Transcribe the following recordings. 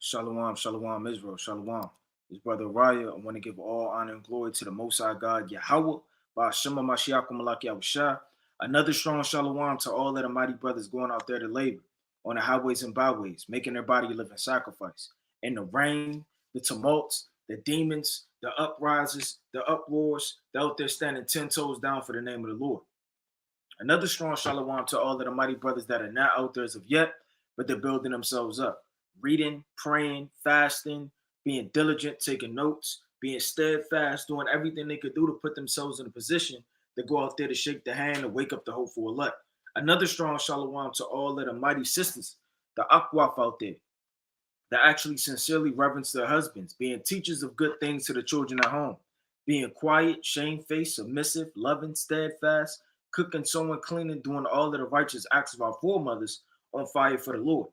Shalom, shalom, Israel, shalom. His brother Raya, I want to give all honor and glory to the Most High God, Yahweh, by Shema Mashiach Malak Yahushua. Another strong shalom to all of the mighty brothers going out there to labor on the highways and byways, making their body a living sacrifice. In the rain, the tumults, the demons, the uprises, the uproars, they're out there standing 10 toes down for the name of the Lord. Another strong shalom to all of the mighty brothers that are not out there as of yet, but they're building themselves up. Reading, praying, fasting, being diligent, taking notes, being steadfast, doing everything they could do to put themselves in a position to go out there to shake the hand and wake up the hopeful elect. Another strong shalom to all of the mighty sisters, the akwaf out there, that actually sincerely reverence their husbands, being teachers of good things to the children at home, being quiet, shamefaced, submissive, loving, steadfast, cooking, sewing, cleaning, doing all of the righteous acts of our foremothers on fire for the Lord.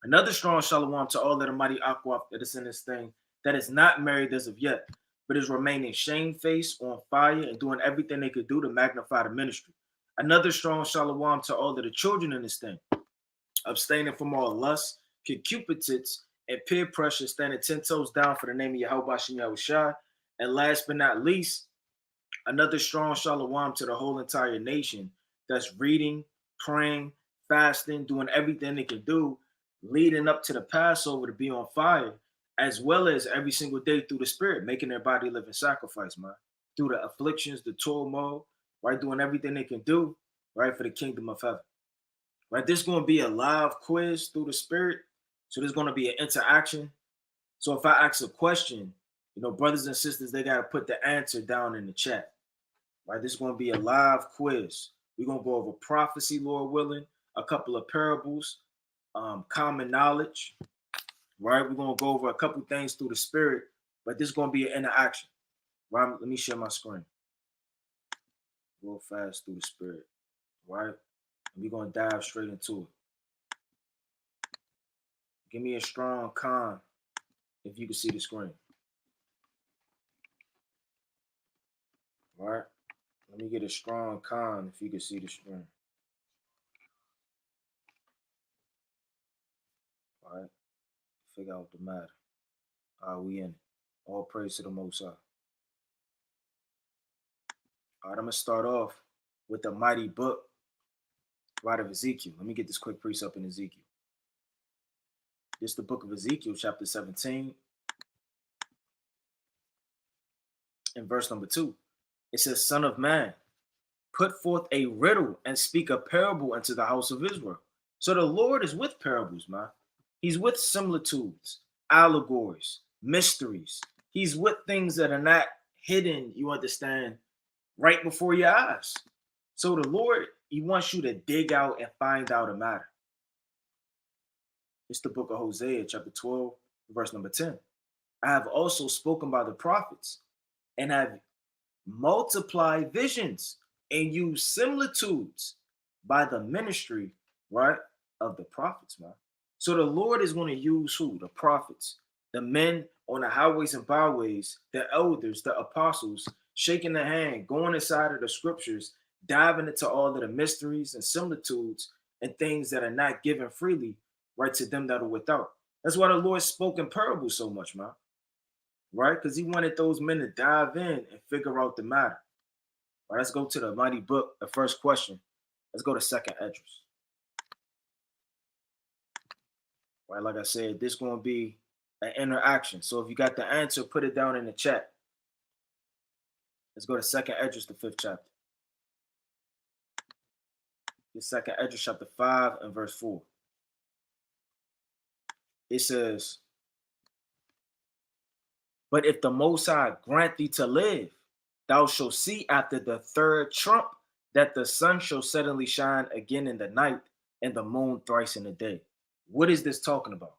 Another strong shalom to all of the mighty Akwaf that is in this thing that is not married as of yet, but is remaining shamefaced, on fire, and doing everything they could do to magnify the ministry. Another strong shalom to all of the children in this thing, abstaining from all lust, concupiscence, and peer pressure, standing 10 toes down for the name of Yahweh Shem Yahushua. And last but not least, another strong shalom to the whole entire nation that's reading, praying, fasting, doing everything they can do, leading up to the Passover to be on fire, as well as every single day through the Spirit, making their body living sacrifice, man. Through the afflictions, the turmoil, right? Doing everything they can do, right, for the kingdom of heaven. Right, this is going to be a live quiz through the Spirit. So there's going to be an interaction. So if I ask a question, brothers and sisters, they got to put the answer down in the chat. Right, this is going to be a live quiz. We're going to go over prophecy, Lord willing, a couple of parables, common knowledge. Right, we're going to go over a couple things through the Spirit, but this is going to be an interaction. Right, let me share my screen. Real fast through the Spirit. Right. We're going to dive straight into it. Give me a strong con if you can see the screen. All right. Let me get a strong con if you can see the screen. All right. Figure out the matter. All right, we in it. All praise to the Most High. All right, I'm going to start off with the mighty book, right, of Ezekiel. Let me get this quick precept in Ezekiel. This is the book of Ezekiel, chapter 17, in verse number 2. It says, Son of man, put forth a riddle and speak a parable unto the house of Israel. So the Lord is with parables, man. He's with similitudes, allegories, mysteries. He's with things that are not hidden, you understand, right before your eyes. So the Lord, he wants you to dig out and find out a matter. It's the book of Hosea, chapter 12, verse number 10. I have also spoken by the prophets and have multiplied visions and used similitudes by the ministry, right, of the prophets, man. So the Lord is going to use who? The prophets, the men on the highways and byways, the elders, the apostles, shaking the hand, going inside of the scriptures, diving into all of the mysteries and similitudes and things that are not given freely, right, to them that are without. That's why the Lord spoke in parables so much, man. Right? Because he wanted those men to dive in and figure out the matter. All right, let's go to the mighty book, the first question. Let's go to second address. Right, like I said, this is going to be an interaction. So if you got the answer, put it down in the chat. Let's go to second address, the 5th chapter. The second address, chapter 5 and verse 4. It says, but if the Most High grant thee to live, thou shalt see after the third trump that the sun shall suddenly shine again in the night and the moon thrice in the day. What is this talking about?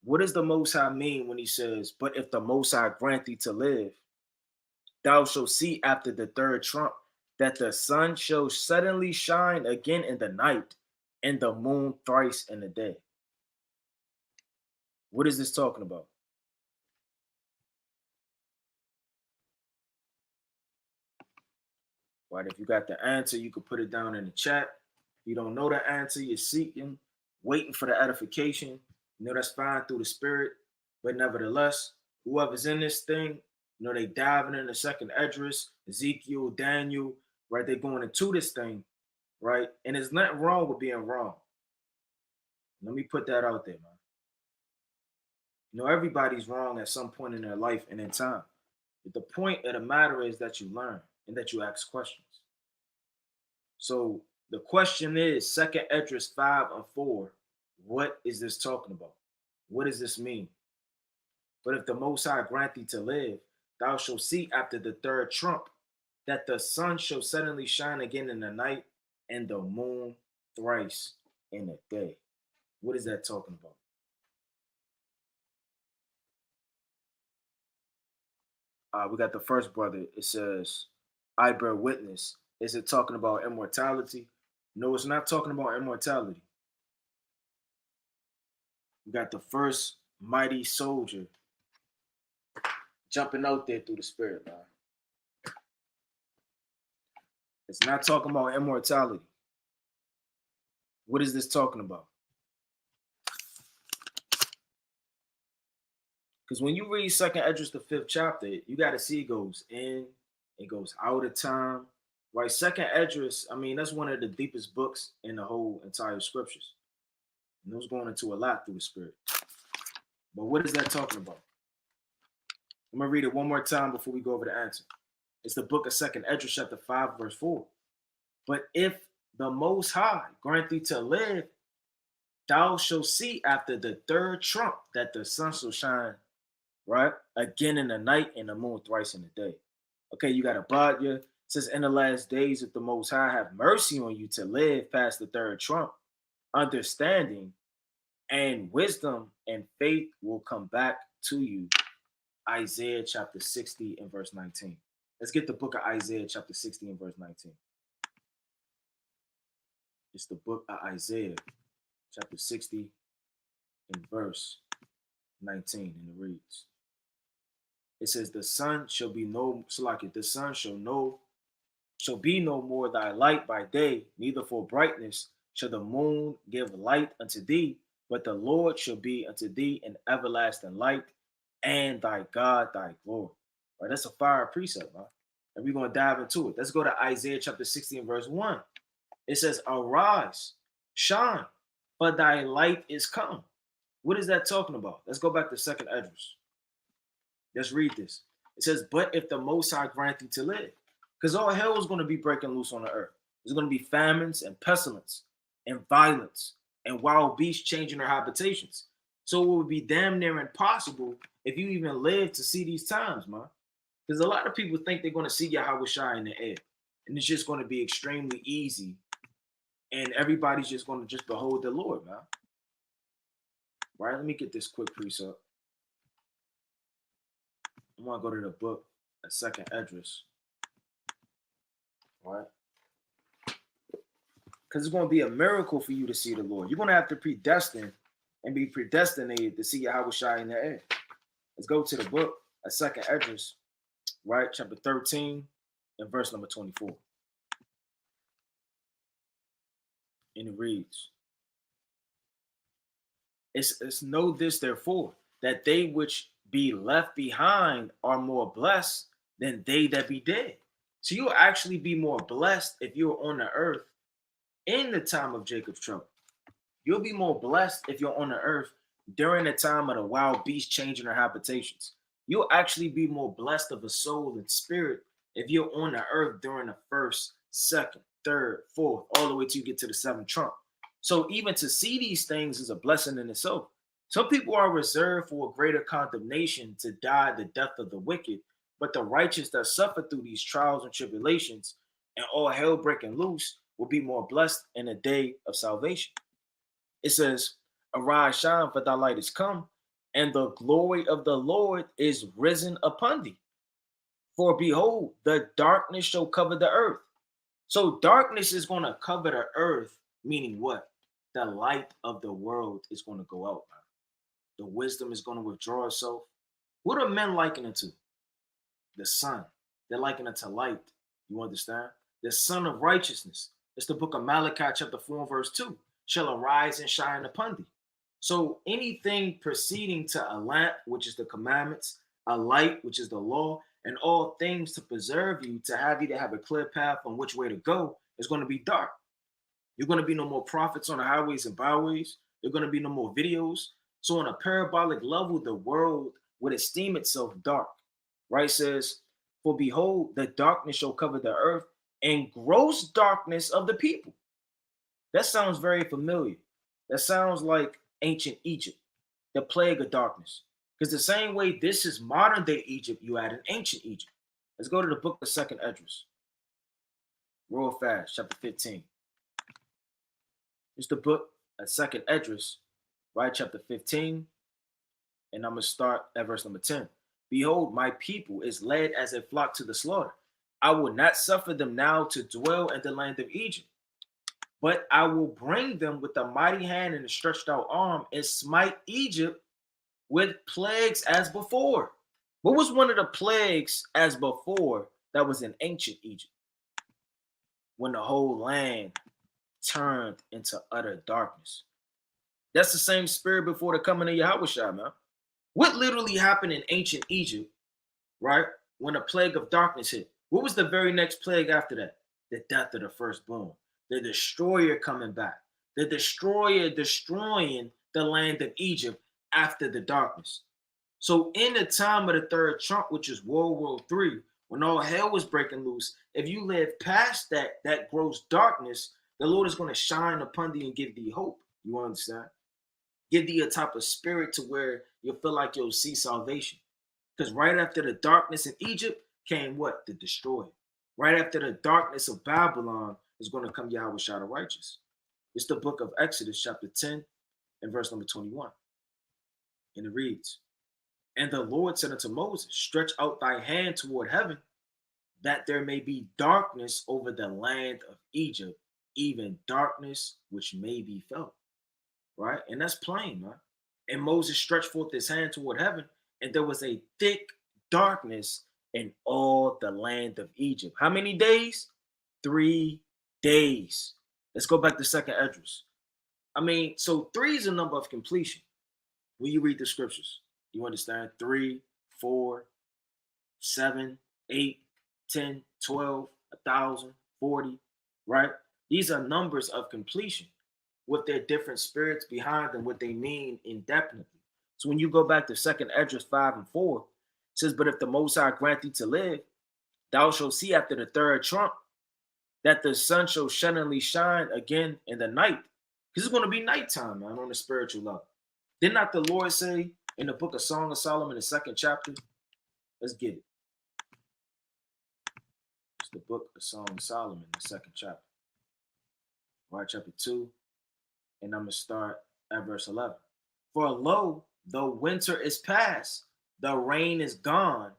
What does the Most High mean when he says, but if the Most High grant thee to live, thou shalt see after the third trump that the sun shall suddenly shine again in the night and the moon thrice in the day? What is this talking about? Right, if you got the answer, you can put it down in the chat. If you don't know the answer, you're seeking, waiting for the edification, That's fine through the spirit, but nevertheless, whoever's in this thing, they diving in the second Esdras, Ezekiel, Daniel, right? They're going into this thing, right? And there's nothing wrong with being wrong. Let me put that out there, man. Everybody's wrong at some point in their life and in time. But the point of the matter is that you learn and that you ask questions. So the question is, Second Esdras 5:4, what is this talking about? What does this mean? But if the Most High grant thee to live, thou shalt see after the third trump that the sun shall suddenly shine again in the night, and the moon thrice in the day. What is that talking about? We got the first brother. It says, I bear witness. Is it talking about immortality? No, it's not talking about immortality. We got the first mighty soldier jumping out there through the spirit, man. It's not talking about immortality. What is this talking about? Because when you read Second Esdras, the 5th chapter, you got to see it goes in, it goes out of time, right? Second Esdras, I mean, that's one of the deepest books in the whole entire scriptures. And it was going into a lot through the spirit. But what is that talking about? I'm going to read it one more time before we go over the answer. It's the book of Second Esdras, chapter 5:4. But if the Most High grant thee to live, thou shalt see after the third trump that the sun shall shine, right? Again in the night and the moon thrice in the day. Okay, you got Abadya. It says, in the last days, if the Most High have mercy on you to live past the third trump, understanding and wisdom and faith will come back to you. Isaiah chapter 60 and verse 19. Let's get the book of Isaiah chapter 60 and verse 19. It's the book of Isaiah chapter 60 and verse 19, and it reads, it says, the sun shall be no, the sun shall be no more thy light by day, neither for brightness shall the moon give light unto thee, but the Lord shall be unto thee an everlasting light, and thy God thy glory. Right, that's a fire precept, man. And we're going to dive into it. Let's go to Isaiah chapter 60 and verse 1. It says, arise, shine, for thy light is come. What is that talking about? Let's go back to Second Esdras. Let's read this. It says, but if the Most High grant thee to live, because all hell is going to be breaking loose on the earth. There's going to be famines and pestilence and violence and wild beasts changing their habitations. So it would be damn near impossible if you even live to see these times, man. Because a lot of people think they're going to see Yahweh Shai in the air. And it's just going to be extremely easy. And everybody's just going to just behold the Lord, man. Right? Let me get this quick precept. I want to go to the book of Second Esdras. Right? Because it's going to be a miracle for you to see the Lord. You're going to have to predestine and be predestinated to see Yahweh Shai in the air. Let's go to the book of Second Esdras, right? Chapter 13 and verse number 24. And it reads, it's know this therefore, that they which be left behind are more blessed than they that be dead. So you'll actually be more blessed if you're on the earth in the time of Jacob's trouble. You'll be more blessed if you're on the earth during the time of the wild beasts changing their habitations. You'll actually be more blessed of a soul and spirit if you're on the earth during the first, second, third, fourth, all the way till you get to the seventh trump. So even to see these things is a blessing in itself. Some people are reserved for a greater condemnation to die the death of the wicked, but the righteous that suffer through these trials and tribulations and all hell breaking loose will be more blessed in a day of salvation. It says, arise, shine, for thy light is come, and the glory of the Lord is risen upon thee. For behold, the darkness shall cover the earth. So darkness is going to cover the earth, meaning what? The light of the world is going to go out. Man. The wisdom is going to withdraw itself. What are men likened it to? The sun. They're likened it to light. You understand? The sun of righteousness. It's the book of Malachi chapter 4 verse 2. Shall arise and shine upon thee. So anything proceeding to a lamp, which is the commandments, a light, which is the law, and all things to preserve you, to have a clear path on which way to go, is going to be dark. You're going to be no more prophets on the highways and byways. There are going to be no more videos. So on a parabolic level, the world would esteem itself dark. Right? It says, for behold, the darkness shall cover the earth, and gross darkness of the people. That sounds very familiar. That sounds like ancient Egypt, the plague of darkness. Because the same way this is modern day Egypt, you had in ancient Egypt. Let's go to the book of Second Esdras, real fast, chapter 15. It's the book of Second Esdras, right, chapter 15, and I'm going to start at verse number 10. Behold, my people is led as a flock to the slaughter. I will not suffer them now to dwell in the land of Egypt, but I will bring them with a mighty hand and a stretched out arm and smite Egypt with plagues as before. What was one of the plagues as before that was in ancient Egypt? When the whole land turned into utter darkness. That's the same spirit before the coming of Yahweh, man. What literally happened in ancient Egypt, right? When the plague of darkness hit. What was the very next plague after that? The death of the firstborn. The destroyer coming back. The destroyer destroying the land of Egypt after the darkness. So in the time of the third trump, which is World War III, when all hell was breaking loose, if you live past that gross darkness, the Lord is going to shine upon thee and give thee hope. You understand? Give thee a type of spirit to where you'll feel like you'll see salvation. Because right after the darkness in Egypt came what? The destroyer. Right after the darkness of Babylon is going to come Yahweh Shah the righteous. It's the book of Exodus, chapter 10, and verse number 21. And it reads, and the Lord said unto Moses, stretch out thy hand toward heaven, that there may be darkness over the land of Egypt, even darkness which may be felt. Right? And that's plain, man. And Moses stretched forth his hand toward heaven, and there was a thick darkness in all the land of Egypt. How many days? 3 days. Let's go back to Second Esdras. I mean, so 3 is a number of completion when you read the scriptures. You understand? 3, 4, 7, 8, 10, 12, 1,000, 40, right? These are numbers of completion with their different spirits behind them, what they mean indefinitely. So when you go back to Second Esdras 5 and 4, it says, but if the Most High grant thee to live, thou shalt see after the third trump that the sun shall suddenly shine again in the night. Because it's going to be nighttime, man, on the spiritual level. Did not the Lord say in the book of Song of Solomon, the 2nd chapter? Let's get it. It's the book of Song of Solomon, the 2nd chapter. Right, chapter 2. And I'm going to start at verse 11. For lo, the winter is past, the rain is gone,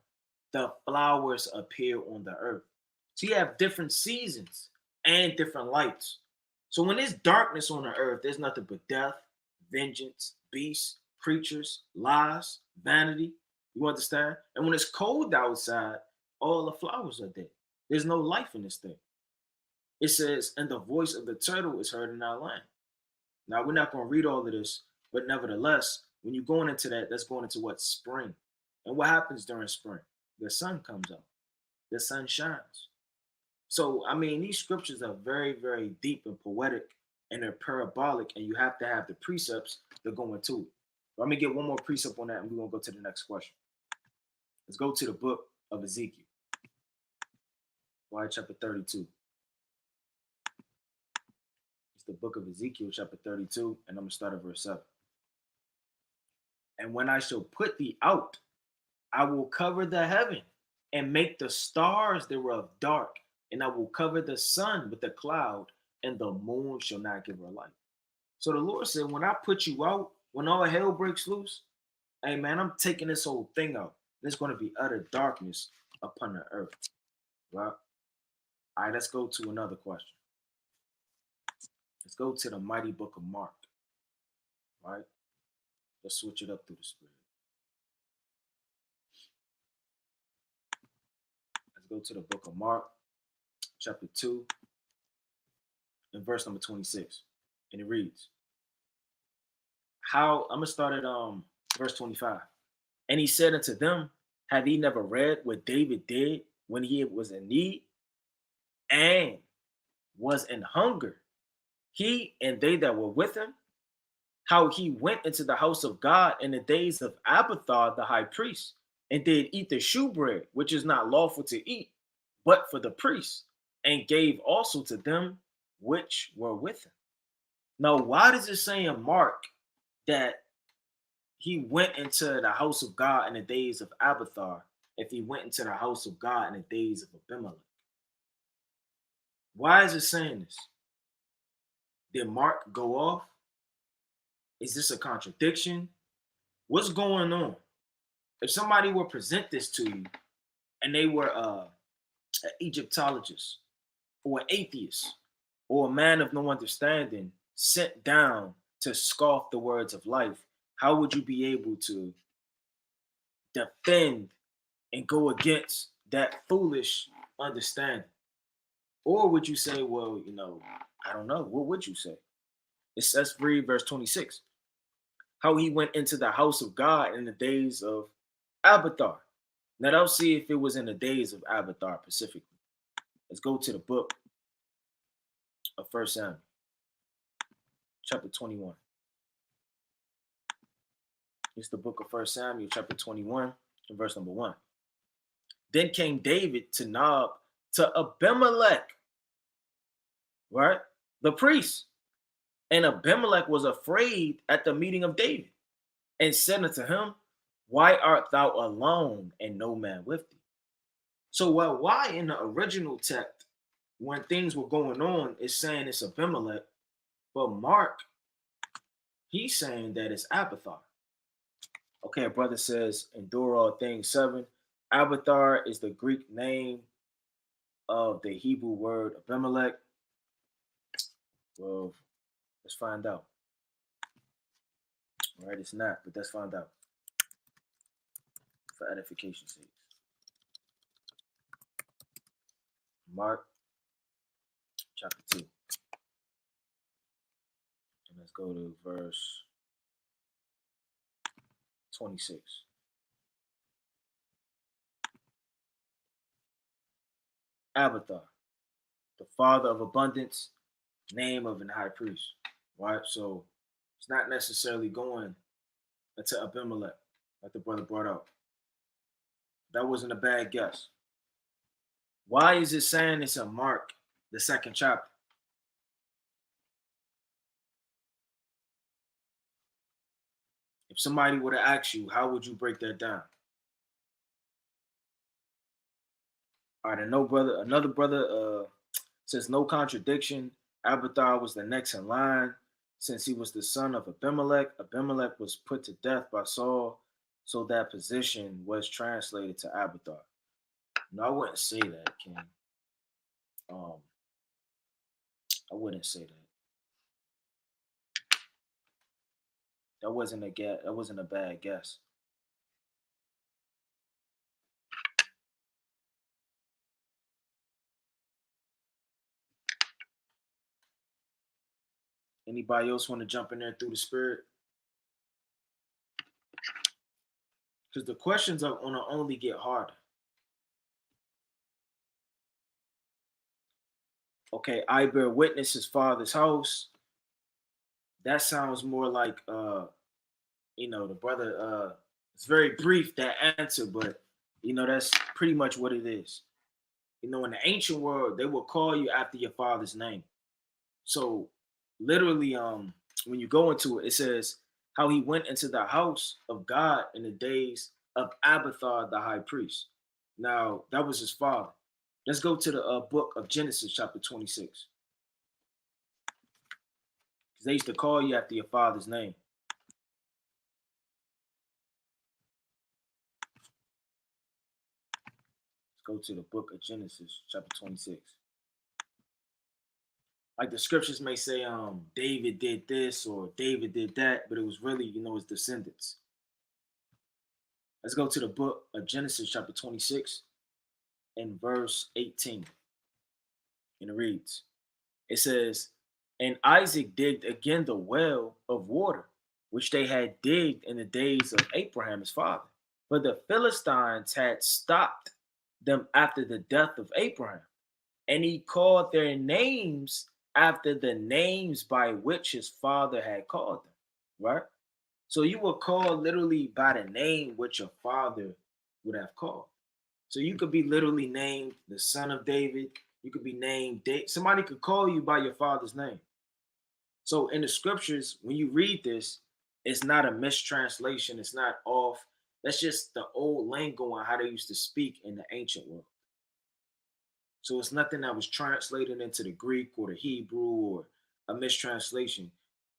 the flowers appear on the earth. So you have different seasons and different lights. So when there's darkness on the earth, there's nothing but death, vengeance, beasts, creatures, lies, vanity. You understand? And when it's cold outside, all the flowers are dead. There's no life in this thing. It says, and the voice of the turtle is heard in our land. Now, we're not going to read all of this, but nevertheless, when you're going into that, that's going into what? Spring. And what happens during spring? The sun comes up. The sun shines. So, I mean, these scriptures are very, very deep and poetic, and they're parabolic, and you have to have the precepts that go into it. Let me get one more precept on that, and we're going to go to the next question. Let's go to the book of Ezekiel. Right, chapter 32. It's the book of Ezekiel, chapter 32, and I'm going to start at verse 7. And when I shall put thee out, I will cover the heaven and make the stars thereof dark, and I will cover the sun with a cloud, and the moon shall not give her light. So the Lord said, when I put you out, when all hell breaks loose, hey man, I'm taking this whole thing out. There's going to be utter darkness upon the earth. Right? All right, let's go to another question. Let's go to the mighty book of Mark. Right? Let's switch it up through the spirit. Let's go to the book of Mark, chapter 2, and verse number 26. And it reads, how I'm gonna start at verse 25. And he said unto them, have ye never read what David did when he was in need and was in hunger, he and they that were with him? How he went into the house of God in the days of Abiathar the high priest, and did eat the shewbread, which is not lawful to eat, but for the priests, and gave also to them which were with him. Now, why does it say in Mark that he went into the house of God in the days of Abiathar if he went into the house of God in the days of Abimelech? Why is it saying this? Did Mark go off? Is this a contradiction? What's going on? If somebody were present this to you and they were an Egyptologist or an atheist or a man of no understanding sent down to scoff the words of life, how would you be able to defend and go against that foolish understanding? Or would you say, well, I don't know. What would you say? Let's read verse 26. How he went into the house of God in the days of Abiathar. Now, let's see if it was in the days of Abiathar specifically. Let's go to the book of 1 Samuel, chapter 21. It's the book of 1 Samuel, chapter 21, and verse number 1. Then came David to Nob to Abimelech, right? The priest. And Abimelech was afraid at the meeting of David and said unto him, why art thou alone and no man with thee? So why in the original text, when things were going on, is saying it's Abimelech, but Mark, he's saying that it's Abiathar. Okay, a brother says, endure all things 7. Abiathar is the Greek name of the Hebrew word Abimelech. Well, let's find out. All right, it's not, but let's find out for edification's sake. Mark chapter 2. And let's go to verse 26. Abiathar, the father of abundance, name of an high priest. Right? So it's not necessarily going to Abimelech, like the brother brought up. That wasn't a bad guess. Why is it saying it's in Mark, the 2nd chapter? If somebody were to ask you, how would you break that down? All right, another brother says no contradiction. Abiathar was the next in line, since he was the son of Abimelech. Abimelech was put to death by Saul, so that position was translated to Abiathar. No, I wouldn't say that, King. I wouldn't say that. That wasn't a bad guess. Anybody else want to jump in there through the spirit? Because the questions are going to only get harder. Okay, I bear witness his father's house. That sounds more like the brother it's very brief, that answer, but that's pretty much what it is. In the ancient world, they will call you after your father's name. So literally, when you go into it, it says how he went into the house of God in the days of Abiathar the high priest. Now, that was his father. Let's go to the book of Genesis, chapter 26. Because they used to call you after your father's name. Let's go to the book of Genesis, chapter 26. Like the scriptures may say, David did this or David did that, but it was really, his descendants. Let's go to the book of Genesis, chapter 26, and verse 18. And it reads, it says, and Isaac digged again the well of water which they had digged in the days of Abraham his father. But the Philistines had stopped them after the death of Abraham, and he called their names after the names by which his father had called them. Right? So you were called literally by the name which your father would have called. So you could be literally named the son of David. You could be named somebody could call you by your father's name. So in the scriptures, when you read this, it's not a mistranslation. It's not off. That's just the old lingo and how they used to speak in the ancient world. So it's nothing that was translated into the Greek or the Hebrew or a mistranslation.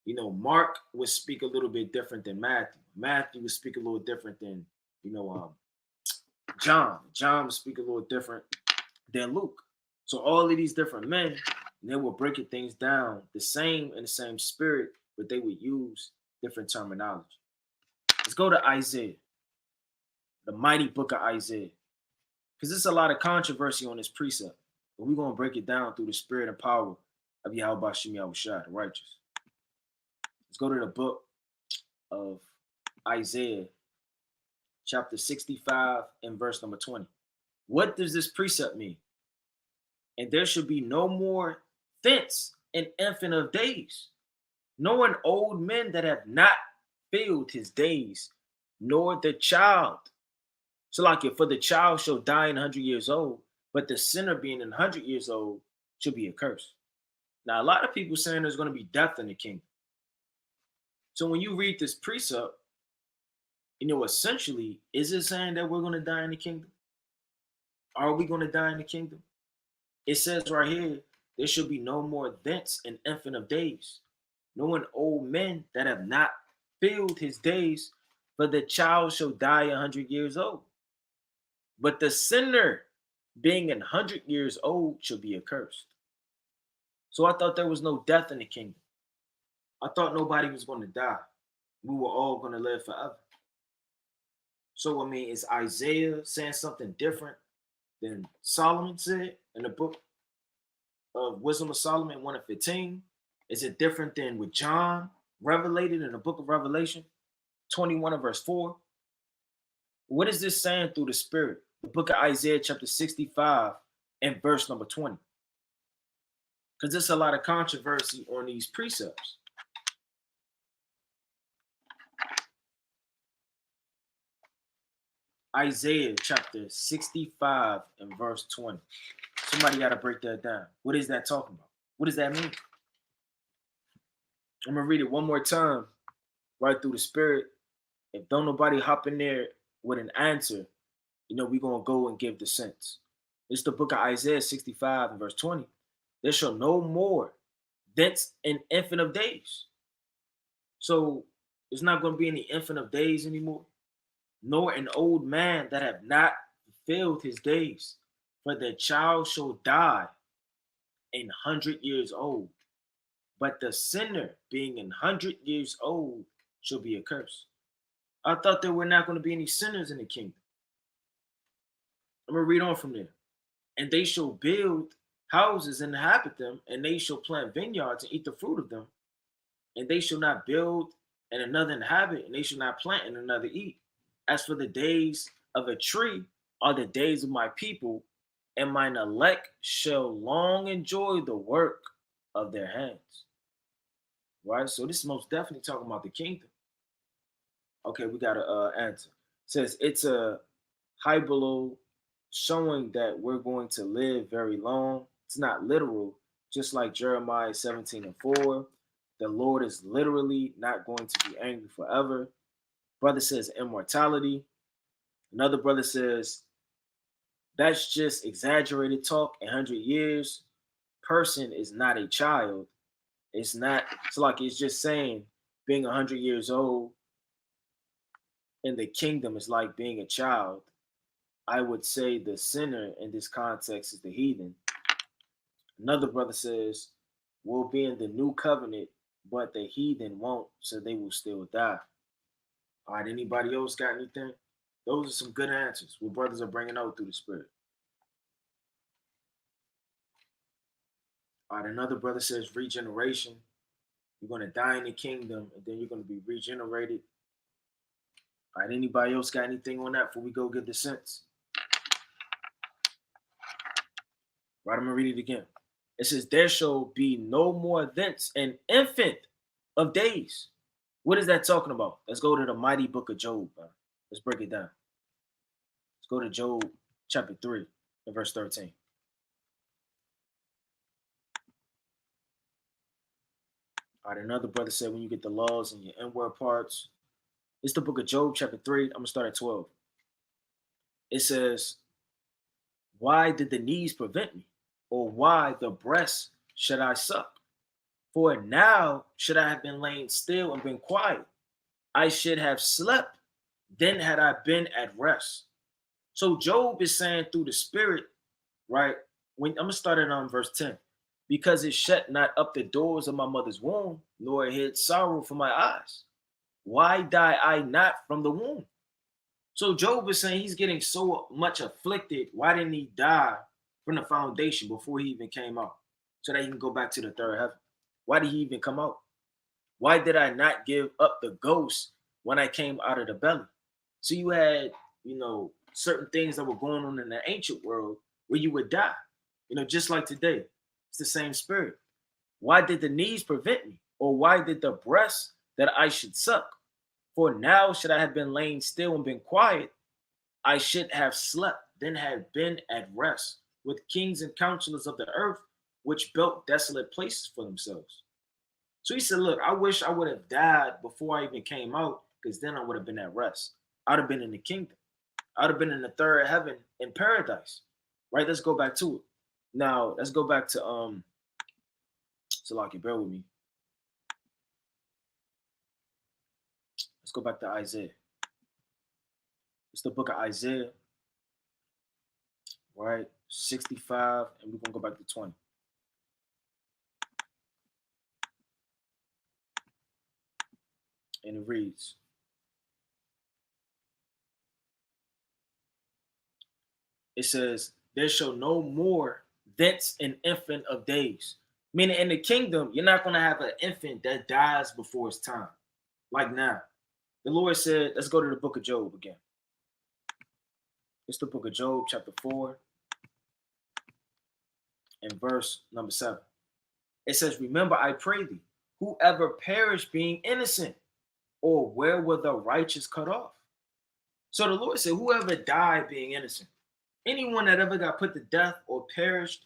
You know, Mark would speak a little bit different than Matthew. Matthew would speak a little different than, you know, John. John would speak a little different than Luke. So all of these different men, they were breaking things down the same in the same spirit, but they would use different terminology. Let's go to Isaiah, the mighty book of Isaiah, because there's a lot of controversy on this precept, but we're going to break it down through the spirit and power of Yahweh Bashim Yahushua, the righteous. Let's go to the book of Isaiah, chapter 65 and verse number 20. What does this precept mean? And there should be no more thence an infant of days, nor an old man that have not filled his days, nor the child. So like for the child shall die in 100 years old, but the sinner being in 100 years old should be accursed. Now, a lot of people saying there's going to be death in the kingdom. So when you read this precept, you know, essentially, is it saying that we're going to die in the kingdom? Are we going to die in the kingdom? It says right here, there should be no more thence an infant of days, no an old men that have not filled his days, for the child shall die 100 years old. But the sinner being 100 years old shall be accursed. So I thought there was no death in the kingdom. I thought nobody was going to die. We were all going to live forever. So, I mean, is Isaiah saying something different than Solomon said in the book of Wisdom of Solomon 1 and 15? Is it different than what John revelated in the book of Revelation 21 and verse 4? What is this saying through the Spirit? The book of Isaiah chapter 65 and verse number 20. Because there's a lot of controversy on these precepts. Isaiah chapter 65 and verse 20. Somebody got to break that down. What is that talking about? What does that mean? I'm going to read it one more time, right through the Spirit. If don't nobody hop in there with an answer, you know, we're going to go and give the sense. It's the book of Isaiah 65 and verse 20. There shall no more thence an infant of days. So it's not going to be any infant of days anymore, nor an old man that have not fulfilled his days. For the child shall die 100 years old, but the sinner being 100 years old shall be accursed. I thought there were not going to be any sinners in the kingdom. I'm going to read on from there. And they shall build houses and inhabit them, and they shall plant vineyards and eat the fruit of them. And they shall not build and another inhabit, and they shall not plant and another eat. As for the days of a tree are the days of my people, and mine elect shall long enjoy the work of their hands. Right? So this is most definitely talking about the kingdom. Okay, we got an answer. It says it's a hyperbole showing that we're going to live very long. It's not literal, just like Jeremiah 17 and 4. The Lord is literally not going to be angry forever. Brother says immortality. Another brother says that's just exaggerated talk. 100 years, person is not a child. It's not, it's like it's just saying being 100 years old in the kingdom is like being a child. I would say the sinner in this context is the heathen. Another brother says, we'll be in the new covenant, but the heathen won't, so they will still die. All right, anybody else got anything? Those are some good answers. What brothers are bringing out through the Spirit. All right, another brother says regeneration. You're going to die in the kingdom, and then you're going to be regenerated. All right, anybody else got anything on that before we go get the sense? Right, I'm going to read it again. It says, there shall be no more thence an infant of days. What is that talking about? Let's go to the mighty book of Job. Let's break it down. Let's go to Job chapter 3 and verse 13. All right, another brother said when you get the laws and your inward parts. It's the book of Job chapter 3. I'm going to start at 12. It says, why did the knees prevent me? Or why the breast should I suck? For now should I have been laying still and been quiet. I should have slept, then had I been at rest. So Job is saying through the spirit, right? When I'm gonna start it on verse 10. Because it shut not up the doors of my mother's womb, nor hid sorrow from my eyes. Why die I not from the womb? So Job is saying he's getting so much afflicted. Why didn't he die from the foundation before he even came out? So that he can go back to the third heaven. Why did he even come out? Why did I not give up the ghost when I came out of the belly? So you had, certain things that were going on in the ancient world where you would die, just like today. It's the same spirit. Why did the knees prevent me? Or why did the breast that I should suck? For now should I have been laying still and been quiet, I should have slept, then had been at rest with kings and counselors of the earth, which built desolate places for themselves. So he said, look, I wish I would have died before I even came out, because then I would have been at rest. I'd have been in the kingdom. I'd have been in the third heaven in paradise. Right? Let's go back to it. Now, let's go back to Salaki, bear with me. Let's go back to Isaiah. It's the book of Isaiah, right? 65, and we're going to go back to 20. And it reads, it says, there shall no more thence an infant of days. Meaning in the kingdom, you're not going to have an infant that dies before its time. Like now. The Lord said, let's go to the book of Job again. It's the book of Job, chapter 4, and verse number 7. It says, remember, I pray thee, whoever perished being innocent, or where were the righteous cut off? So the Lord said, whoever died being innocent, anyone that ever got put to death or perished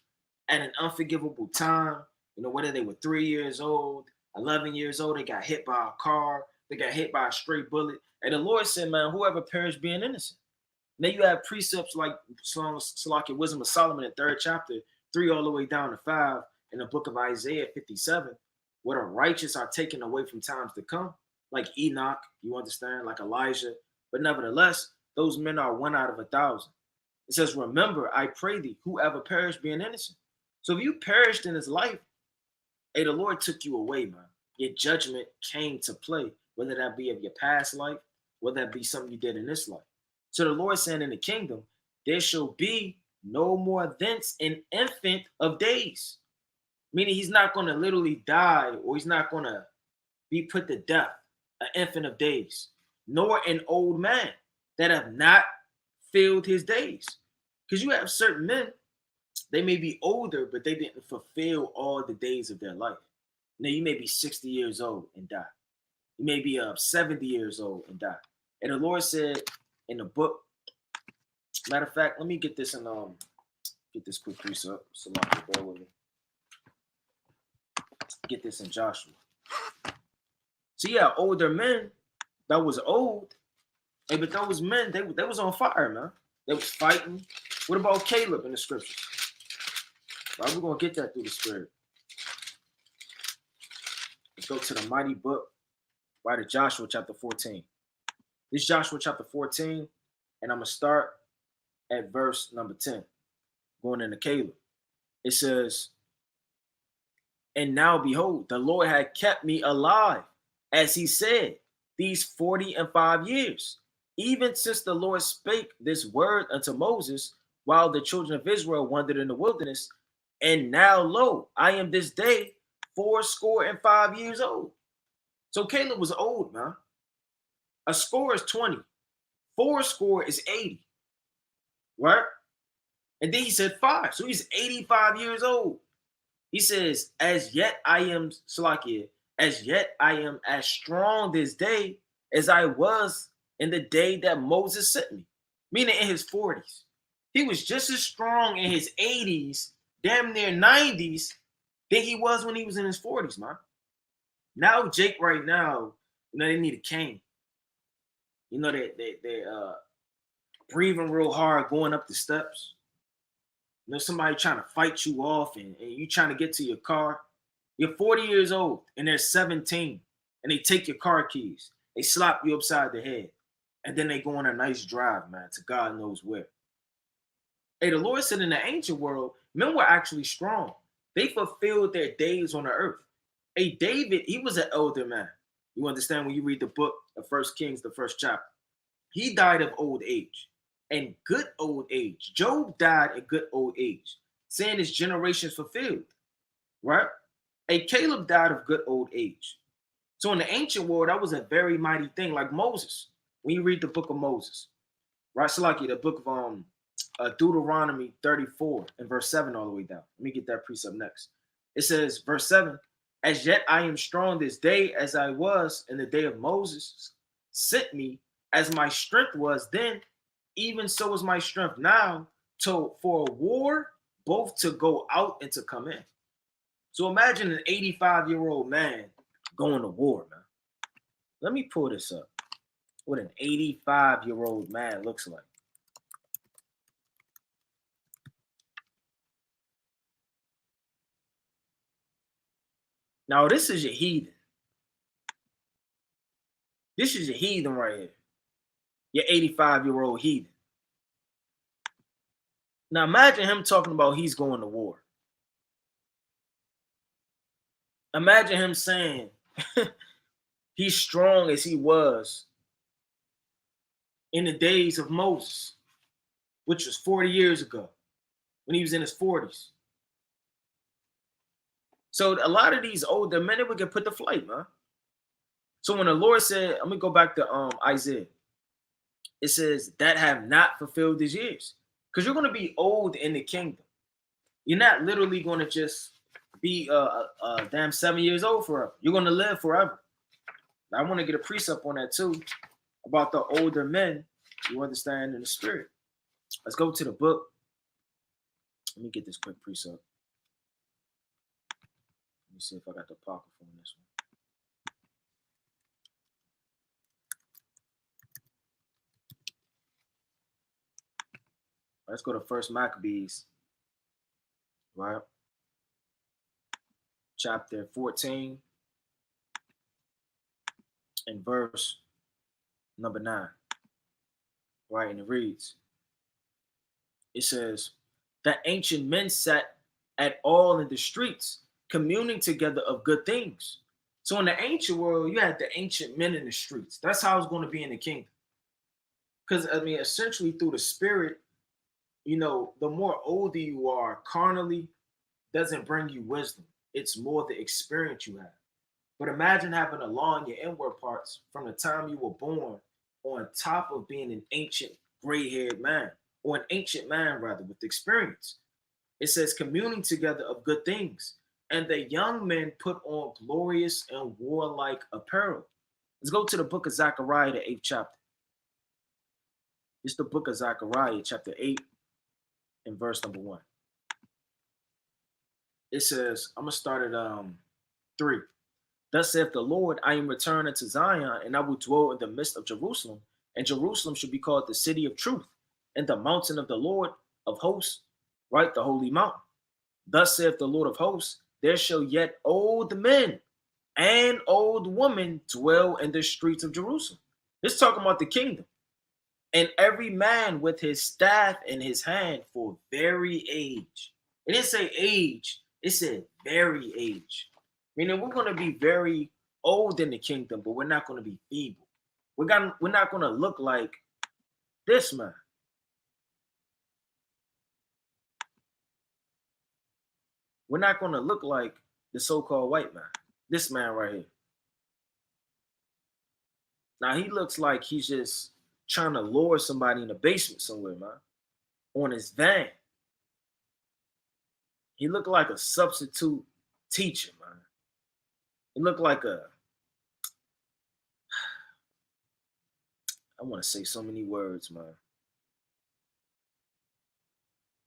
at an unforgivable time, whether they were 3 years old, 11 years old, they got hit by a car, they got hit by a stray bullet. And the Lord said, man, whoever perished being innocent. Now you have precepts like Salaki Wisdom of Solomon in 3rd chapter, 3 all the way down to 5 in the book of Isaiah 57, where the righteous are taken away from times to come, like Enoch, you understand, like Elijah. But nevertheless, those men are 1 out of 1,000. It says, remember, I pray thee, whoever perished being innocent. So if you perished in his life, hey, the Lord took you away, man. Your judgment came to play, whether that be of your past life, whether that be something you did in this life. So the Lord said in the kingdom, there shall be no more thence an infant of days. Meaning he's not going to literally die, or he's not going to be put to death, an infant of days, nor an old man that have not filled his days. Because you have certain men, they may be older, but they didn't fulfill all the days of their life. Now, you may be 60 years old and die. You may be 70 years old and die. And the Lord said in the book, matter of fact, let me get this and get this quick precept. So bear with me. Get this in Joshua. So yeah, older men that was old, hey, but those men, they was on fire, man. They was fighting. What about Caleb in the scriptures? Right, we're gonna get that through the spirit. Let's go to the mighty book, right, of Joshua chapter 14. This is Joshua chapter 14, and I'm gonna start at verse number 10, going into Caleb. It says, and now behold, the Lord had kept me alive, as he said, these 45 years, even since the Lord spake this word unto Moses, while the children of Israel wandered in the wilderness. And now, lo, I am this day fourscore and 5 years old. So Caleb was old, man. A score is 20. Fourscore is 80, right? And then he said 5. So he's 85 years old. He says, as yet I am, Salakia, as yet I am as strong this day as I was in the day that Moses sent me. Meaning in his 40s. He was just as strong in his 80s, damn near 90s, than he was when he was in his 40s, man. Now Jake right now, they need a cane. They breathing real hard going up the steps. Somebody trying to fight you off and you trying to get to your car. You're 40 years old and they're 17 and they take your car keys. They slap you upside the head. And then they go on a nice drive, man, to God knows where. Hey, the Lord said in the ancient world, men were actually strong. They fulfilled their days on the earth. Hey, David, he was an elder man. You understand when you read the book of First Kings, the first chapter. He died of old age and good old age. Job died at good old age, saying his generations fulfilled, right? Hey, Caleb died of good old age. So in the ancient world, that was a very mighty thing, like Moses. When you read the book of Moses, right? So like the book of Deuteronomy 34 and verse 7 all the way down. Let me get that precept next. It says, verse 7, as yet I am strong this day as I was in the day of Moses sent me, as my strength was then, even so is my strength now, for a war, both to go out and to come in. So imagine an 85-year-old man going to war, man. Let me pull this up. What an 85-year-old man looks like. Now, this is your heathen. This is your heathen right here. Your 85-year-old heathen. Now, imagine him talking about he's going to war. Imagine him saying he's strong as he was in the days of Moses, which was 40 years ago, when he was in his 40s. So a lot of these older men, we can put to flight, man. So when the Lord said, I'm gonna go back to Isaiah, it says that have not fulfilled his years, because you're gonna be old in the kingdom. You're not literally gonna just be damn 7 years old forever. You're gonna live forever. Now, I want to get a precept on that too, about the older men. You understand in the spirit. Let's go to the book. Let me get this quick precept. Let me see if I got the apocrypha on this one. Let's go to First Maccabees, right? Chapter 14 and verse number 9, right? And it reads, it says, the ancient men sat at all in the streets, communing together of good things. So in the ancient world, you had the ancient men in the streets. That's how it's going to be in the kingdom. Because, I mean, essentially through the spirit, the more older you are carnally, doesn't bring you wisdom. It's more the experience you have. But imagine having a law in your inward parts from the time you were born, on top of being an ancient gray-haired man, or an ancient man rather, with experience. It says communing together of good things, and the young men put on glorious and warlike apparel. Let's go to the book of Zechariah, the 8th chapter. It's the book of Zechariah, chapter 8, and verse number 1. It says, I'm going to start at 3. Thus saith the Lord, I am returned unto Zion, and I will dwell in the midst of Jerusalem, and Jerusalem should be called the city of truth, and the mountain of the Lord of hosts, right, the holy mountain. Thus saith the Lord of hosts, there shall yet old men and old women dwell in the streets of Jerusalem. It's talking about the kingdom. And every man with his staff in his hand for very age. It didn't say age, it said very age. Meaning we're going to be very old in the kingdom, but we're not going to be feeble. We're not going to look like this man. We're not going to look like The so-called white man. This man right here. Now he looks like he's just trying to lure somebody in the basement somewhere, man. On his van. He looked like a substitute teacher, man. He looked like I want to say so many words, man.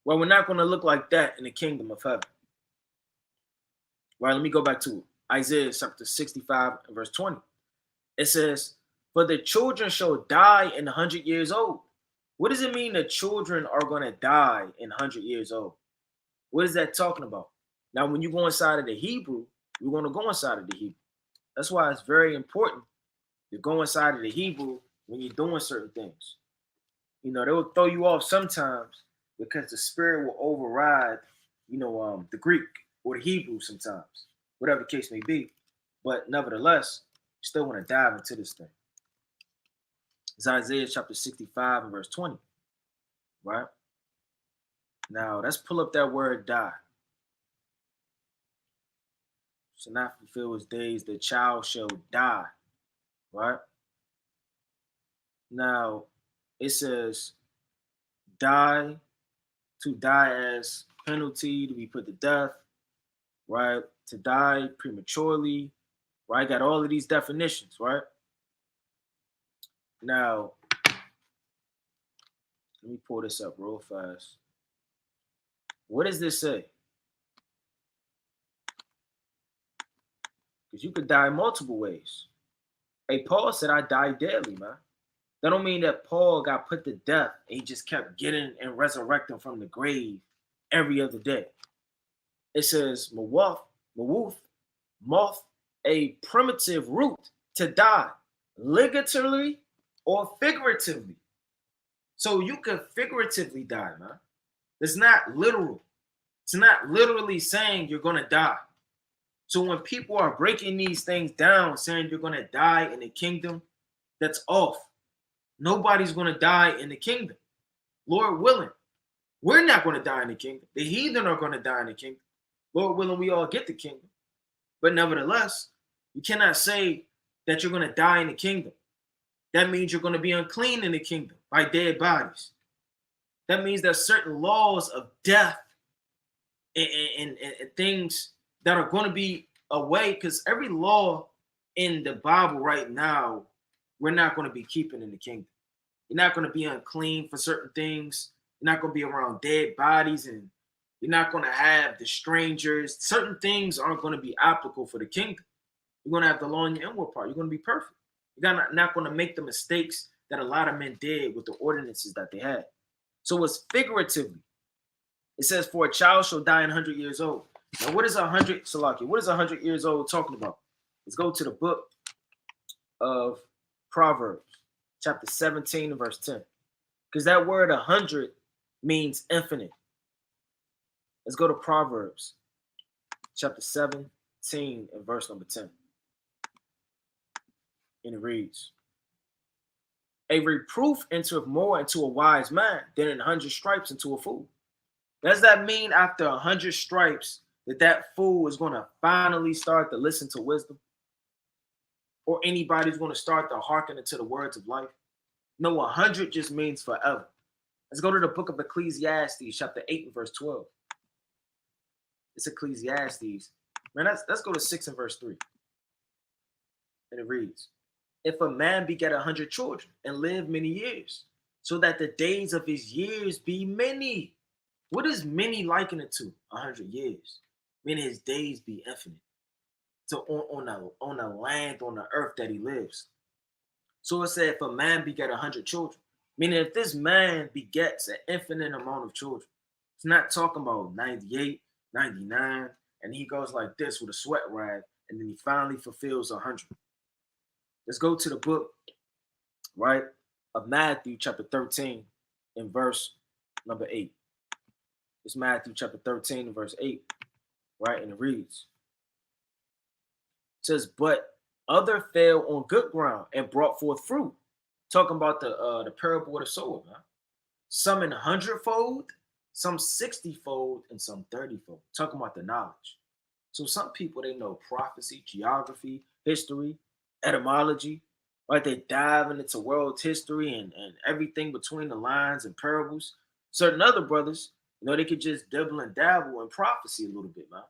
Well, we're not going to look like that in the kingdom of heaven. Right, let me go back to Isaiah chapter 65 and verse 20. It says, "For the children shall die in 100 years old." What does it mean the children are going to die in 100 years old? What is that talking about? Now, when you go inside of the Hebrew, you're going to go inside of the Hebrew. That's why it's very important to go inside of the Hebrew when you're doing certain things. You know, they will throw you off sometimes because the spirit will override, the Greek or the Hebrew sometimes, whatever the case may be. But nevertheless, you still want to dive into this thing. It's Isaiah chapter 65 and verse 20, right? Now, let's pull up that word die. Shall not fulfill his days, the child shall die, right? Now, it says die, to die as penalty, to be put to death, right? To die prematurely, right? Got all of these definitions, right? Now, let me pull this up real fast. What does this say? Because you could die multiple ways. Hey, Paul said, I die daily, man. That don't mean that Paul got put to death and he just kept getting and resurrecting from the grave every other day. It says, mawuth, moth, a primitive root, to die, literally or figuratively. So you could figuratively die, man. It's not literal. It's not literally saying you're going to die. So when people are breaking these things down, saying you're going to die in the kingdom, that's off. Nobody's going to die in the kingdom. Lord willing. We're not going to die in the kingdom. The heathen are going to die in the kingdom. Lord willing, we all get the kingdom. But nevertheless, you cannot say that you're going to die in the kingdom. That means you're going to be unclean in the kingdom by dead bodies. That means that certain laws of death and things that are going to be away, because every law in the Bible right now, we're not going to be keeping in the kingdom. You're not going to be unclean for certain things. You're not going to be around dead bodies, and you're not going to have the strangers. Certain things aren't going to be applicable for the kingdom. You're going to have the law in your inward part. You're going to be perfect. You're not going to make the mistakes that a lot of men did with the ordinances that they had. So it's figuratively. It says, for a child shall die in 100 years old. Now, what is 100, Salaki? What is 100 years old talking about? Let's go to the book of Proverbs, chapter 17 and verse 10. Because that word 100 means infinite. Let's go to Proverbs, chapter 17 and verse number 10. And it reads, a reproof entereth more into a wise man than 100 stripes into a fool. Does that mean after 100 stripes that fool is going to finally start to listen to wisdom? Or anybody's going to start to hearken into the words of life? No, 100 just means forever. Let's go to the book of Ecclesiastes, chapter 8 and verse 12. It's Ecclesiastes. Man, let's go to 6 and verse 3. And it reads, if a man beget 100 children and live many years, so that the days of his years be many. What is many likened it to? 100 years. Meaning his days be infinite. So on the land, on the earth that he lives. So it said, if a man beget 100 children, meaning if this man begets an infinite amount of children, it's not talking about 98, 99, and he goes like this with a sweat rag, and then he finally fulfills 100. Let's go to the book, right, of Matthew chapter 13 and verse number 8. It's Matthew chapter 13 and verse 8, right? And it reads, it says, but other fell on good ground and brought forth fruit. Talking about the parable of the sower, man. Some in 100-fold, some 60-fold, and some 30-fold. Talking about the knowledge. So some people, they know prophecy, geography, history, etymology, right? They dive into world history and everything between the lines and parables. Certain other brothers, they could just dibble and dabble in prophecy a little bit, man,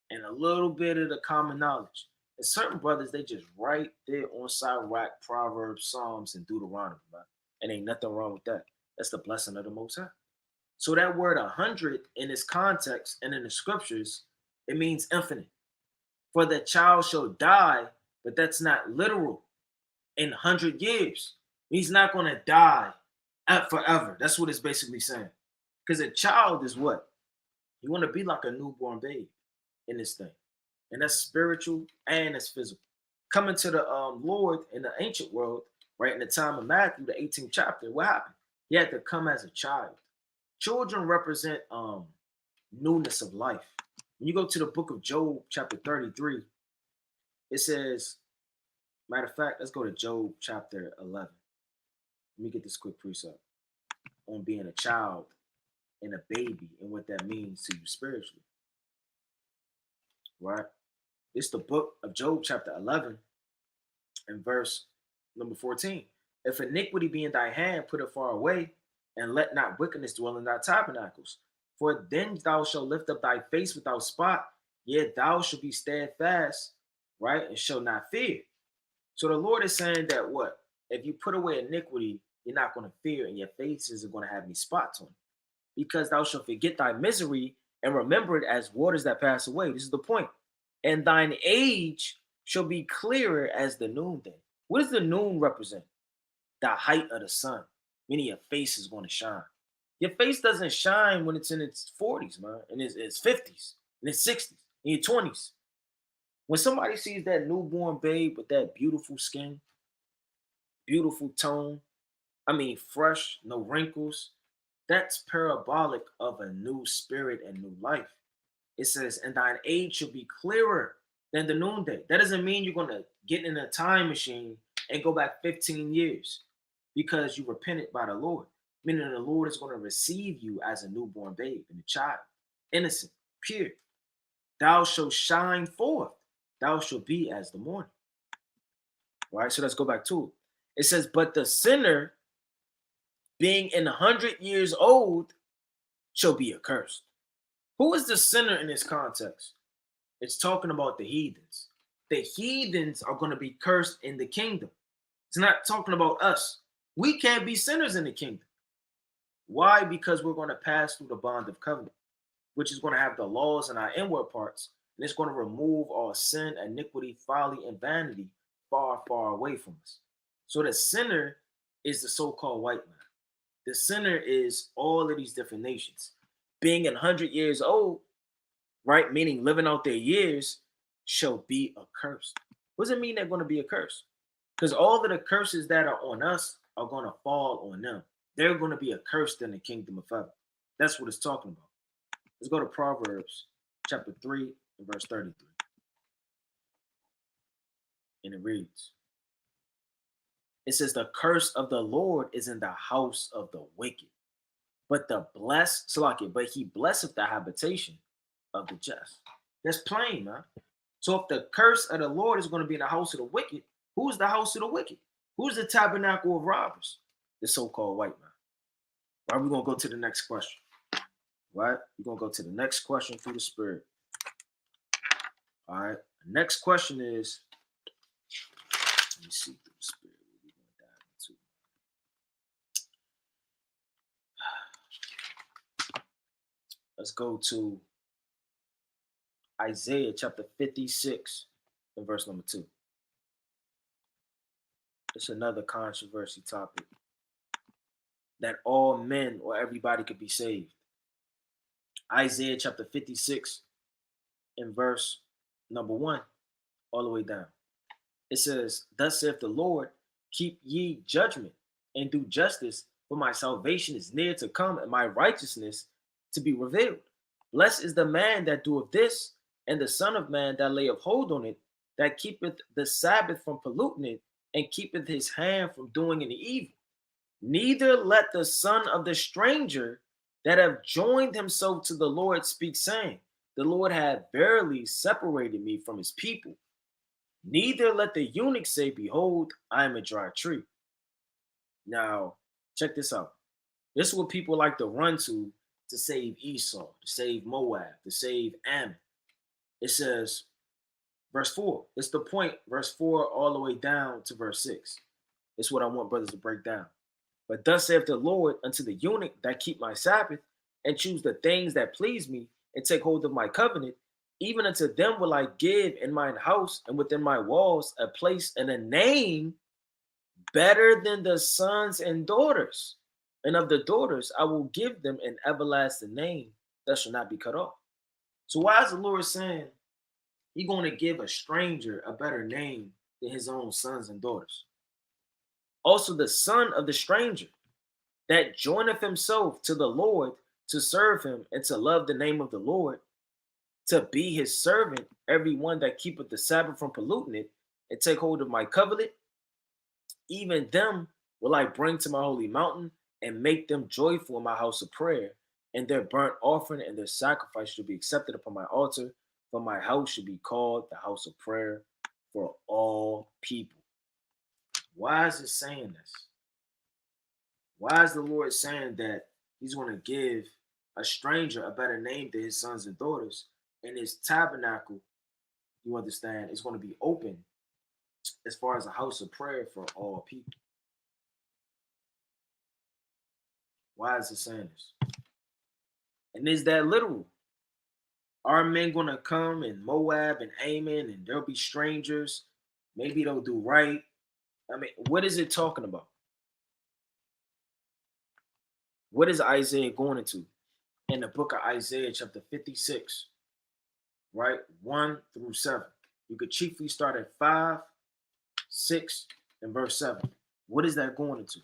and a little bit of the common knowledge. And certain brothers, they just right there on side rack Proverbs, Psalms, and Deuteronomy, man. And ain't nothing wrong with that. That's the blessing of the Most High. So that word 100 in its context and in the scriptures, it means infinite. For the child shall die, but that's not literal. In 100 years, he's not going to die forever. That's what it's basically saying. Because a child is what? You want to be like a newborn babe in this thing. And that's spiritual and that's physical. Coming to the Lord in the ancient world, right in the time of Matthew, the 18th chapter, what happened? He had to come as a child. Children represent newness of life. When you go to the book of Job, chapter 33, it says, matter of fact, let's go to Job chapter 11. Let me get this quick precept on being a child and a baby and what that means to you spiritually. Right? It's the book of Job chapter 11 and verse number 14. If iniquity be in thy hand, put it far away, and let not wickedness dwell in thy tabernacles. For then thou shalt lift up thy face without spot, yet thou shalt be steadfast, right, and shall not fear. So the Lord is saying that what? If you put away iniquity, you're not going to fear, and your face isn't going to have any spots on it. Because thou shalt forget thy misery and remember it as waters that pass away. This is the point. And thine age shall be clearer as the noonday. What does the noon represent? The height of the sun, meaning your face is going to shine. Your face doesn't shine when it's in its 40s, man, and its 50s, and its 60s, and your 20s. When somebody sees that newborn babe with that beautiful skin, beautiful tone, fresh, no wrinkles, that's parabolic of a new spirit and new life. It says, and thine age shall be clearer than the noonday. That doesn't mean you're going to get in a time machine and go back 15 years because you repented by the Lord. Meaning the Lord is going to receive you as a newborn babe and a child, innocent, pure. Thou shalt shine forth. Thou shalt be as the morning. Right? So let's go back to it. It says, but the sinner being 100 years old shall be accursed. Who is the sinner in this context? It's talking about the heathens. The heathens are going to be cursed in the kingdom. It's not talking about us. We can't be sinners in the kingdom. Why? Because we're going to pass through the bond of covenant, which is going to have the laws in our inward parts, and it's going to remove all sin, iniquity, folly, and vanity far, far away from us. So the sinner is the so-called white man. The sinner is all of these different nations. Being 100 years old, right, meaning living out their years, shall be accursed. What does it mean they're going to be accursed? Because all of the curses that are on us are going to fall on them. They're going to be accursed in the kingdom of heaven. That's what it's talking about. Let's go to Proverbs chapter 3 and verse 33. And it reads, it says, the curse of the Lord is in the house of the wicked, but but he blesseth the habitation of the just. That's plain, man. So if the curse of the Lord is going to be in the house of the wicked, who's the house of the wicked? Who's the tabernacle of robbers? The so-called white man. All right, we're going to go to the next question. Right? We're going to go to the next question through the spirit. All right. The next question is, let me see through the spirit what we're going to dive into. Let's go to Isaiah chapter 56 and verse number 2. It's another controversy topic. That all men or everybody could be saved. Isaiah chapter 56 and verse number 1 all the way down. It says, thus saith the Lord, keep ye judgment and do justice, for my salvation is near to come and my righteousness to be revealed. Blessed is the man that doeth this, and the son of man that layeth hold on it, that keepeth the Sabbath from polluting it, and keepeth his hand from doing any evil. Neither let the son of the stranger that have joined himself to the Lord speak, saying, the Lord had barely separated me from his people. Neither let the eunuch say, behold, I am a dry tree. Now, check this out. This is what people like to run to save Esau, to save Moab, to save Ammon. It says, verse 4. It's the point, verse 4, all the way down to verse 6. It's what I want brothers to break down. But thus saith the Lord unto the eunuch that keep my Sabbath, and choose the things that please me, and take hold of my covenant, even unto them will I give in mine house and within my walls a place and a name better than the sons and daughters. And of the daughters I will give them an everlasting name that shall not be cut off. So why is the Lord saying he's going to give a stranger a better name than his own sons and daughters? Also, the son of the stranger that joineth himself to the Lord to serve him and to love the name of the Lord, to be his servant, every one that keepeth the Sabbath from polluting it, and take hold of my covenant, even them will I bring to my holy mountain and make them joyful in my house of prayer, and their burnt offering and their sacrifice shall be accepted upon my altar, for my house should be called the house of prayer for all people. Why is it saying this? Why is the Lord saying that he's going to give a stranger a better name than his sons and daughters, and his tabernacle, you understand, is going to be open as far as a house of prayer for all people? Why is it saying this? And is that literal? Are men going to come in Moab and Ammon and there'll be strangers? Maybe they'll do right. I mean, what is it talking about? What is Isaiah going into? In the book of Isaiah, chapter 56, right? 1 through 7. You could chiefly start at 5, 6, and verse 7. What is that going into?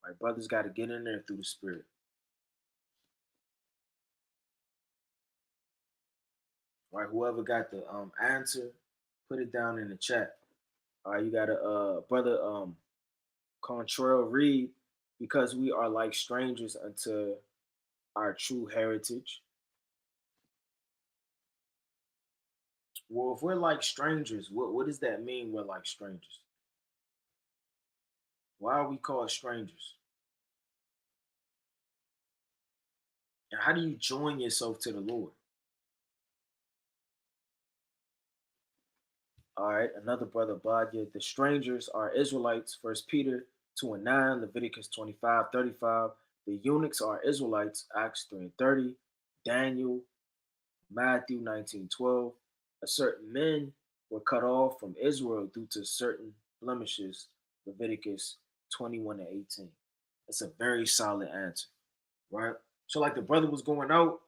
My brothers got to get in there through the Spirit. All right, whoever got the answer, put it down in the chat. All right, you got a brother Contrail read, because we are like strangers unto our true heritage. Well, if we're like strangers, what does that mean? We're like strangers. Why are we called strangers? And how do you join yourself to the Lord? All right, another brother, Badia. The strangers are Israelites, First Peter 2 and 9, Leviticus 25:35. The eunuchs are Israelites, Acts 3 and 30, Daniel, Matthew 19:12. A certain men were cut off from Israel due to certain blemishes, Leviticus 21 and 18. That's a very solid answer, right? So, like the brother was going out,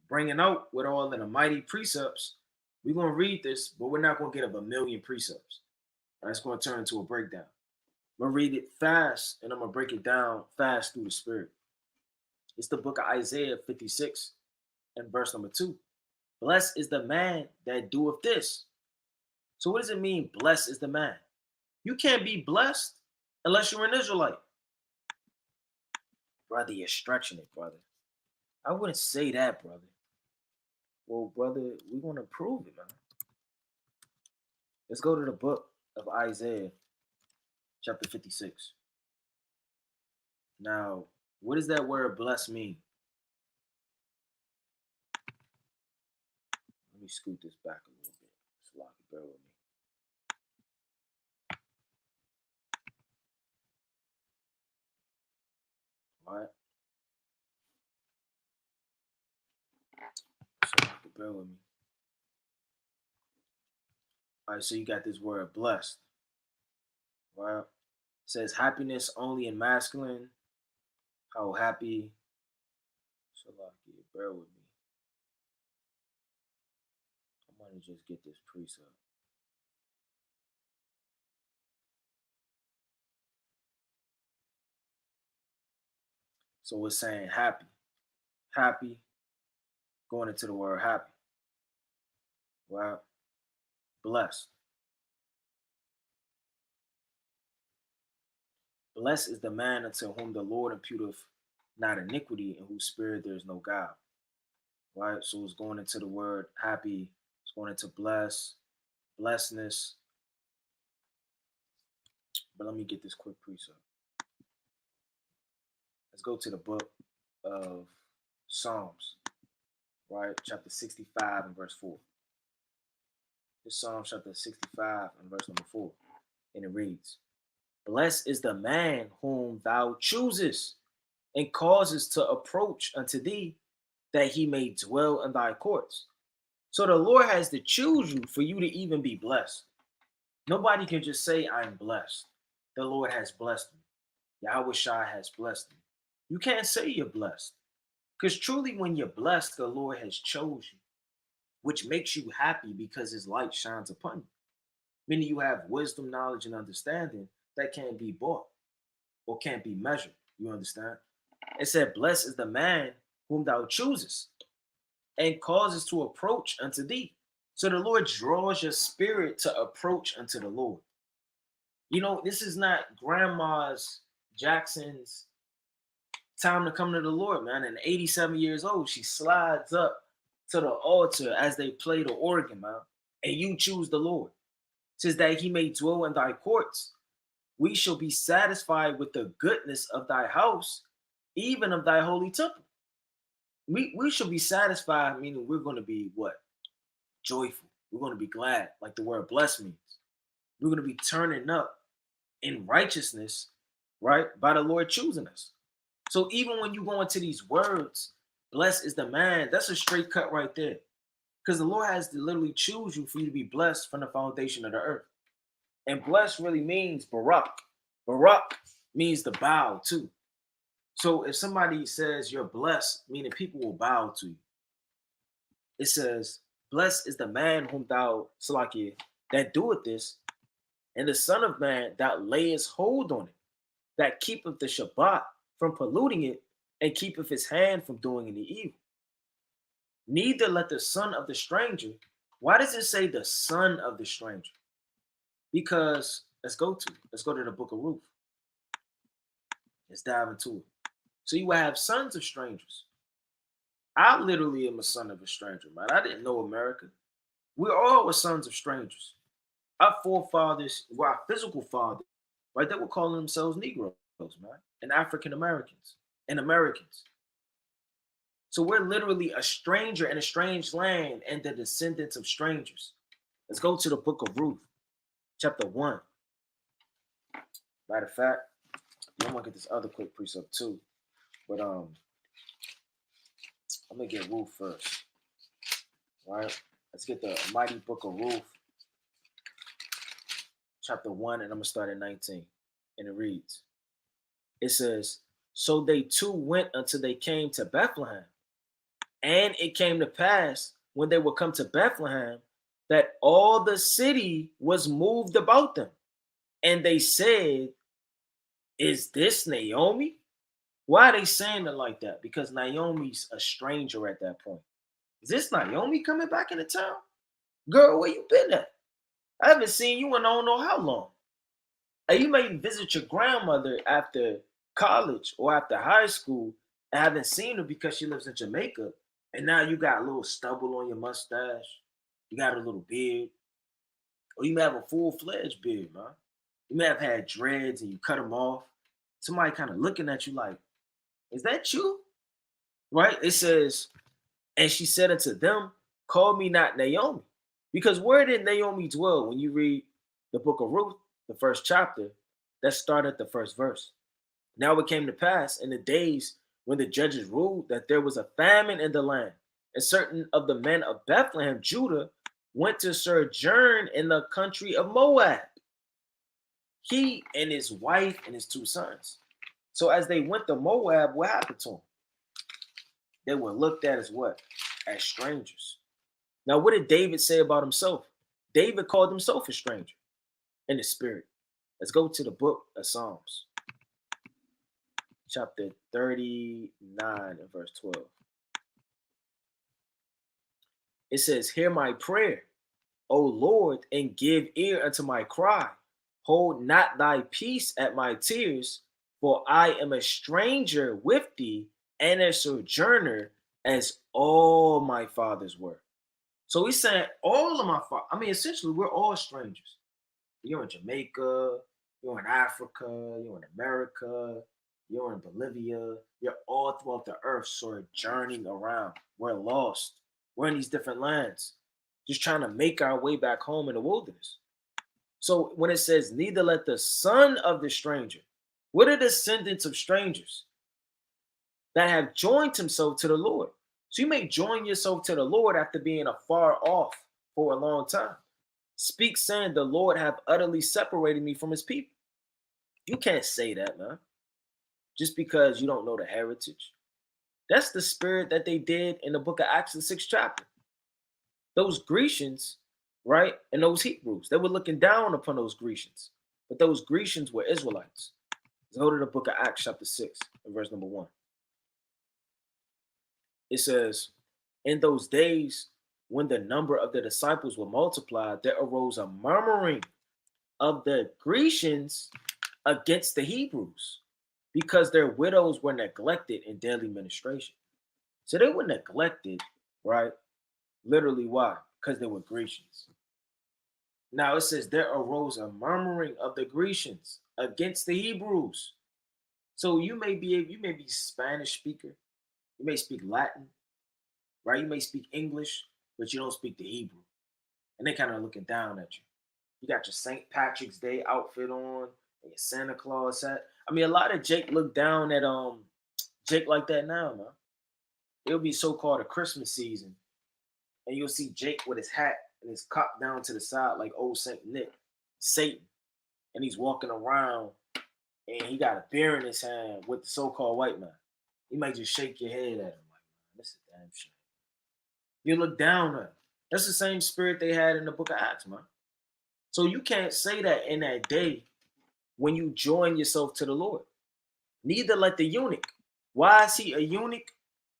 bringing out with all of the mighty precepts, we're going to read this, but we're not going to get up a million precepts. Right? It's going to turn into a breakdown. I'm going to read it fast, and I'm going to break it down fast through the Spirit. It's the book of Isaiah 56 and verse number 2. Blessed is the man that doeth this. So what does it mean, blessed is the man? You can't be blessed unless you're an Israelite. Brother, you're stretching it, brother. I wouldn't say that, brother. Well, brother, we're going to prove it, man. Let's go to the book of Isaiah, chapter 56. Now, what does that word blessed mean? Let me scoot this back a little bit so I can bear with me. All right. So you can bear with me. All right, so you got this word blessed. Right? It says happiness only in masculine. How happy. So like, bear with me. I'm gonna just get this precept. So we're saying happy. Happy. Going into the word happy. Right? Blessed. Blessed is the man unto whom the Lord imputeth not iniquity, in whose spirit there is no guile. Right? So it's going into the word happy, it's going into blessedness. But let me get this quick precept. Let's go to the book of Psalms, right? Chapter 65 and verse 4. This Psalm chapter 65 and verse number 4. And it reads, Blessed is the man whom thou choosest and causes to approach unto thee, that he may dwell in thy courts. So the Lord has to choose you for you to even be blessed. Nobody can just say, I'm blessed. The Lord has blessed me. Yahweh Shai has blessed me. You can't say you're blessed. Because truly, when you're blessed, the Lord has chosen you, which makes you happy because his light shines upon you. Meaning you have wisdom, knowledge, and understanding that can't be bought or can't be measured. You understand? It said, Blessed is the man whom thou choosest and causes to approach unto thee. So the Lord draws your spirit to approach unto the Lord. You know, this is not grandma's Jackson's time to come to the Lord, man. And 87 years old, she slides up to the altar as they play the organ, man. And you choose the Lord. It says that he may dwell in thy courts. We shall be satisfied with the goodness of thy house, even of thy holy temple. We should be satisfied, meaning we're going to be what? Joyful. We're going to be glad, like the word bless means. We're going to be turning up in righteousness, right? By the Lord choosing us. So even when you go into these words, blessed is the man, that's a straight cut right there. Because the Lord has to literally choose you for you to be blessed from the foundation of the earth. And blessed really means Barak. Barak means to bow too. So if somebody says you're blessed, meaning people will bow to you. It says, Blessed is the man whom thou, Salakia, that doeth this, and the Son of Man that layest hold on it, that keepeth the Shabbat from polluting it, and keepeth his hand from doing any evil. Neither let the son of the stranger. Why does it say the son of the stranger? Because let's go to the book of Ruth. Let's dive into it. So you will have sons of strangers. I literally am a son of a stranger, man. I didn't know America. We're all sons of strangers. Our forefathers were our physical fathers, right? They were calling themselves Negroes, man, and African Americans and Americans. So we're literally a stranger in a strange land and the descendants of strangers. Let's go to the book of Ruth, chapter 1. Matter of fact, I'm gonna get this other quick precept too. But I'm gonna get Ruth first. Right? Let's get the mighty book of Ruth, chapter 1, and I'm gonna start at 19. And it reads, it says, So they two went until they came to Bethlehem. And it came to pass when they would come to Bethlehem that all the city was moved about them. And they said, Is this Naomi? Why are they saying it like that? Because Naomi's a stranger at that point. Is this Naomi coming back into town? Girl, where you been at? I haven't seen you in I don't know how long. And you may visit your grandmother after college or after high school and haven't seen her because she lives in Jamaica. And now you got a little stubble on your mustache. You got a little beard. Or you may have a full-fledged beard, man. You may have had dreads and you cut them off. Somebody kind of looking at you like, is that you? Right? It says, and she said unto them, Call me not Naomi. Because where did Naomi dwell when you read the book of Ruth, the first chapter, that started the first verse? Now it came to pass in the days when the judges ruled that there was a famine in the land, and certain of the men of Bethlehem, Judah, went to sojourn in the country of Moab, he and his wife and his two sons. So as they went to Moab, what happened to them? They were looked at as what? As strangers. Now, what did David say about himself? David called himself a stranger in the spirit. Let's go to the book of Psalms, chapter 39 and verse 12. It says, Hear my prayer, O Lord, and give ear unto my cry. Hold not thy peace at my tears, For I am a stranger with thee and a sojourner as all my fathers were. So he's saying all of my father. I mean, essentially, we're all strangers. You're in Jamaica, you're in Africa, you're in America, you're in Bolivia, you're all throughout the earth, sort of journeying around. We're lost. We're in these different lands, just trying to make our way back home in the wilderness. So when it says, neither let the son of the stranger, what are descendants of strangers that have joined himself to the Lord? So you may join yourself to the Lord after being afar off for a long time. Speak saying, the Lord have utterly separated me from his people. You can't say that, man, just because you don't know the heritage. That's the spirit that they did in the book of Acts, the 6th chapter. Those Grecians, right, and those Hebrews, they were looking down upon those Grecians. But those Grecians were Israelites. Let's go to the book of Acts, chapter 6, and verse number 1. It says, in those days, when the number of the disciples were multiplied, there arose a murmuring of the Grecians against the Hebrews because their widows were neglected in daily ministration. So they were neglected, right? Literally, why? Because they were Grecians. Now it says there arose a murmuring of the Grecians against the Hebrews. So you may be Spanish speaker, you may speak Latin, right? You may speak English, but you don't speak the Hebrew, and they kind of looking down at you. You got your St. Patrick's Day outfit on, and your Santa Claus hat. I mean, a lot of Jake look down at Jake like that now, man. It'll be so-called a Christmas season, and you'll see Jake with his hat and his cup down to the side like old Saint Nick, Satan, and he's walking around and he got a beer in his hand with the so-called white man. You might just shake your head at him like, man, this is damn shame. You look down at him. That's the same spirit they had in the book of Acts, man. So you can't say that in that day when you join yourself to the Lord. Neither let the eunuch. Why is he a eunuch?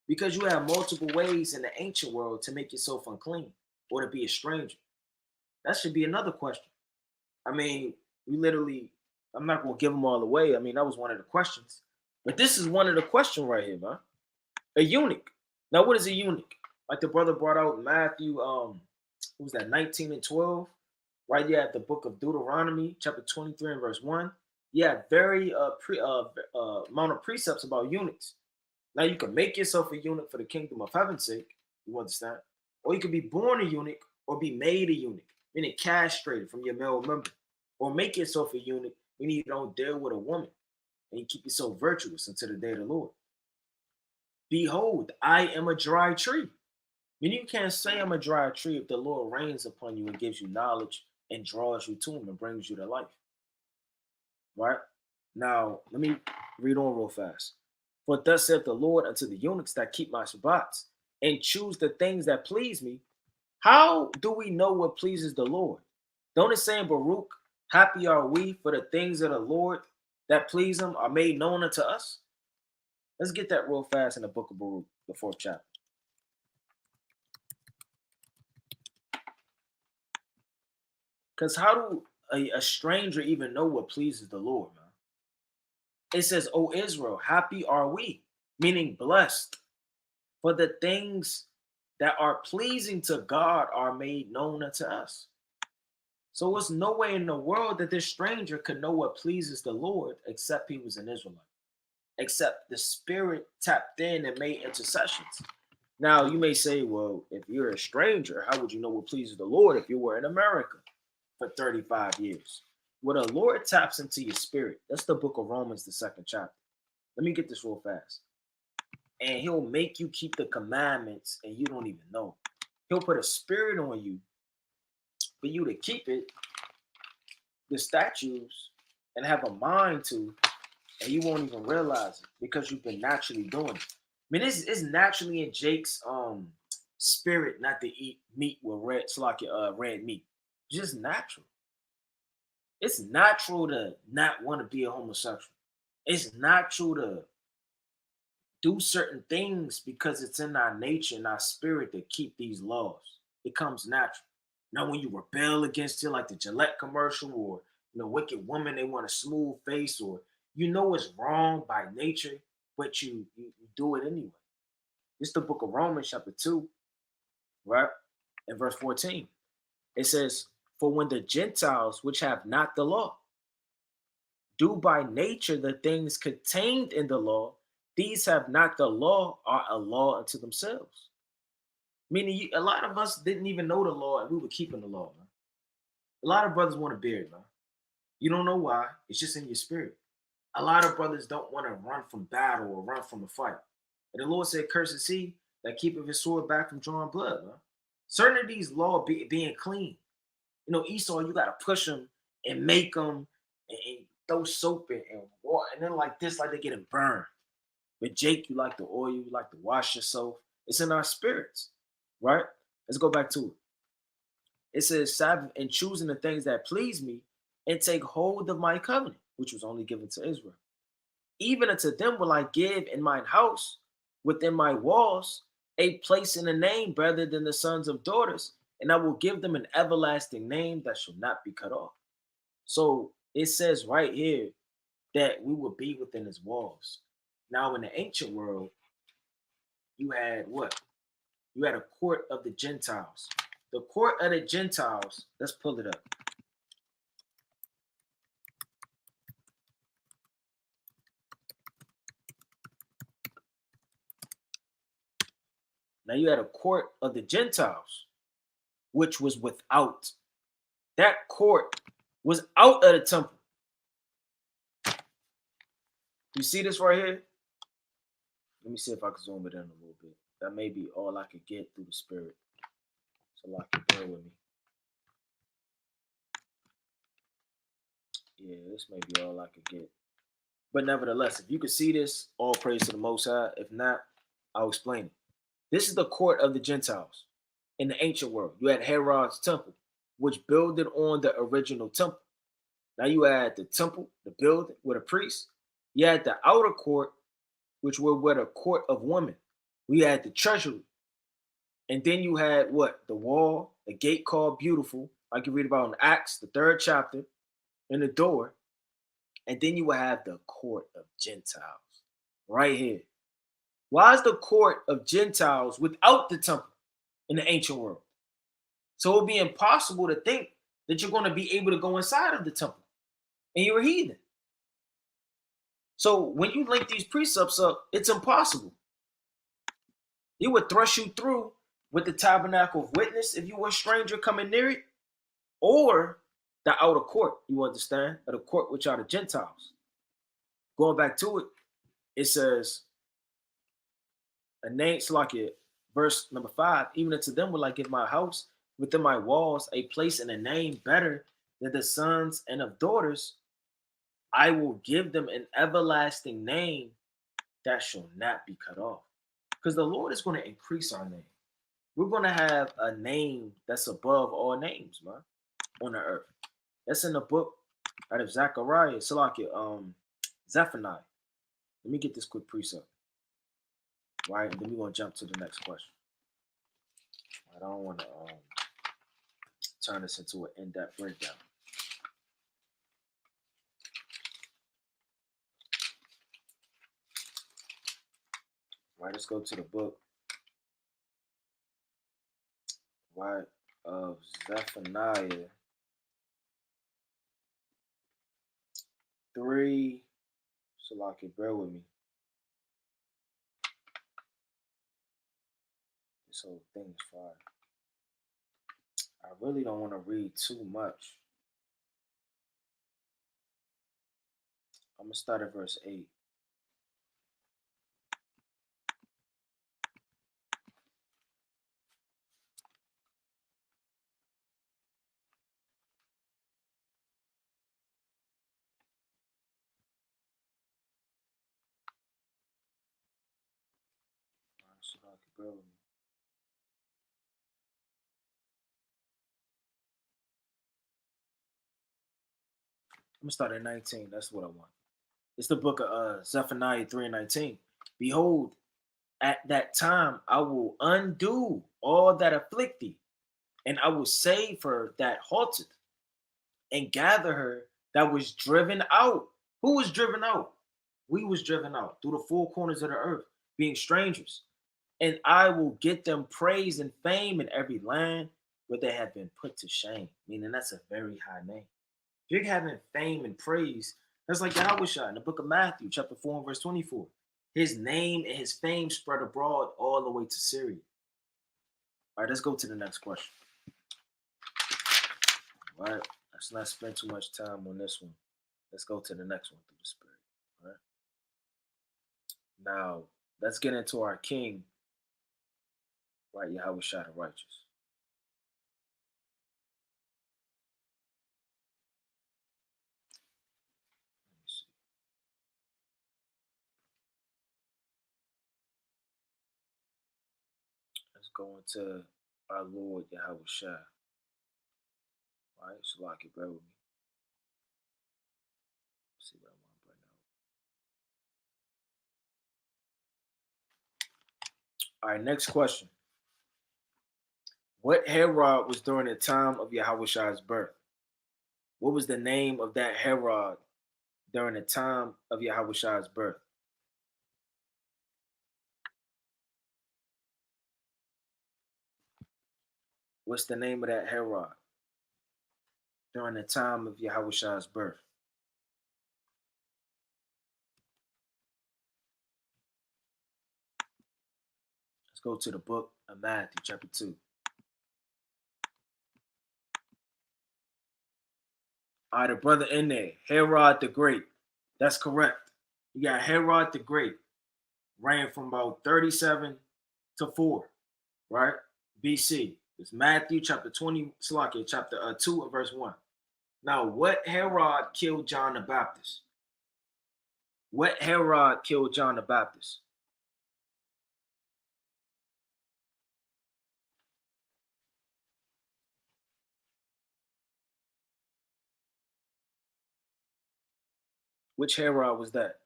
Because you have multiple ways in the ancient world to make yourself unclean or to be a stranger. That should be another question. I mean, we literally, I'm not going to give them all away. I mean, that was one of the questions. But this is one of the questions right here, man. A eunuch. Now, what is a eunuch? Like the brother brought out in Matthew, what was that, 19 and 12? Right there at the book of Deuteronomy, chapter 23 and verse 1. Yeah, very amount of precepts about eunuchs. Now you can make yourself a eunuch for the kingdom of heaven's sake, you understand? Or you could be born a eunuch or be made a eunuch, meaning castrated from your male member. Or make yourself a eunuch, meaning you don't deal with a woman and you keep yourself virtuous until the day of the Lord. Behold, I am a dry tree. Meaning you can't say I'm a dry tree if the Lord rains upon you and gives you knowledge and draws you to him and brings you to life. Right? Now, let me read on real fast. For thus saith the Lord unto the eunuchs that keep my Shabbats and choose the things that please me. How do we know what pleases the Lord? Don't it say in Baruch, happy are we for the things of the Lord that please him are made known unto us? Let's get that real fast in the book of Baruch, the 4th chapter. Because how do a stranger even know what pleases the Lord, man? It says, O Israel, happy are we, meaning blessed, for the things that are pleasing to God are made known unto us. So it's no way in the world that this stranger could know what pleases the Lord except he was an Israelite, except the Spirit tapped in and made intercessions. Now, you may say, well, if you're a stranger, how would you know what pleases the Lord if you were in America for 35 years? Well, the Lord taps into your spirit. That's the book of Romans, the 2nd chapter. Let me get this real fast. And he'll make you keep the commandments and you don't even know. He'll put a spirit on you for you to keep it, the statutes, and have a mind to, and you won't even realize it because you've been naturally doing it. I mean, it's naturally in Jake's spirit not to eat meat with red meat. Just natural. It's natural to not want to be a homosexual. It's natural to do certain things because it's in our nature and our spirit to keep these laws. It comes natural. Now, when you rebel against it, like the Gillette commercial, or wicked woman, they want a smooth face, or You know it's wrong by nature, but you do it anyway. This is the book of Romans, chapter 2, right? In verse 14. It says, "For when the Gentiles, which have not the law, do by nature the things contained in the law, these have not the law, are a law unto themselves." Meaning, a lot of us didn't even know the law, and we were keeping the law, man. A lot of brothers want a beard, man. You don't know why. It's just in your spirit. A lot of brothers don't want to run from battle or run from a fight. And the Lord said, "Curse is he that keepeth his sword back from drawing blood." Man. Certain of these law being clean. You know, Esau, you got to push them and make them and throw soap and water. And then like this, like they getting burned. But Jake, you like the oil, you like to wash yourself. It's in our spirits, right? Let's go back to it. It says, "Sabbath and choosing the things that please me and take hold of my covenant," which was only given to Israel. "Even unto them will I give in mine house, within my walls, a place and a name better than the sons of daughters, and I will give them an everlasting name that shall not be cut off." So it says right here that we will be within his walls. Now, in the ancient world, you had what? You had a court of the Gentiles. The court of the Gentiles, let's pull it up. Now, you had a court of the Gentiles, which was without. That court was out of the temple. You see this right here? Let me see if I can zoom it in a little bit. That may be all I could get through the spirit. So I can bear with me. Yeah, this may be all I could get. But nevertheless, if you can see this, all praise to the Most High. If not, I'll explain it. This is the court of the Gentiles in the ancient world. You had Herod's temple, which builded on the original temple. Now you had the temple, the building with a priest. You had the outer court, which were with a court of women. We had the treasury. And then you had what? The wall, the gate called Beautiful, like you read about in Acts, the 3rd chapter, and the door. And then you would have the court of Gentiles right here. Why is the court of Gentiles without the temple in the ancient world? So it would be impossible to think that you're going to be able to go inside of the temple and you're a heathen. So when you link these precepts up, it's impossible. He would thrust you through with the tabernacle of witness if you were a stranger coming near it, or the outer court, you understand, or the court which are the Gentiles. Going back to it, it says, a name, Salakia, verse number 5, "Even unto them will I give my house, within my walls, a place and a name better than the sons and of daughters. I will give them an everlasting name that shall not be cut off." Because the Lord is going to increase our name. We're going to have a name that's above all names, man, on the earth. That's in the book out of Zechariah, Salakia, Zephaniah. Let me get this quick precept, right? And then we're going to jump to the next question. I don't want to turn this into an in-depth breakdown. Right, let's go to the book, right, of Zephaniah 3. Salaki, bear with me. This whole thing is fire. I really don't want to read too much. I'm going to start at verse 8. Salaki, bear with me. I'm going to start at 19. That's what I want. It's the book of Zephaniah 3 and 19. "Behold, at that time I will undo all that afflict thee, and I will save her that halteth, and gather her that was driven out Who was driven out? We was driven out through the four corners of the earth, being strangers. And I will get them praise and fame in every land where they have been put to shame. Meaning that's a very high name. If you're having fame and praise, that's like Yahweh in the book of Matthew, chapter 4 and verse 24. His name and his fame spread abroad all the way to Syria. All right, let's go to the next question. All right, let's not spend too much time on this one. Let's go to the next one through the Spirit. All right. Now, let's get into our King, right? Yahweh Shai the righteous. Let me see. Let's go into our Lord Yahweh Shai. All right, so like it, bear with me. Let's see what I want to bring out. All right, next question. What Herod was during the time of Yahweh Shai's birth? What was the name of that Herod during the time of Yahweh Shai's birth? What's the name of that Herod during the time of Yahweh Shai's birth? Let's go to the book of Matthew, chapter 2. All right, the brother in there, Herod the Great. That's correct. You got Herod the Great, reigned from about 37 to 4, right? BC. It's Matthew chapter 20, Slakia, chapter 2 and verse 1. Now, what Herod killed John the Baptist? What Herod killed John the Baptist? Which Herod was that?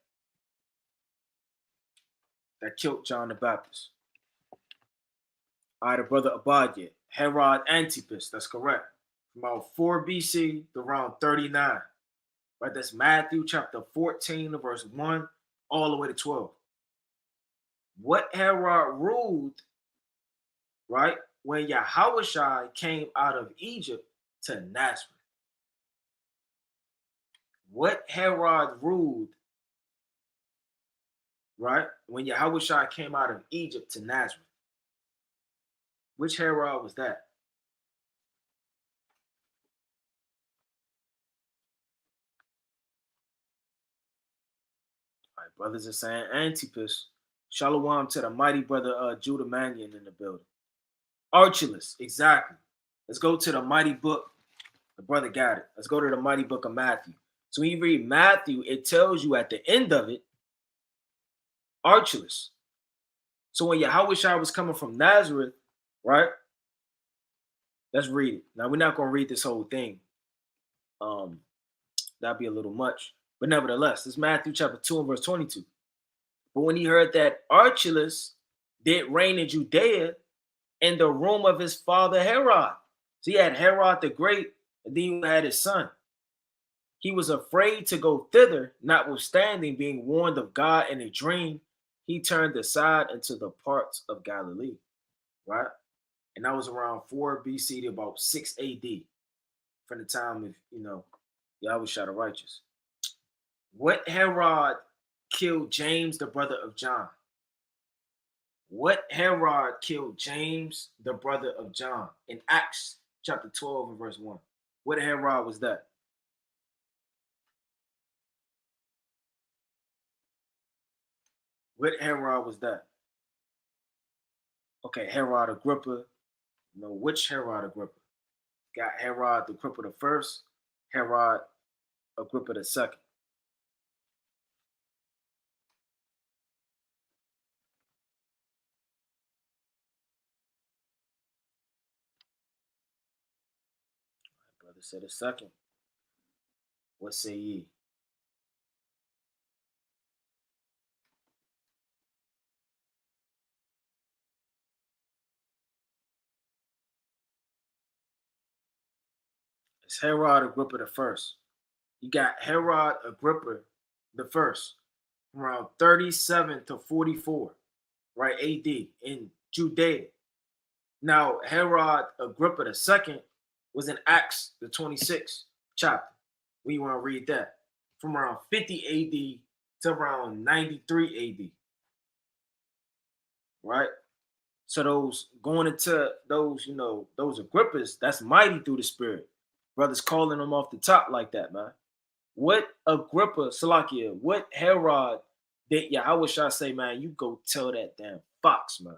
That killed John the Baptist. All right, the brother Abadye, Herod Antipas. That's correct. From about 4 BC to around 39. Right, that's Matthew chapter 14, verse 1, all the way to 12. What Herod ruled, right, when Yahweh came out of Egypt to Nazareth? What Herod ruled, right, when Yahweh came out of Egypt to Nazareth? Which Herod was that? All right, brothers are saying Antipas. Shalom to the mighty brother Judah Mannion in the building. Archelaus, exactly. Let's go to the mighty book. The brother got it. Let's go to the mighty book of Matthew. So when you read Matthew, it tells you at the end of it, Archelaus. So when Yahweh was coming from Nazareth, right? Let's read it. Now we're not going to read this whole thing. That'd be a little much. But nevertheless, this is Matthew chapter 2 and verse 22. But when he heard that Archelaus did reign in Judea in the room of his father Herod. So he had Herod the Great, and then you had his son. He was afraid to go thither, notwithstanding being warned of God in a dream. He turned aside into the parts of Galilee, right? And that was around 4 BC to about 6 AD, from the time of, Yahweh the righteous. What Herod killed James, the brother of John? What Herod killed James, the brother of John? In Acts chapter 12 and verse 1. What Herod was that? What Herod was that? Okay, Herod Agrippa. No, which Herod Agrippa? Got Herod Agrippa the first, Herod Agrippa the second. My brother said the second. What say ye? It's Herod Agrippa the first. You got Herod Agrippa the first, around 37 to 44, right, AD in Judea. Now, Herod Agrippa II was in Acts, the 26th chapter. We want to read that from around 50 AD to around 93 AD, right? So those going into those, those Agrippas, that's mighty through the spirit. Brothers calling them off the top like that, man. What Agrippa, Salakia, what Herod did Yahweh Shah say, man, you go tell that damn fox, man.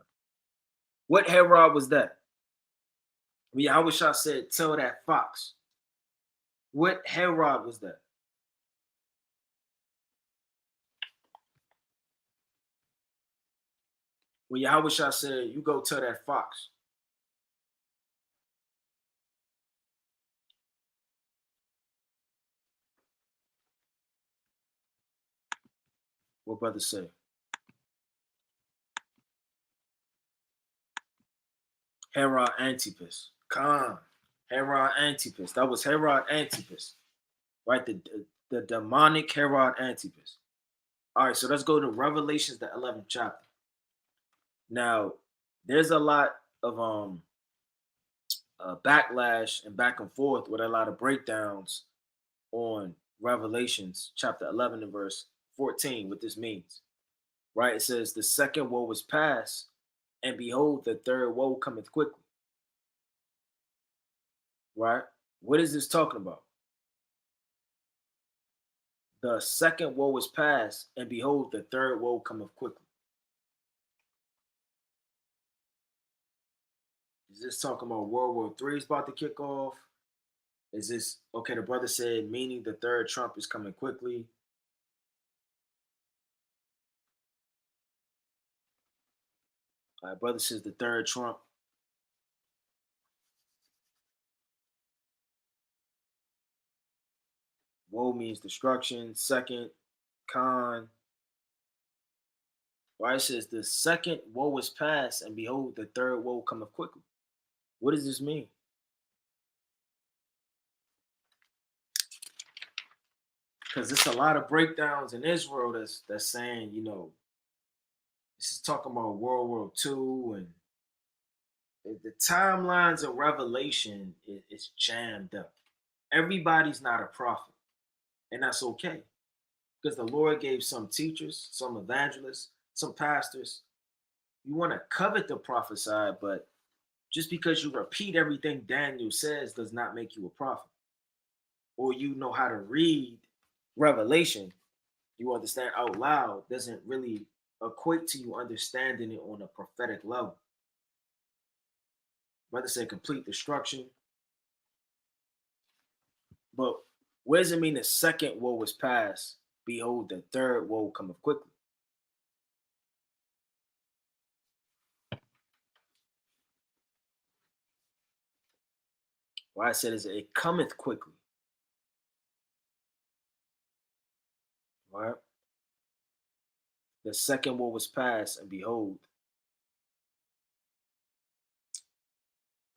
What Herod was that? Yahweh Shah said, tell that fox. What Herod was that? When Yahweh Shah said, you go tell that fox. What brother say? Herod Antipas. Khan. Herod Antipas. That was Herod Antipas. Right? The demonic Herod Antipas. All right, so let's go to Revelations, the 11th chapter. Now, there's a lot of backlash and back and forth with a lot of breakdowns on Revelations chapter 11 and verse 14, what this means. Right? It says, the second woe was past, and behold, the third woe cometh quickly. Right? What is this talking about? The second woe is past, and behold, the third woe cometh quickly. Is this talking about World War III is about to kick off? Is this, okay, the brother said, meaning the third trump is coming quickly. All right, brother says the third trump. Woe means destruction. Second, con. Right, it says the second woe is past, and behold, the third woe cometh quickly. What does this mean? Because there's a lot of breakdowns in Israel that's saying, this is talking about World War II, and the timelines of Revelation is jammed up. Everybody's not a prophet, and that's okay. Because the Lord gave some teachers, some evangelists, some pastors. You want to covet the prophesy, but just because you repeat everything Daniel says does not make you a prophet. Or you know how to read Revelation, you understand out loud, doesn't really equate to you understanding it on a prophetic level. Brother said complete destruction. But what does it mean the second woe was past? Behold, the third woe cometh quickly. Why I said is it cometh quickly. Right? The second woe was past, and behold.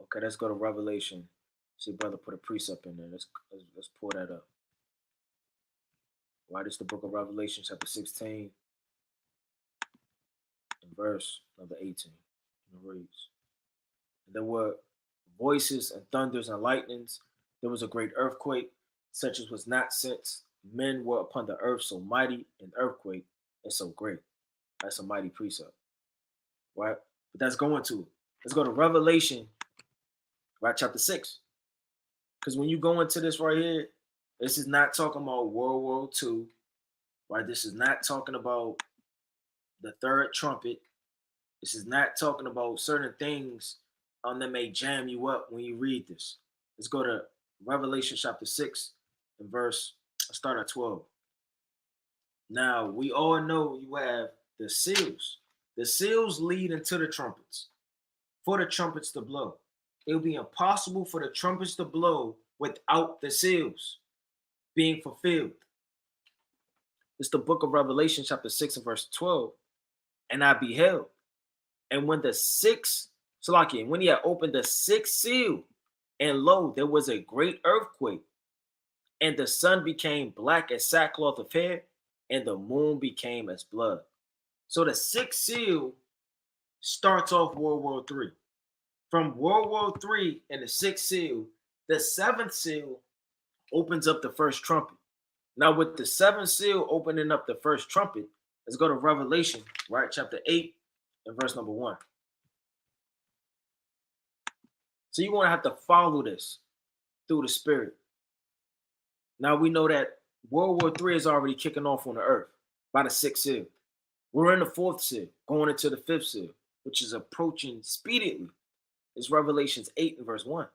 Okay, let's go to Revelation. See, brother, put a precept in there. Let's pull that up. Right, it's the book of Revelation, chapter 16, and verse number 18. It reads, and there were voices and thunders and lightnings. There was a great earthquake, such as was not since men were upon the earth, so mighty an earthquake and so great. That's a mighty precept, right? But that's going to it. Let's go to Revelation, right, chapter 6. Because when you go into this right here, this is not talking about World War II, right? This is not talking about the third trumpet. This is not talking about certain things that may jam you up when you read this. Let's go to Revelation chapter 6 and verse, start at 12. Now, we all know you have the seals. The seals lead into the trumpets, for the trumpets to blow. It will be impossible for the trumpets to blow without the seals being fulfilled. It's the book of Revelation, chapter 6 and verse 12. And I beheld, and when the sixth, Salaki, when he had opened the sixth seal, and lo, there was a great earthquake, and the sun became black as sackcloth of hair, and the moon became as blood. So the sixth seal starts off World War III. From World War III and the sixth seal, the seventh seal opens up the first trumpet. Now, with the seventh seal opening up the first trumpet, let's go to Revelation, right? Chapter 8 and verse number 1. So you're going to have to follow this through the Spirit. Now, we know that World War III is already kicking off on the earth by the sixth seal. We're in the fourth seal, going into the fifth seal, which is approaching speedily. It's Revelations 8 and verse 1.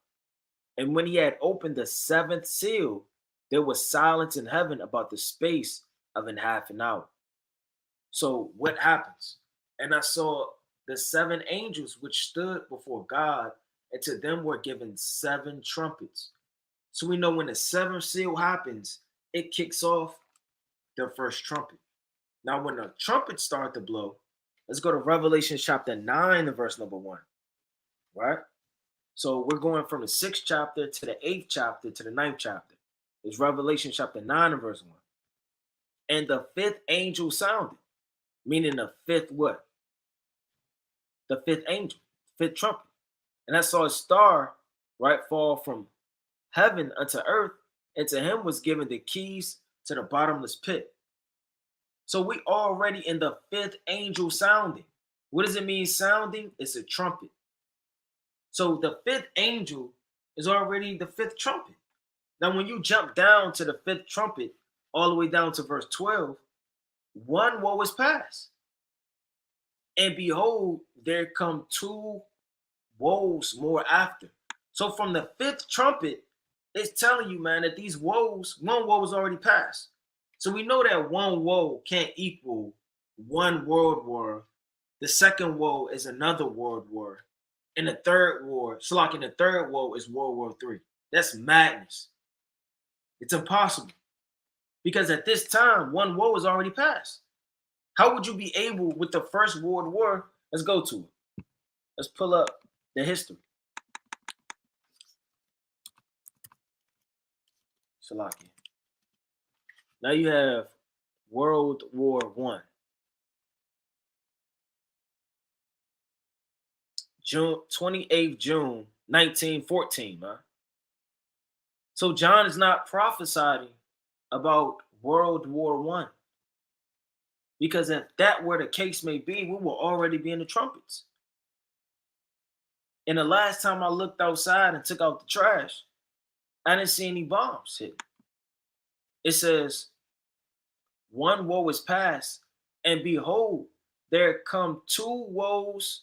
And when he had opened the seventh seal, there was silence in heaven about the space of an half an hour. So what happens? And I saw the seven angels which stood before God, and to them were given seven trumpets. So we know when the seventh seal happens, it kicks off the first trumpet. Now, when the trumpets start to blow, let's go to Revelation chapter 9 and verse number 1. Right? So we're going from the 6th chapter to the 8th chapter to the 9th chapter. It's Revelation chapter 9 and verse 1. And the fifth angel sounded, meaning the fifth what? The fifth angel, fifth trumpet. And I saw a star, right, fall from heaven unto earth, and to him was given the keys to the bottomless pit. So we already in the fifth angel sounding. What does it mean sounding? It's a trumpet. So the fifth angel is already the fifth trumpet. Now, when you jump down to the fifth trumpet, all the way down to verse 12, one woe is past. And behold, there come two woes more after. So from the fifth trumpet, it's telling you, man, that these woes, one woe is already passed. So we know that one woe can't equal one world war. The second woe is another world war. And the third war, so like in the third woe is World War III. That's madness. It's impossible. Because at this time, one woe is already passed. How would you be able with the first World War? Let's go to it. Let's pull up the history. Salaki. Now you have World War I. June 28th June 1914, man. So John is not prophesying about World War I. Because if that were the case may be, we will already be in the trumpets. And the last time I looked outside and took out the trash, I didn't see any bombs hit. It says, one woe is past, and behold, there come two woes,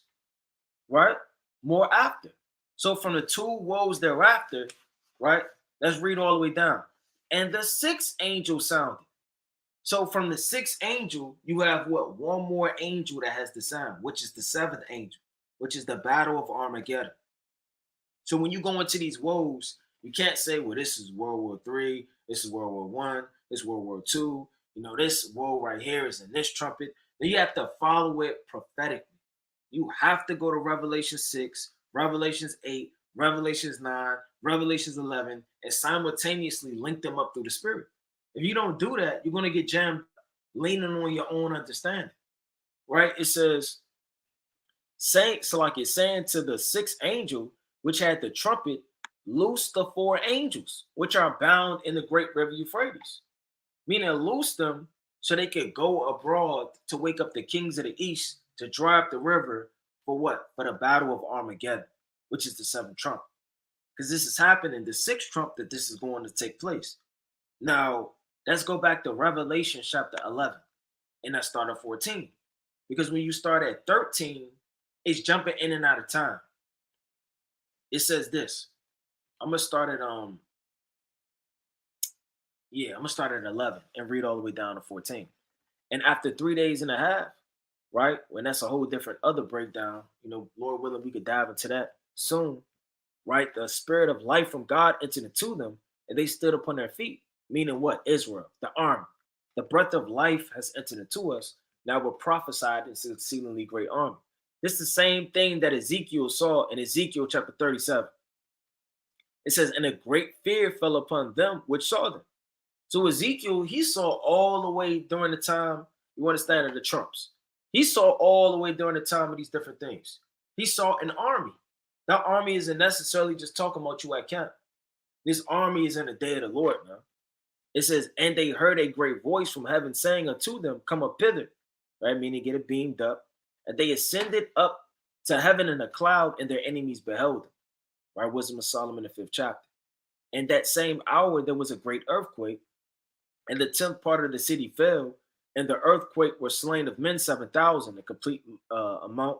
right? More after. So from the two woes thereafter, right? Let's read all the way down. And the sixth angel sounded. So from the sixth angel, you have what? One more angel that has the sound, which is the seventh angel, which is the battle of Armageddon. So when you go into these woes, you can't say, well, this is World War III, this is World War I, this is World War II. You know, this woe right here is in this trumpet. Then you have to follow it prophetically. You have to go to Revelation 6, Revelations 8, Revelations 9, Revelations 11, and simultaneously link them up through the Spirit. If you don't do that, you're going to get jammed leaning on your own understanding, right? It says, so like it's saying to the sixth angel, which had the trumpet, loose the four angels, which are bound in the great river Euphrates. Meaning loose them so they could go abroad to wake up the kings of the east to dry up the river for what? For the battle of Armageddon, which is the seventh trump. Because this is happening, the sixth trump that this is going to take place. Now, let's go back to Revelation chapter 11, and let's start at 14. Because when you start at 13, it's jumping in and out of time. It says this. I'm going to start at 11 and read all the way down to 14. And after 3 days and a half, right? When that's a whole different other breakdown, you know, Lord willing, we could dive into that soon, right? The spirit of life from God entered into them, and they stood upon their feet. Meaning what? Israel, the army. The breath of life has entered into us. Now we're prophesied this exceedingly great army. This is the same thing that Ezekiel saw in Ezekiel chapter 37. It says, and a great fear fell upon them which saw them. So Ezekiel, he saw all the way during the time, you understand, of the trumps. He saw all the way during the time of these different things. He saw an army. That army isn't necessarily just talking about you at camp. This army is in the day of the Lord, man. It says, and they heard a great voice from heaven saying unto them, come up hither, right? Meaning get it beamed up. And they ascended up to heaven in a cloud, and their enemies beheld them, right? Wisdom of Solomon, the 5th chapter. In that same hour, there was a great earthquake, and the 10th part of the city fell, and the earthquake were slain of men 7,000, a complete amount,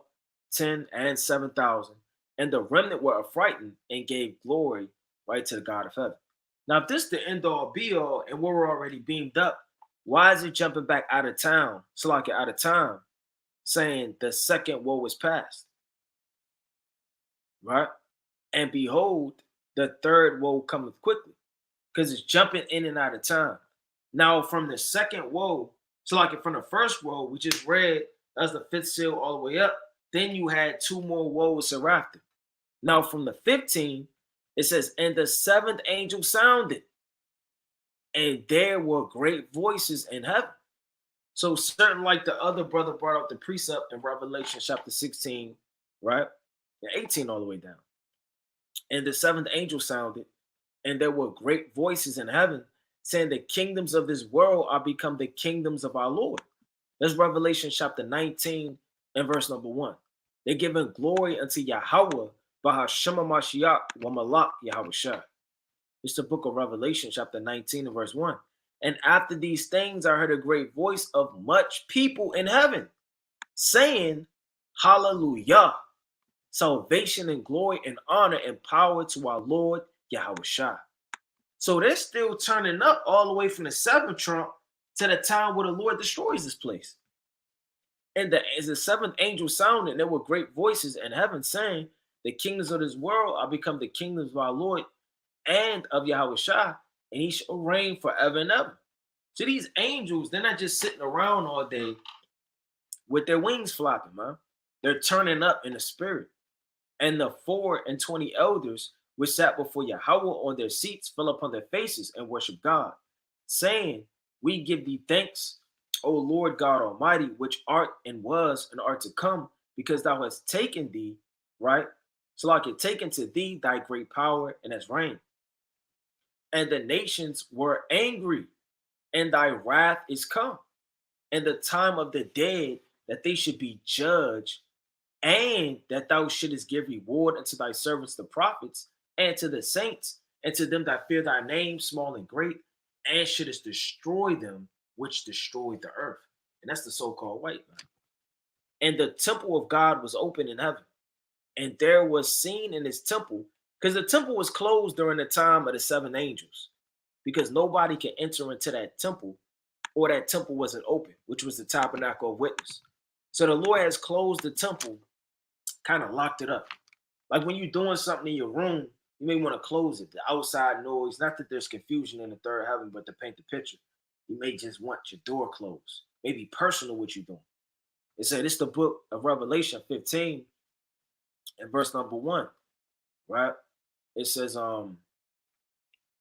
10 and 7,000. And the remnant were affrighted and gave glory, right, to the God of heaven. Now, if this the end all be all, and we're already beamed up, why is it jumping back out of town, Salaki, out of time, saying the second woe is past, right? And behold, the third woe cometh quickly, because it's jumping in and out of time. Now, from the second woe, so like from the first woe, we just read, that's the 5th seal all the way up. Then you had 2 more woes hereafter. Now, from the 15, it says, and the 7th angel sounded, and there were great voices in heaven. So, certain like the other brother brought out the precept in Revelation chapter 16, right? And 18 all the way down. And the 7th angel sounded, and there were great voices in heaven saying the kingdoms of this world are become the kingdoms of our Lord. That's Revelation chapter 19 and verse number 1. They're giving glory unto Yahweh, Bahashema Mashiach, wa Malak Yahweh Shah. It's the book of Revelation chapter 19 and verse 1. And after these things, I heard a great voice of much people in heaven saying, Hallelujah, salvation and glory and honor and power to our Lord Yahweh Shah. So they're still turning up all the way from the 7th trump to the time where the Lord destroys this place. And as the 7th angel sounded, there were great voices in heaven saying, the kingdoms of this world are become the kingdoms of our Lord and of Yahweh Shah, and he shall reign forever and ever. So these angels, they're not just sitting around all day with their wings flapping, man. They're turning up in the spirit. And the 24 elders which sat before Yahweh on their seats fell upon their faces and worshiped God, saying, we give thee thanks, O Lord God Almighty, which art and was and art to come, because thou hast taken thee, right? So like it taken to thee thy great power and has reigned. And the nations were angry, and thy wrath is come, and the time of the dead that they should be judged, and that thou shouldest give reward unto thy servants the prophets, and to the saints, and to them that fear thy name, small and great, and shouldest destroy them which destroyed the earth. And that's the so-called white man. And the temple of God was open in heaven, and there was seen in his temple, because the temple was closed during the time of the 7 angels, because nobody can enter into that temple, or that temple wasn't open, which was the tabernacle of witness. So the Lord has closed the temple, kind of locked it up. Like when you're doing something in your room, you may want to close it. The outside noise, not that there's confusion in the third heaven, but to paint the picture, you may just want your door closed. Maybe personal what you're doing. It said it's the book of Revelation 15 and verse number 1, right? It says, matter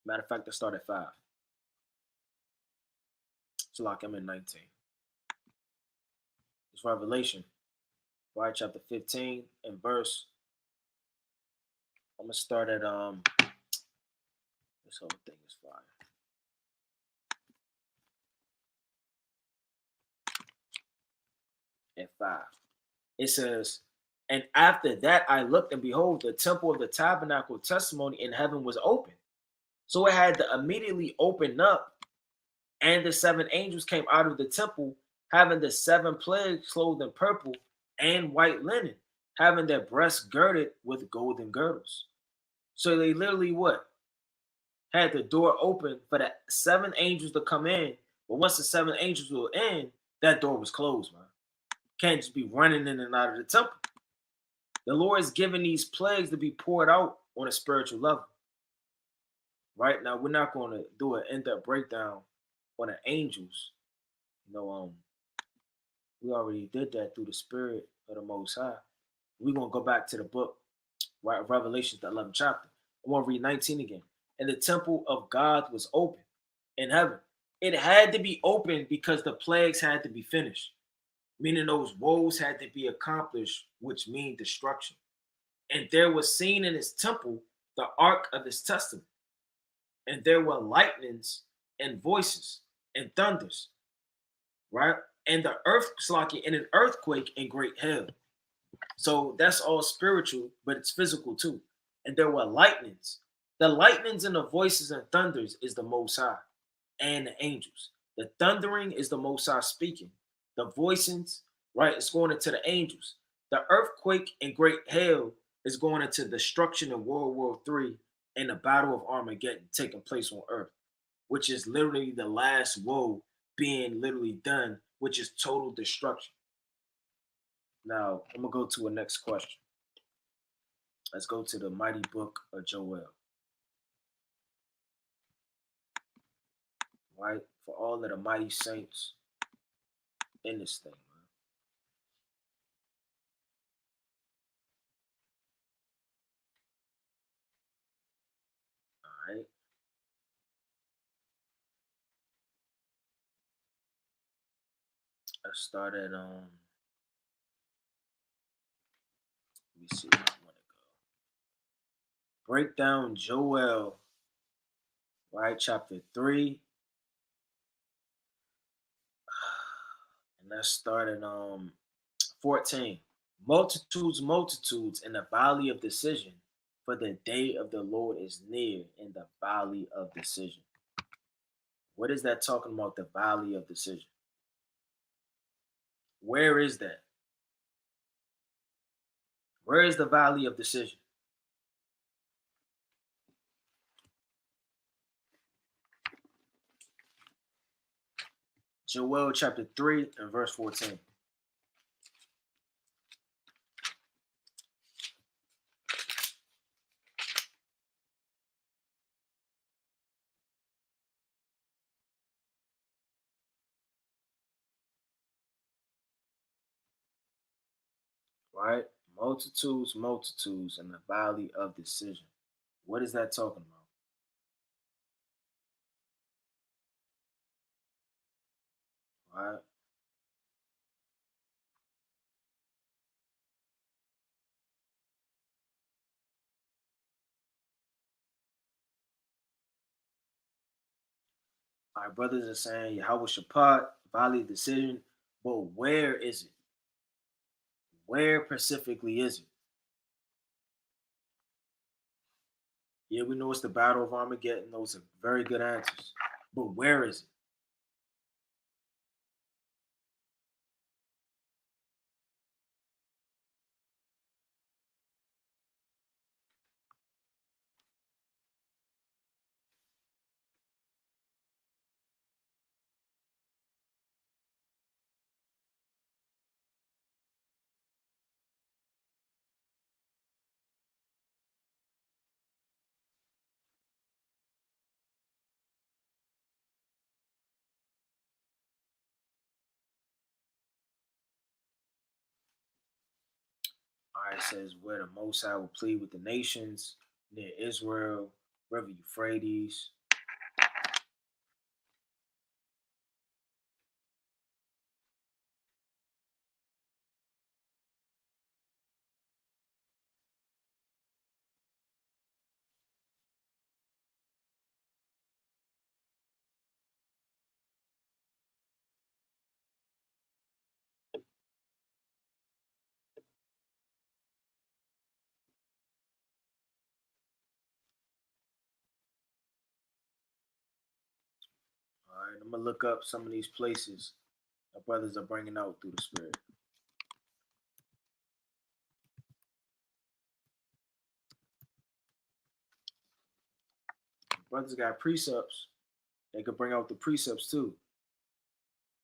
of fact, let's start at 5. So like I'm in 19. It's Revelation, right? Chapter 15 and verse. I'm gonna start at this whole thing is fire. At 5. It says, and after that I looked, and behold, the temple of the tabernacle of testimony in heaven was open. So it had to immediately open up, and the 7 angels came out of the temple, having the 7 plagues clothed in purple and white linen, having their breasts girded with golden girdles. So they literally what? Had the door open for the 7 angels to come in. But once the 7 angels were in, that door was closed, man. Can't just be running in and out of the temple. The Lord is giving these plagues to be poured out on a spiritual level. Right now, we're not going to do an in-depth breakdown on the angels. We already did that through the Spirit of the Most High. We're going to go back to the book, right, Revelation, the 11th chapter. I want to read 19 again. And the temple of God was open, in heaven. It had to be open because the plagues had to be finished, meaning those woes had to be accomplished, which mean destruction. And there was seen in his temple the ark of his testament, and there were lightnings and voices and thunders, right? And the earth, Slaki, and an earthquake and great hail. So that's all spiritual, but it's physical too. And there were lightnings. The lightnings and the voices and thunders is the Most High and the angels. The thundering is the Most High speaking. The voicings, right, is going into the angels. The earthquake and great hail is going into destruction in World War III and the Battle of Armageddon taking place on earth, which is literally the last woe being literally done, which is total destruction. Now, I'm going to go to a next question. Let's go to the mighty book of Joel, right? For all of the mighty saints in this thing, man. All right. Let's start at let me see where I want to go. Break down Joel, right? Chapter 3. And let's start at 14. Multitudes, multitudes in the valley of decision, for the day of the Lord is near in the valley of decision. What is that talking about? The valley of decision. Where is that? Where is the valley of decision? Joel chapter 3 and verse 14. Right? Multitudes, multitudes in the valley of decision. What is that talking about? Right? Our brothers are saying Yahweh Shaphat, valley of decision, but where is it? Where specifically is it? Yeah, we know it's the Battle of Armageddon. Those are very good answers. But where is it? All right, it says where the Most High will plead with the nations near Israel, River Euphrates. All right, I'm gonna look up some of these places our brothers are bringing out through the Spirit. Brothers got precepts. They could bring out the precepts too.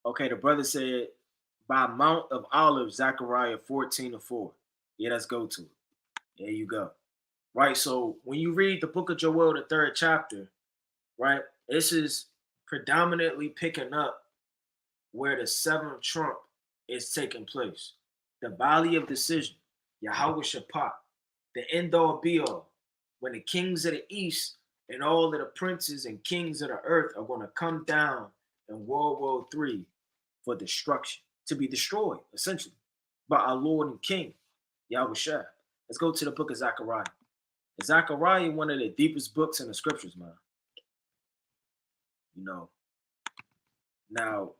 Okay, the brother said, by Mount of Olives, Zechariah 14 and 4. Yeah, let's go to it. There you go. Right, so when you read the book of Joel, the third chapter, right, this is predominantly picking up where the seventh trump is taking place. The valley of decision, Yahweh Shaphat, the end all be all. When the kings of the east and all of the princes and kings of the earth are going to come down in World War III for destruction, to be destroyed, essentially, by our Lord and King, Yahushua. Let's go to the book of Zechariah. Zechariah, one of the deepest books in the scriptures, man. You know, now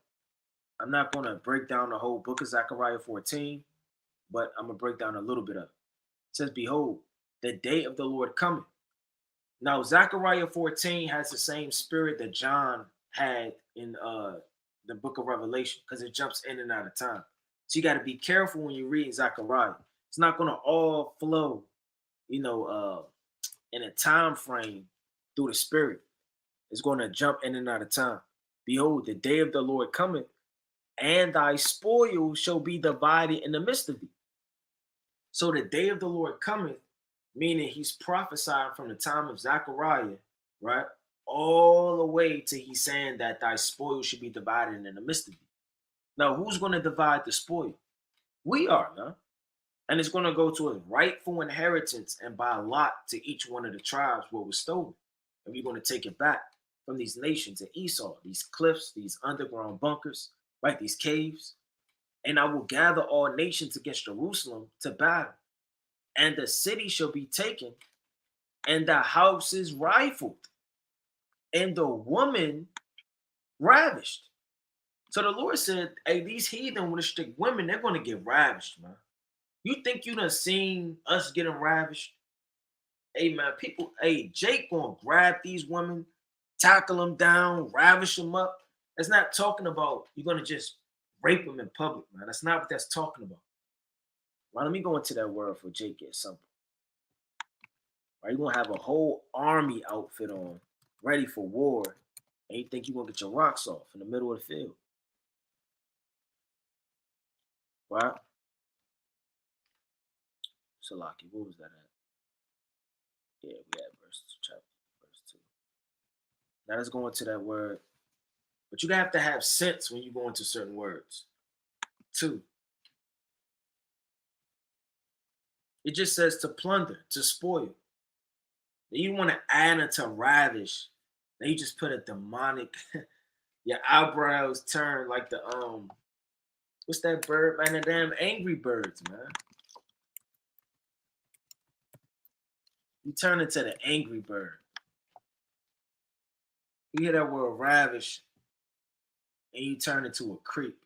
I'm not going to break down the whole book of Zechariah 14, but I'm going to break down a little bit of it. It says, behold, the day of the Lord cometh. Now, Zechariah 14 has the same spirit that John had in the book of Revelation, because it jumps in and out of time. So you got to be careful when you read Zechariah. It's not going to all flow, in a time frame through the spirit. It's going to jump in and out of time. Behold, the day of the Lord cometh, and thy spoil shall be divided in the midst of thee. So the day of the Lord cometh, meaning he's prophesying from the time of Zechariah, right? All the way to he's saying that thy spoil should be divided in the midst of thee. Now, who's going to divide the spoil? We are, man. And it's going to go to a rightful inheritance and by lot to each one of the tribes what was stolen. And we're going to take it back from these nations of Esau, these cliffs, these underground bunkers, right? These caves. And I will gather all nations against Jerusalem to battle. And the city shall be taken, and the houses rifled, and the woman ravished. So the Lord said, hey, these heathenistic women, they're going to get ravished, man. You think you done seen us getting ravished? Hey, man, people, hey, Jake going to grab these women, tackle them down, ravish them up. That's not talking about you're going to just rape them in public, man. That's not what that's talking about. Well, let me go into that word for Jake get simple. Right, you're going to have a whole army outfit on, ready for war, and you think you're going to get your rocks off in the middle of the field. Right? Salaki, what was that at? Yeah, we had verse 2. Now let's go into that word. But you have to have sense when you go into certain words. 2. It just says to plunder, to spoil. You want to add it to ravish. Now you just put a demonic, your eyebrows turn like the what's that bird, man? The damn Angry Birds, man. You turn into the Angry Bird. You hear that word ravish, and you turn into a creep.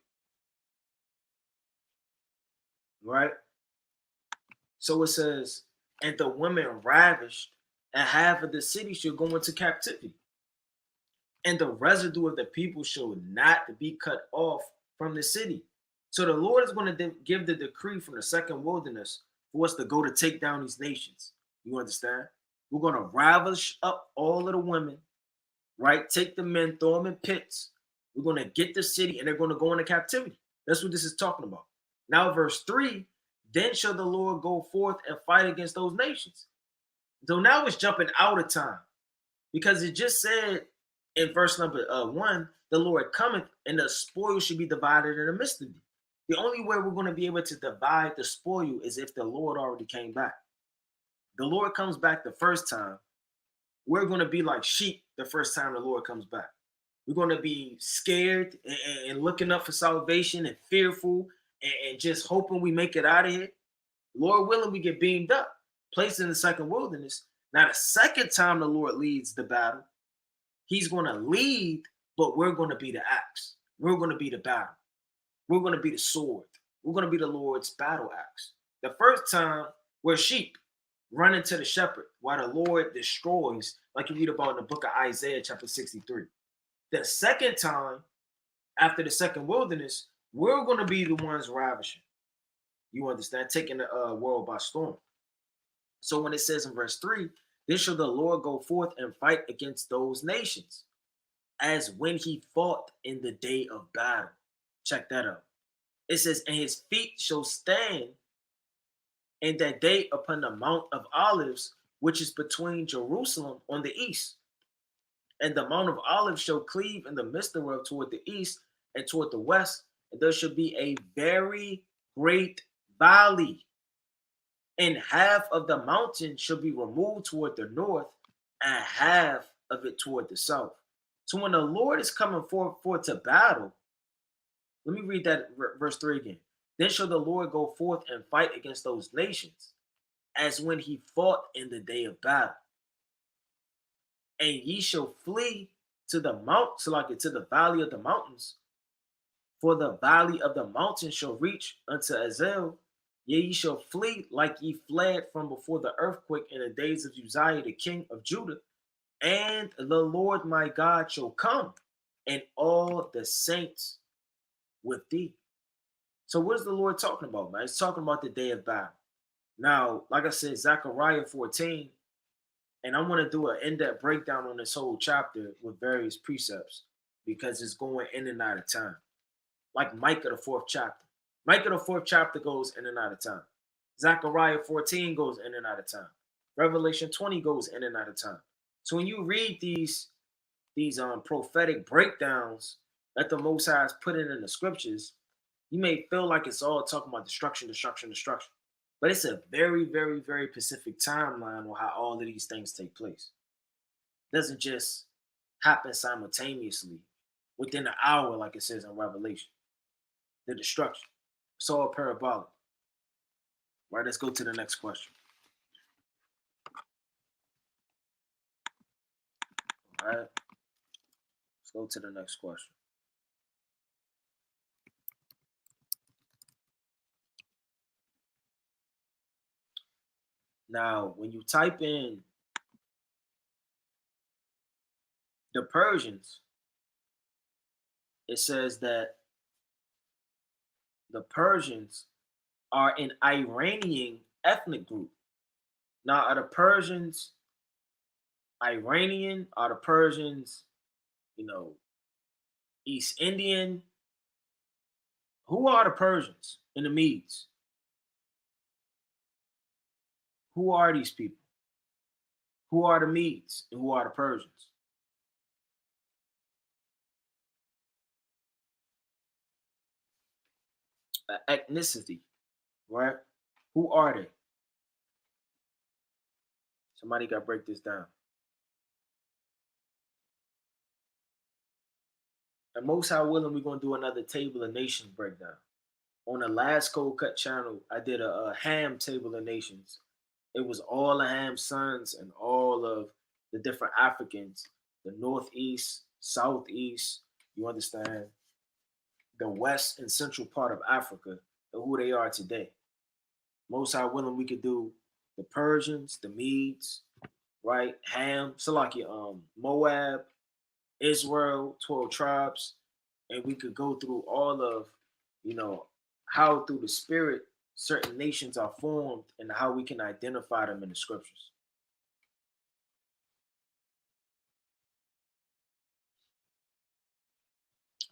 Right? So it says, and the women ravished, and half of the city shall go into captivity. And the residue of the people shall not be cut off from the city. So the Lord is going to give the decree from the second wilderness for us to go to take down these nations. You understand? We're going to ravish up all of the women, right? Take the men, throw them in pits. We're going to get the city, and they're going to go into captivity. That's what this is talking about. Now, verse 3, then shall the Lord go forth and fight against those nations. So now it's jumping out of time, because it just said in verse number 1, the Lord cometh, and the spoil should be divided in the midst of you. The only way we're going to be able to divide the spoil is if the Lord already came back. The Lord comes back the first time. We're going to be like sheep the first time the Lord comes back. We're going to be scared and looking up for salvation and fearful and just hoping we make it out of here. Lord willing, we get beamed up, placed in the second wilderness. Now, the second time the Lord leads the battle, he's going to lead, but we're going to be the axe. We're going to be the battle. We're going to be the sword. We're going to be the Lord's battle axe. The first time, we're sheep running to the shepherd while the Lord destroys, like you read about in the book of Isaiah, chapter 63. The second time, after the second wilderness, we're going to be the ones ravishing. You understand? Taking the world by storm. So when it says in verse 3, then shall the Lord go forth and fight against those nations, as when he fought in the day of battle. Check that out. It says, and his feet shall stand in that day upon the Mount of Olives, which is between Jerusalem on the east. And the Mount of Olives shall cleave in the midst thereof toward the east and toward the west, and there shall be a very great valley. And half of the mountain shall be removed toward the north, and half of it toward the south. So when the Lord is coming forth to battle, let me read that verse 3 again. Then shall the Lord go forth and fight against those nations, as when he fought in the day of battle. And ye shall flee to the mount, so like it to the valley of the mountains, for the valley of the mountains shall reach unto Azel. Yea, ye shall flee like ye fled from before the earthquake in the days of Uzziah the king of Judah. And the Lord my God shall come, and all the saints with thee. So what is the Lord talking about, man? He's talking about the day of battle. Now, like I said, Zechariah 14, and I want to do an in-depth breakdown on this whole chapter with various precepts because it's going in and out of time. Like Micah, the fourth chapter. Micah, the fourth chapter goes in and out of time. Zechariah 14 goes in and out of time. Revelation 20 goes in and out of time. So when you read these prophetic breakdowns that the Most High has put in the scriptures, you may feel like it's all talking about destruction, destruction, destruction. But it's a very, very, very specific timeline on how all of these things take place. It doesn't just happen simultaneously within an hour, like it says in Revelation. The destruction. It's all parabolic. Right, let's go to the next question. All right, let's go to the next question. Now, when you type in the Persians, it says that the Persians are an Iranian ethnic group. Now, are the Persians Iranian? Are the Persians, you know, East Indian? Who are the Persians and the Medes? Who are these people? Who are the Medes and who are the Persians? Ethnicity, right? Who are they? Somebody got to break this down. And most high willing, we're gonna do another table of nations breakdown. On the last Cold Cut channel, I did a Ham table of nations. It was all the Ham sons and all of the different Africans, the northeast, southeast, you understand, the west and central part of Africa, and who they are today. Most high willing, we could do the Persians, the Medes, right? Ham, Salakia, Moab, Israel, 12 tribes, and we could go through all of, you know, how through the spirit certain nations are formed and how we can identify them in the scriptures.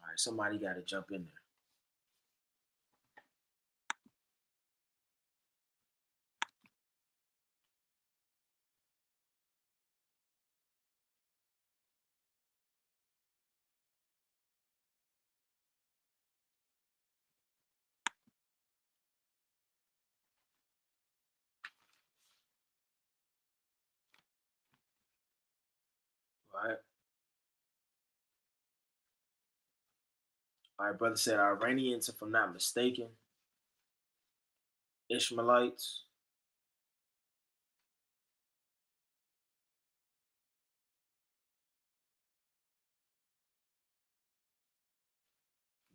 All right, somebody got to jump in there. All right. All right, brother said Iranians, if I'm not mistaken, Ishmaelites,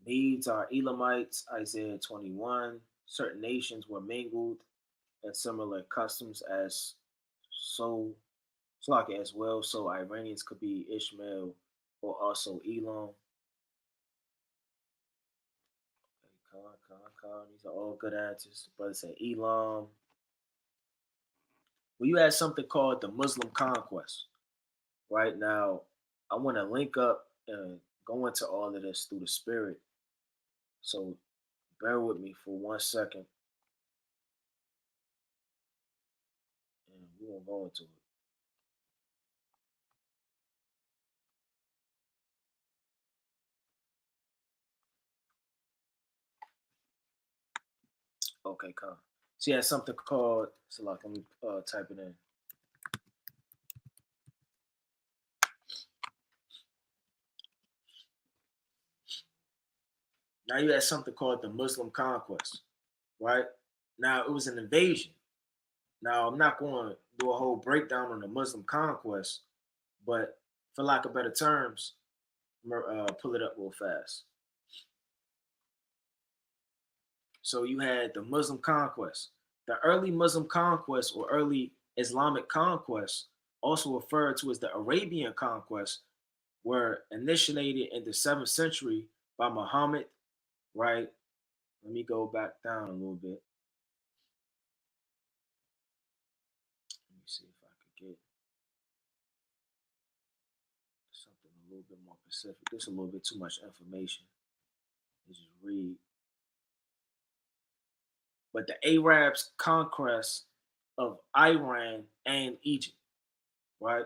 Medes are Elamites, Isaiah 21. Certain nations were mingled and similar customs as so Slock as well. So Iranians could be Ishmael or also Elam. These are all good answers. Brother said Elam. Well, you had something called the Muslim conquest. Right now, I want to link up and go into all of this through the spirit. So bear with me for 1 second, and we won't go into it. Okay, come. So you had something called. So like, let me type it in. Now you had something called the Muslim conquest, right? Now it was an invasion. Now I'm not going to do a whole breakdown on the Muslim conquest, but for lack of better terms, pull it up real fast. So you had the Muslim conquest. The early Muslim conquest or early Islamic conquest, also referred to as the Arabian conquest, were initiated in the 7th century by Muhammad, right? Let me go back down a little bit. Let me see if I could get something a little bit more specific. There's a little bit too much information. Let's just read. But the Arabs' conquest of Iran and Egypt, right?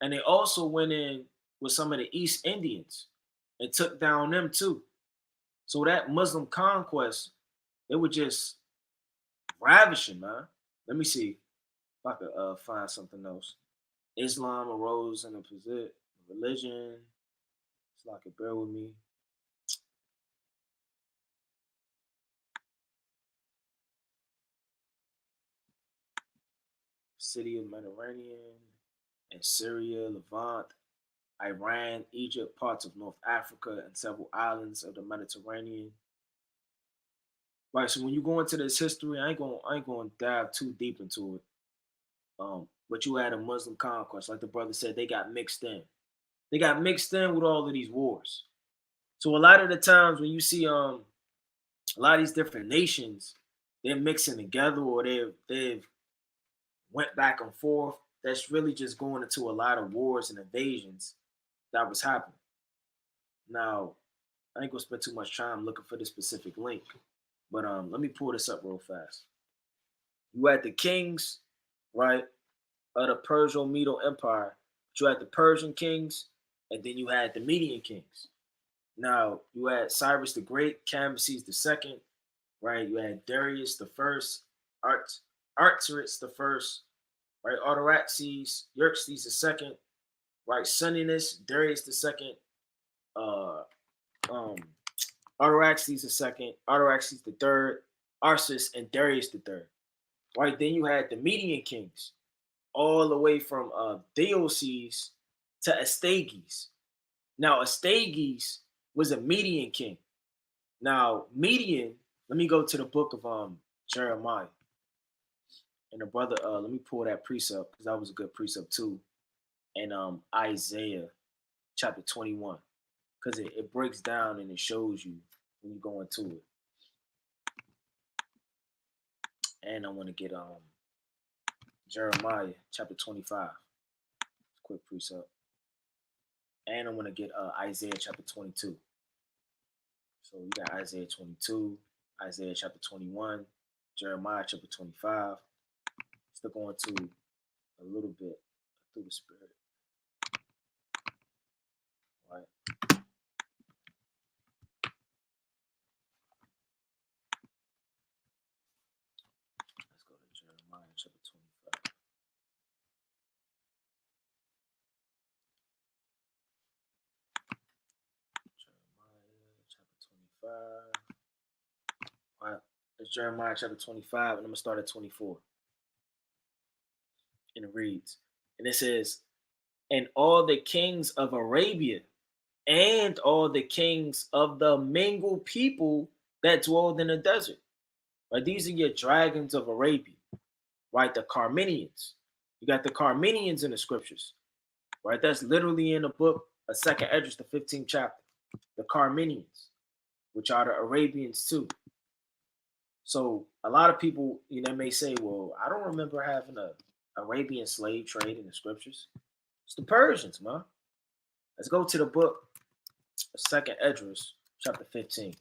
And they also went in with some of the East Indians and took down them too. So that Muslim conquest, they were just ravishing, man. Let me see if I could find something else. Islam arose in a religion. It's like it bear with me. City of Mediterranean and Syria, Levant, Iran, Egypt, parts of North Africa, and several islands of the Mediterranean. Right. So when you go into this history, I ain't gonna dive too deep into it. But you had a Muslim conquest, like the brother said, they got mixed in. They got mixed in with all of these wars. So a lot of the times when you see a lot of these different nations, they're mixing together or they've went back and forth. That's really just going into a lot of wars and invasions that was happening. Now, I ain't gonna spend too much time looking for this specific link, but let me pull this up real fast. You had the kings, right, of the Persian Medo Empire. You had the Persian kings, and then you had the Median kings. Now you had Cyrus the Great, Cambyses the Second, right? You had Darius the First, Artaxerxes the First, right? Artaxerxes, Xerxes the Second, right? Sunninus, Darius the Second, uh, um, Artaxerxes the Second, Artaxerxes the Third, Arsus, and Darius the Third. Right? Then you had the Median kings, all the way from Deoses to Astyages. Now Astyages was a Median king. Now Median, let me go to the book of Jeremiah. And the brother, let me pull that precept because that was a good precept too. And Isaiah chapter 21. Because it breaks down and it shows you when you go into it. And I want to get Jeremiah chapter 25. Quick precept. And I want to get Isaiah chapter 22. So we got Isaiah 22, Isaiah chapter 21, Jeremiah chapter 25. Still going to a little bit through the spirit. Right. Let's go to Jeremiah chapter 25. Jeremiah chapter 25. All right. It's Jeremiah chapter 25, and I'm going to start at 24. And it reads, and it says, and all the kings of Arabia and all the kings of the mingled people that dwelled in the desert. Right? These are your dragons of Arabia, right? The Carmenians. You got the Carmenians in the scriptures, right? That's literally in the book of Second Esdras, the 15th chapter. The Carmenians, which are the Arabians too. So a lot of people, may say, well, I don't remember having a Arabian slave trade in the scriptures. It's the Persians, man. Let's go to the book of Second Esdras, chapter 15.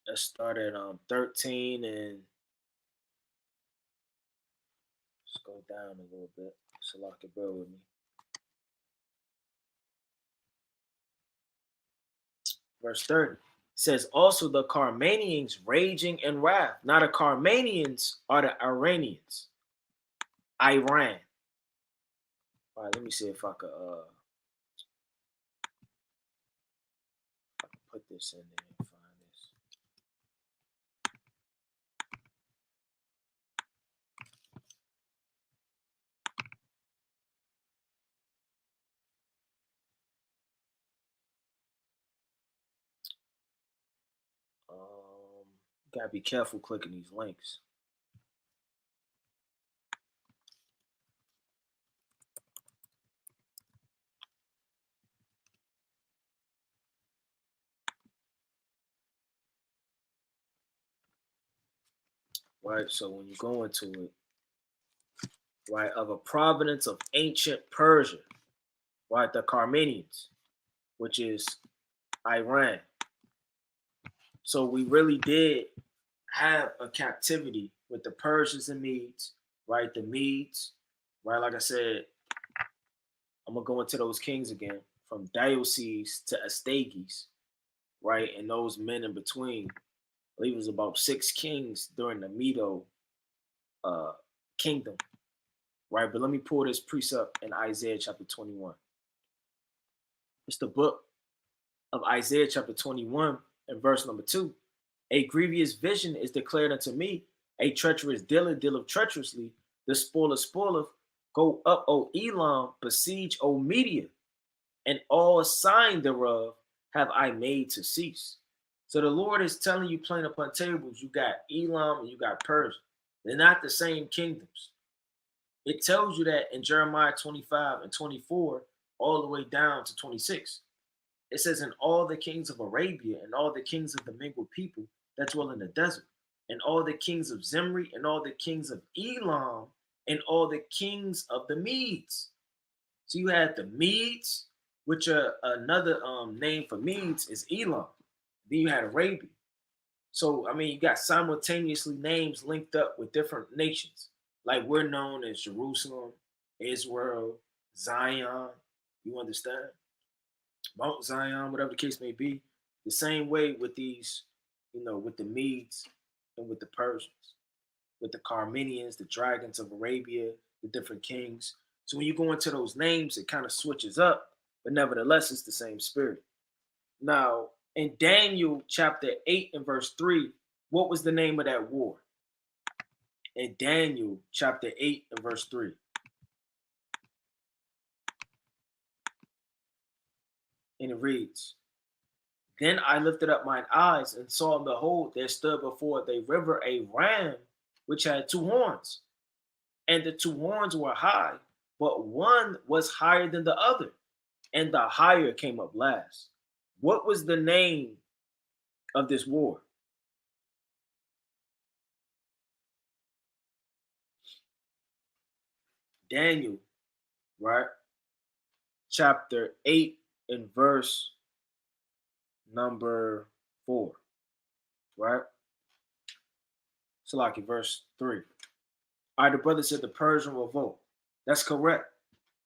Let's start at 13 and let's go down a little bit so I can bear with me. Verse 30 says, also the Carmanians raging in wrath. Now the Carmanians are the Iranians. Iran. All right, let me see if I could this in there and find this. Gotta be careful clicking these links. Right, so when you go into it, right, of a province of ancient Persia, right, the Carmenians, which is Iran. So we really did have a captivity with the Persians and Medes, right? The Medes, right? Like I said, I'm gonna go into those kings again, from Dioceses to Astyages, right? And those men in between. I believe it was about 6 kings during the Medo uh, kingdom, right? But let me pull this precept in Isaiah chapter 21. It's the book of Isaiah chapter 21 and verse number 2. A grievous vision is declared unto me, a treacherous dealer dealeth treacherously, the spoiler spoileth. Go up, O Elam, besiege, O Media, and all sign thereof have I made to cease. So the Lord is telling you plain upon tables, you got Elam and you got Persia. They're not the same kingdoms. It tells you that in Jeremiah 25 and 24, all the way down to 26. It says, "And all the kings of Arabia, and all the kings of the mingled people that dwell in the desert, and all the kings of Zimri, and all the kings of Elam, and all the kings of the Medes." So you had the Medes, which are another name for Medes is Elam. Then you had Arabia. So I mean, you got simultaneously names linked up with different nations. Like we're known as Jerusalem, Israel, Zion. You understand? Mount Zion, whatever the case may be. The same way with these, with the Medes and with the Persians, with the Carmenians, the dragons of Arabia, the different kings. So when you go into those names, it kind of switches up, but nevertheless, it's the same spirit. Now, in Daniel chapter 8 and verse 3, what was the name of that war? In Daniel chapter 8 and verse 3. And it reads, "Then I lifted up mine eyes and saw, and behold, there stood before the river a ram which had 2 horns. And the 2 horns were high, but one was higher than the other, and the higher came up last." What was the name of this war? Daniel, right? Chapter 8 and verse number 4, right? Salaki, verse 3. All right, the brother said the Persian revolt. That's correct.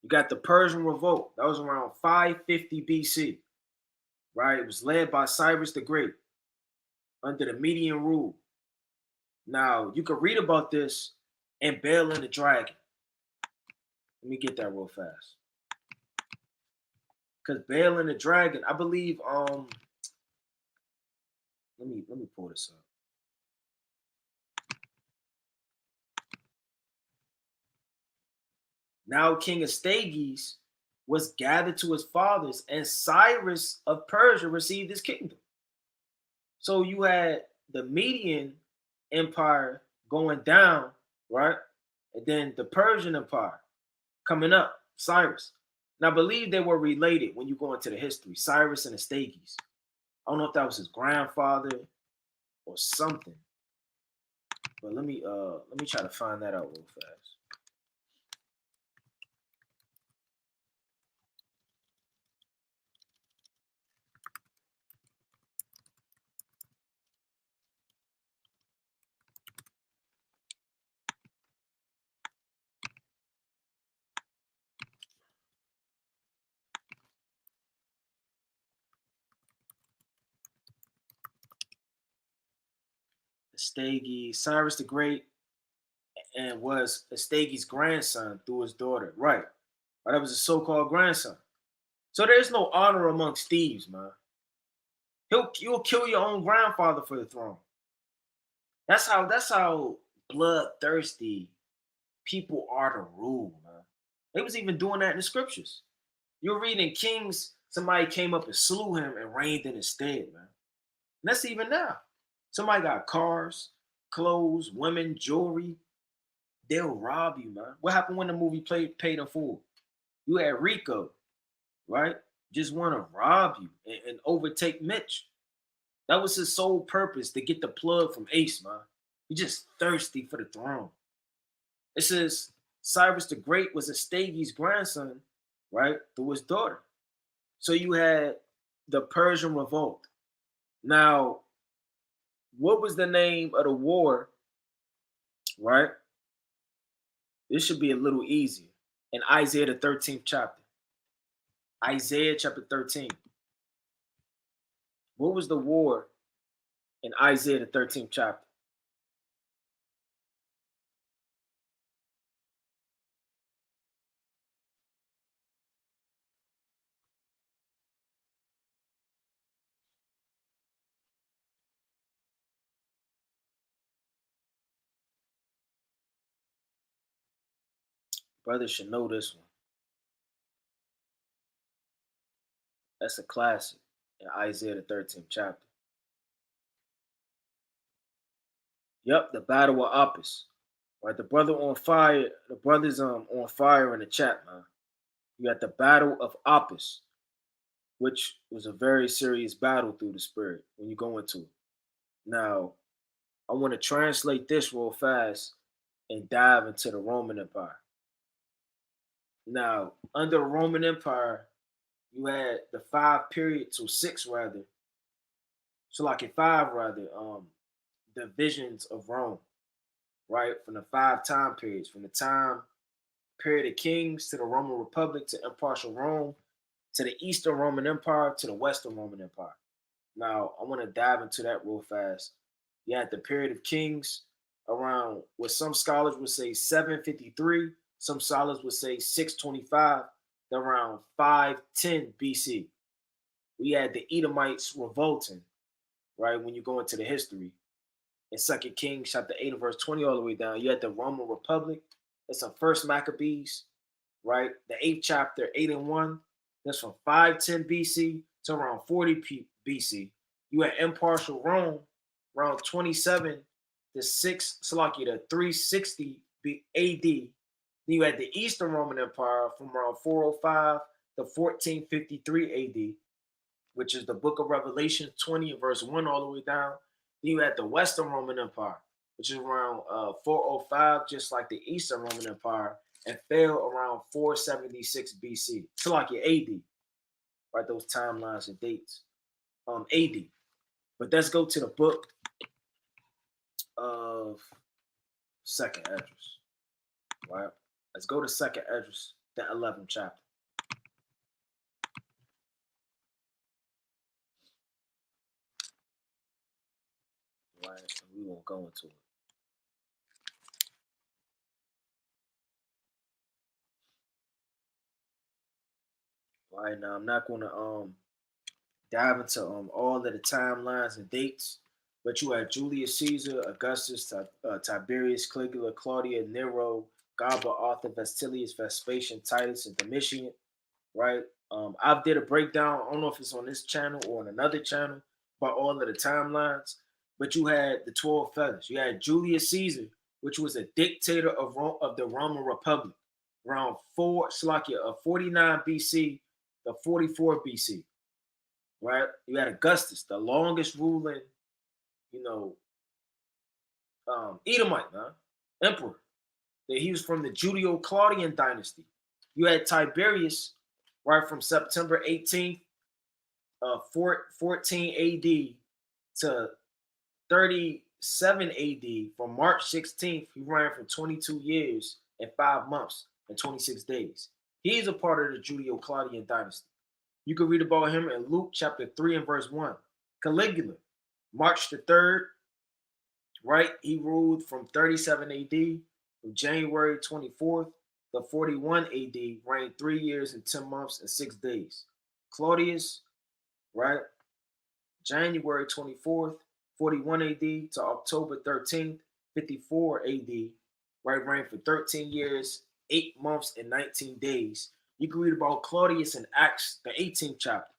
You got the Persian revolt. That was around 550 BC, right? It was led by Cyrus the Great under the Median rule. Now, you can read about this in Baal and the Dragon. Let me get that real fast. Because Baal and the Dragon, I believe, let me pull this up. Now King Astyages was gathered to his fathers, and Cyrus of Persia received his kingdom. So you had the Median Empire going down, right? And then the Persian Empire coming up, Cyrus. Now, I believe they were related when you go into the history, Cyrus and Astyages. I don't know if that was his grandfather or something, but let me try to find that out real fast. Astyages, Cyrus the Great, and was Astyages' grandson through his daughter. Right. Or that was a so-called grandson. So there's no honor amongst thieves, man. You'll kill your own grandfather for the throne. That's how bloodthirsty people are to rule, man. They was even doing that in the scriptures. You're reading Kings, somebody came up and slew him and reigned in his stead, man. And that's even now. Somebody got cars, clothes, women, jewelry. They'll rob you, man. What happened when the movie paid in full? You had Rico, right? Just want to rob you and overtake Mitch. That was his sole purpose, to get the plug from Ace, man. He just thirsty for the throne. It says Cyrus the Great was Astaghi's grandson, right, through his daughter. So you had the Persian Revolt. Now, what was the name of the war, right? This should be a little easier. In Isaiah the 13th chapter. Isaiah chapter 13. What was the war in Isaiah the 13th chapter? Brothers should know this one. That's a classic in Isaiah the 13th chapter. Yep, the Battle of Oppas. Right, the brother on fire. The brothers on fire in the chat, man. You got the Battle of Oppas, which was a very serious battle through the spirit when you go into it. Now, I want to translate this real fast and dive into the Roman Empire. Now, under the Roman Empire, you had the five periods, or six rather, so like in five rather, divisions of Rome, right? From the five time periods, from the time period of kings to the Roman Republic to impartial Rome to the Eastern Roman Empire to the Western Roman Empire. Now, I want to dive into that real fast. You had the period of kings around what some scholars would say 753, some scholars would say 625, around 510 BC. We had the Edomites revolting, right? When you go into the history. In Second Kings chapter 8 and verse 20 all the way down, you had the Roman Republic. It's a first Maccabees, right? The 8th chapter, 8 and 1. That's from 510 BC to around 40 BC. You had impartial Rome around 27 to 6, Salakia to 360 AD. Then you had the Eastern Roman Empire from around 405 to 1453 AD, which is the book of Revelation 20 and verse 1 all the way down. Then you had the Western Roman Empire, which is around 405, just like the Eastern Roman Empire, and fell around 476 BC. So like your AD, right? Those timelines and dates. AD. But let's go to the book of Second Esdras, right? Let's go to Second Esdras, the 11th chapter. Right, we won't go into it. Right now, I'm not gonna dive into all of the timelines and dates, but you had Julius Caesar, Augustus, Tiberius, Caligula, Claudia, Nero, Galba, Arthur, Vestilius, Vespasian, Titus, and Domitian. Right? I did a breakdown. I don't know if it's on this channel or on another channel about all of the timelines. But you had the 12 feathers. You had Julius Caesar, which was a dictator of the Roman Republic, around 49 BC to 44 BC. Right? You had Augustus, the longest ruling, you know, Edomite, man, emperor. He was from the Judeo-Claudian dynasty. You had Tiberius, right, from September 18th, 14 AD to 37 AD. From March 16th, he ran for 22 years and 5 months and 26 days. He's a part of the Judeo-Claudian dynasty. You can read about him in Luke chapter 3 and verse 1. Caligula, March the 3rd, right? He ruled from 37 AD from January 24th to 41 AD, reigned 3 years and 10 months and 6 days. Claudius, right? January 24th, 41 AD to October 13th, 54 AD, right, reigned for 13 years, 8 months, and 19 days. You can read about Claudius in Acts, the 18th chapter,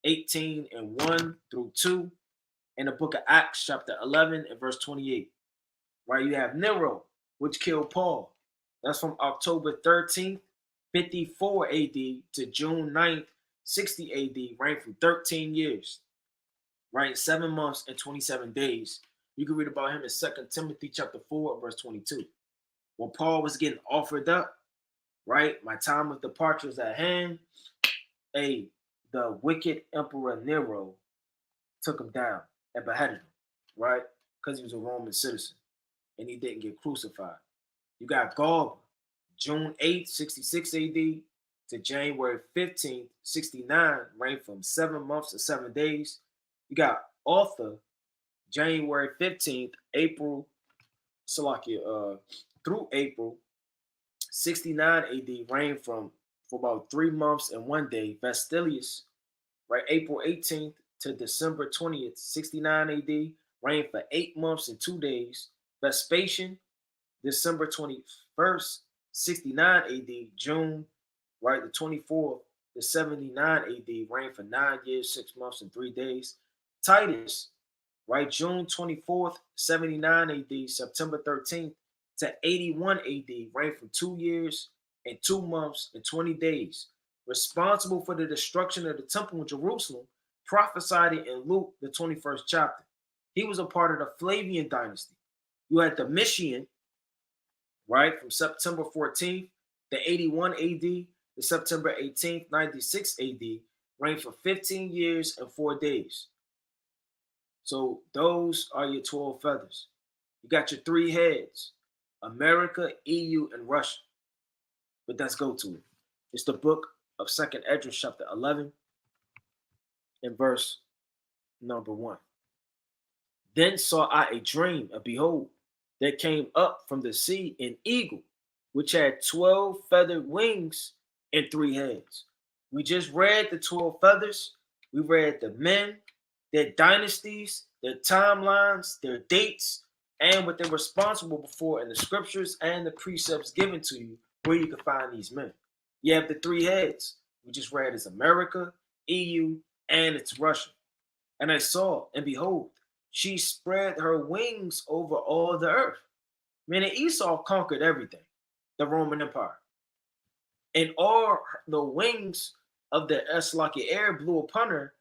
18 and 1 through 2, in the book of Acts, chapter 11 and verse 28. Right, you have Nero, which killed Paul. That's from October 13th, 54 AD to June 9th, 60 AD, reigned for 13 years, right? 7 months and 27 days. You can read about him in 2 Timothy chapter 4, verse 22. When Paul was getting offered up, right? My time of departure is at hand. The wicked Emperor Nero took him down and beheaded him, right? Because he was a Roman citizen and he didn't get crucified. You got Galba, June 8th, 66 AD to January 15th, 69, reigned from 7 months to 7 days. You got Arthur, January 15th, April, Salakia, through April 69 AD, reigned for about 3 months and 1 day. Vestilius, right, April 18th to December 20th, 69 AD, reigned for 8 months and 2 days. Vespasian, December 21st, 69 AD, June, right, the 24th to 79 AD, reigned for 9 years, 6 months, and 3 days. Titus, right, June 24th, 79 AD, September 13th to 81 AD, reigned for 2 years and 2 months and 20 days. Responsible for the destruction of the temple in Jerusalem, prophesied it in Luke, the 21st chapter. He was a part of the Flavian dynasty. You had Domitian, right, from September 14th to 81 AD to September 18th, 96 AD, reigned for 15 years and 4 days. So those are your 12 feathers. You got your 3 heads, America, EU, and Russia. But let's go to it. It's the book of 2nd Esdras, chapter 11, and verse number 1. Then saw I a dream, and behold, there came up from the sea an eagle, which had 12 feathered wings and 3 heads. We just read the 12 feathers. We read the men, their dynasties, their timelines, their dates, and what they're responsible for in the scriptures and the precepts given to you where you can find these men. You have the 3 heads. We just read is America, EU, and it's Russia. And I saw, and behold, she spread her wings over all the earth. Meaning Esau conquered everything, the Roman Empire. And all the wings of the Slakia air blew upon her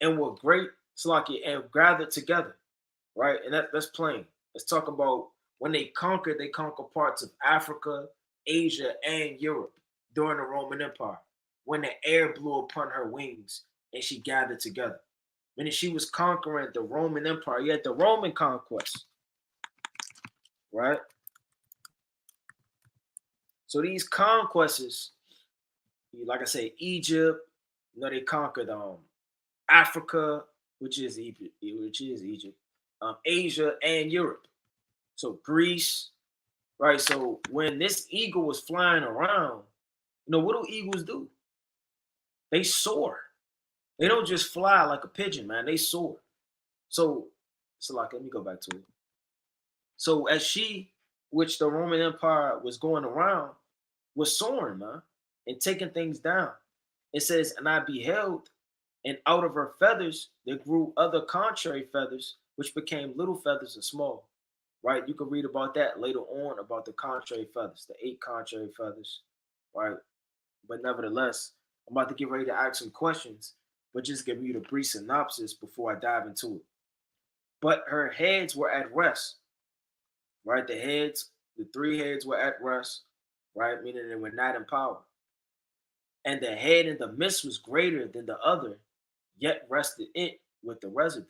and were great Slakia and gathered together. Right? And that's plain. Let's talk about when they conquered parts of Africa, Asia, and Europe during the Roman Empire. When the air blew upon her wings and she gathered together. Meaning she was conquering the Roman Empire. You had the Roman conquest, right? So these conquests, like I say, Egypt, they conquered Africa, which is Egypt, Asia, and Europe. So Greece, right? So when this eagle was flying around, what do eagles do? They soar. They don't just fly like a pigeon, man. They soar. So like, let me go back to it. So as which the Roman Empire was going around, was soaring, man, and taking things down. It says, and I beheld, and out of her feathers there grew other contrary feathers, which became little feathers and small. Right? You can read about that later on about the contrary feathers, the 8 contrary feathers. Right? But nevertheless, I'm about to get ready to ask some questions, but just give you the brief synopsis before I dive into it. But her heads were at rest. Right? The 3 heads were at rest, right? Meaning they were not in power. And the head in the midst was greater than the other, yet rested it with the residue.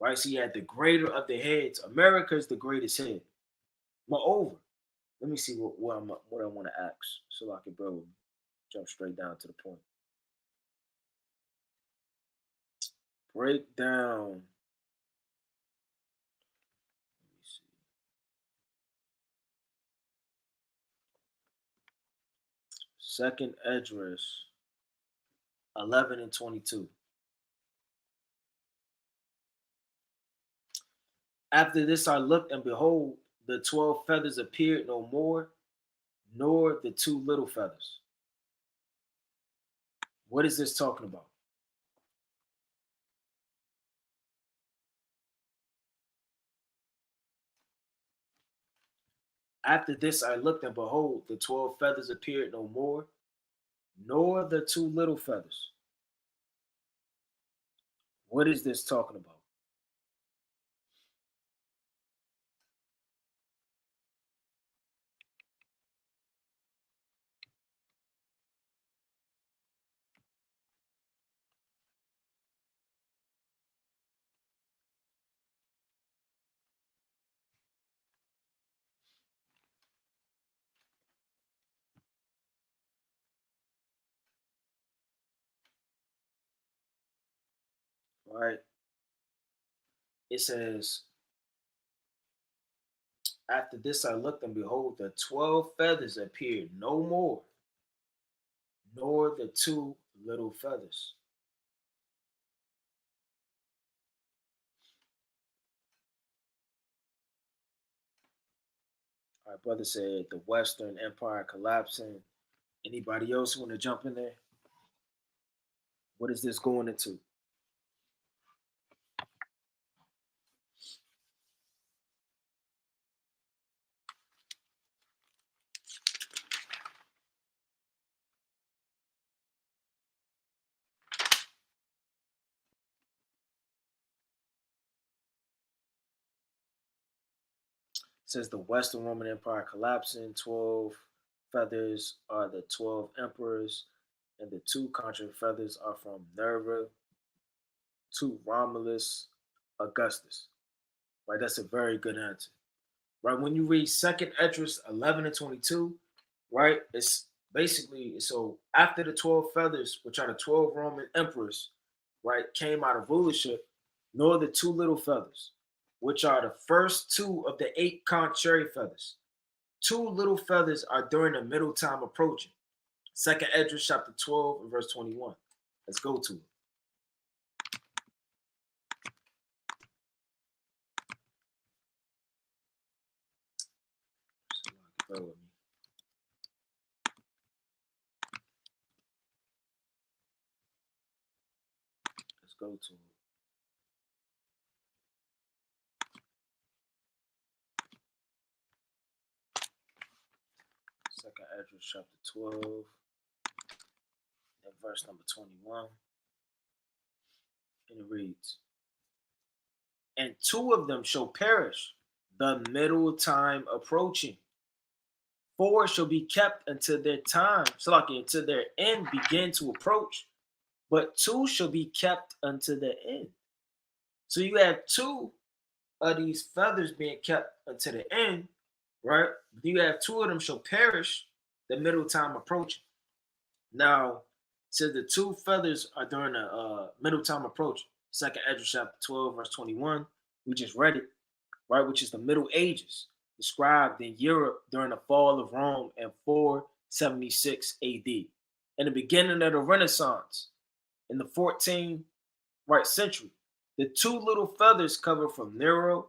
Right? So you had the greater of the heads. America is the greatest head. Moreover, let me see what I want to ask so I can jump straight down to the point. Break down. Let me see. 2nd Esdras 11 and 22. After this I looked, and behold, the 12 feathers appeared no more, nor the two little feathers. What is this talking about? After this I looked, and behold, the 12 feathers appeared no more, nor the two little feathers. What is this talking about? Right? It says, after this I looked, and behold, the 12 feathers appeared no more, nor the two little feathers. Our brother said the Western Empire collapsing. Anybody else want to jump in there? What is this going into? It says the Western Roman Empire collapsing. 12 feathers are the 12 emperors, and the two contra feathers are from Nerva to Romulus Augustus. Right, that's a very good answer. Right, when you read Second Esdras 11 and 22, right, it's basically so after the 12 feathers, which are the 12 Roman emperors, right, came out of rulership, nor the two little feathers, which are the first two of the eight contrary feathers. Two little feathers are during the middle time approaching. Second Esdras chapter 12 and verse 21. Let's go to it. Bear with me. Let's go to it. Second Esdras chapter 12 and verse number 21. And it reads, and two of them shall perish, the middle time approaching. Four shall be kept until their time, so like until their end begin to approach, but two shall be kept until the end. So you have two of these feathers being kept until the end, right? You have two of them shall perish, the middle time approaching. Now, says the two feathers are during the middle time approach. Second Ezra chapter 12, verse 21. We just read it, right? Which is the Middle Ages, described in Europe during the fall of Rome in 476 AD. In the beginning of the Renaissance, in the 14th right century, the two little feathers covered from Nero,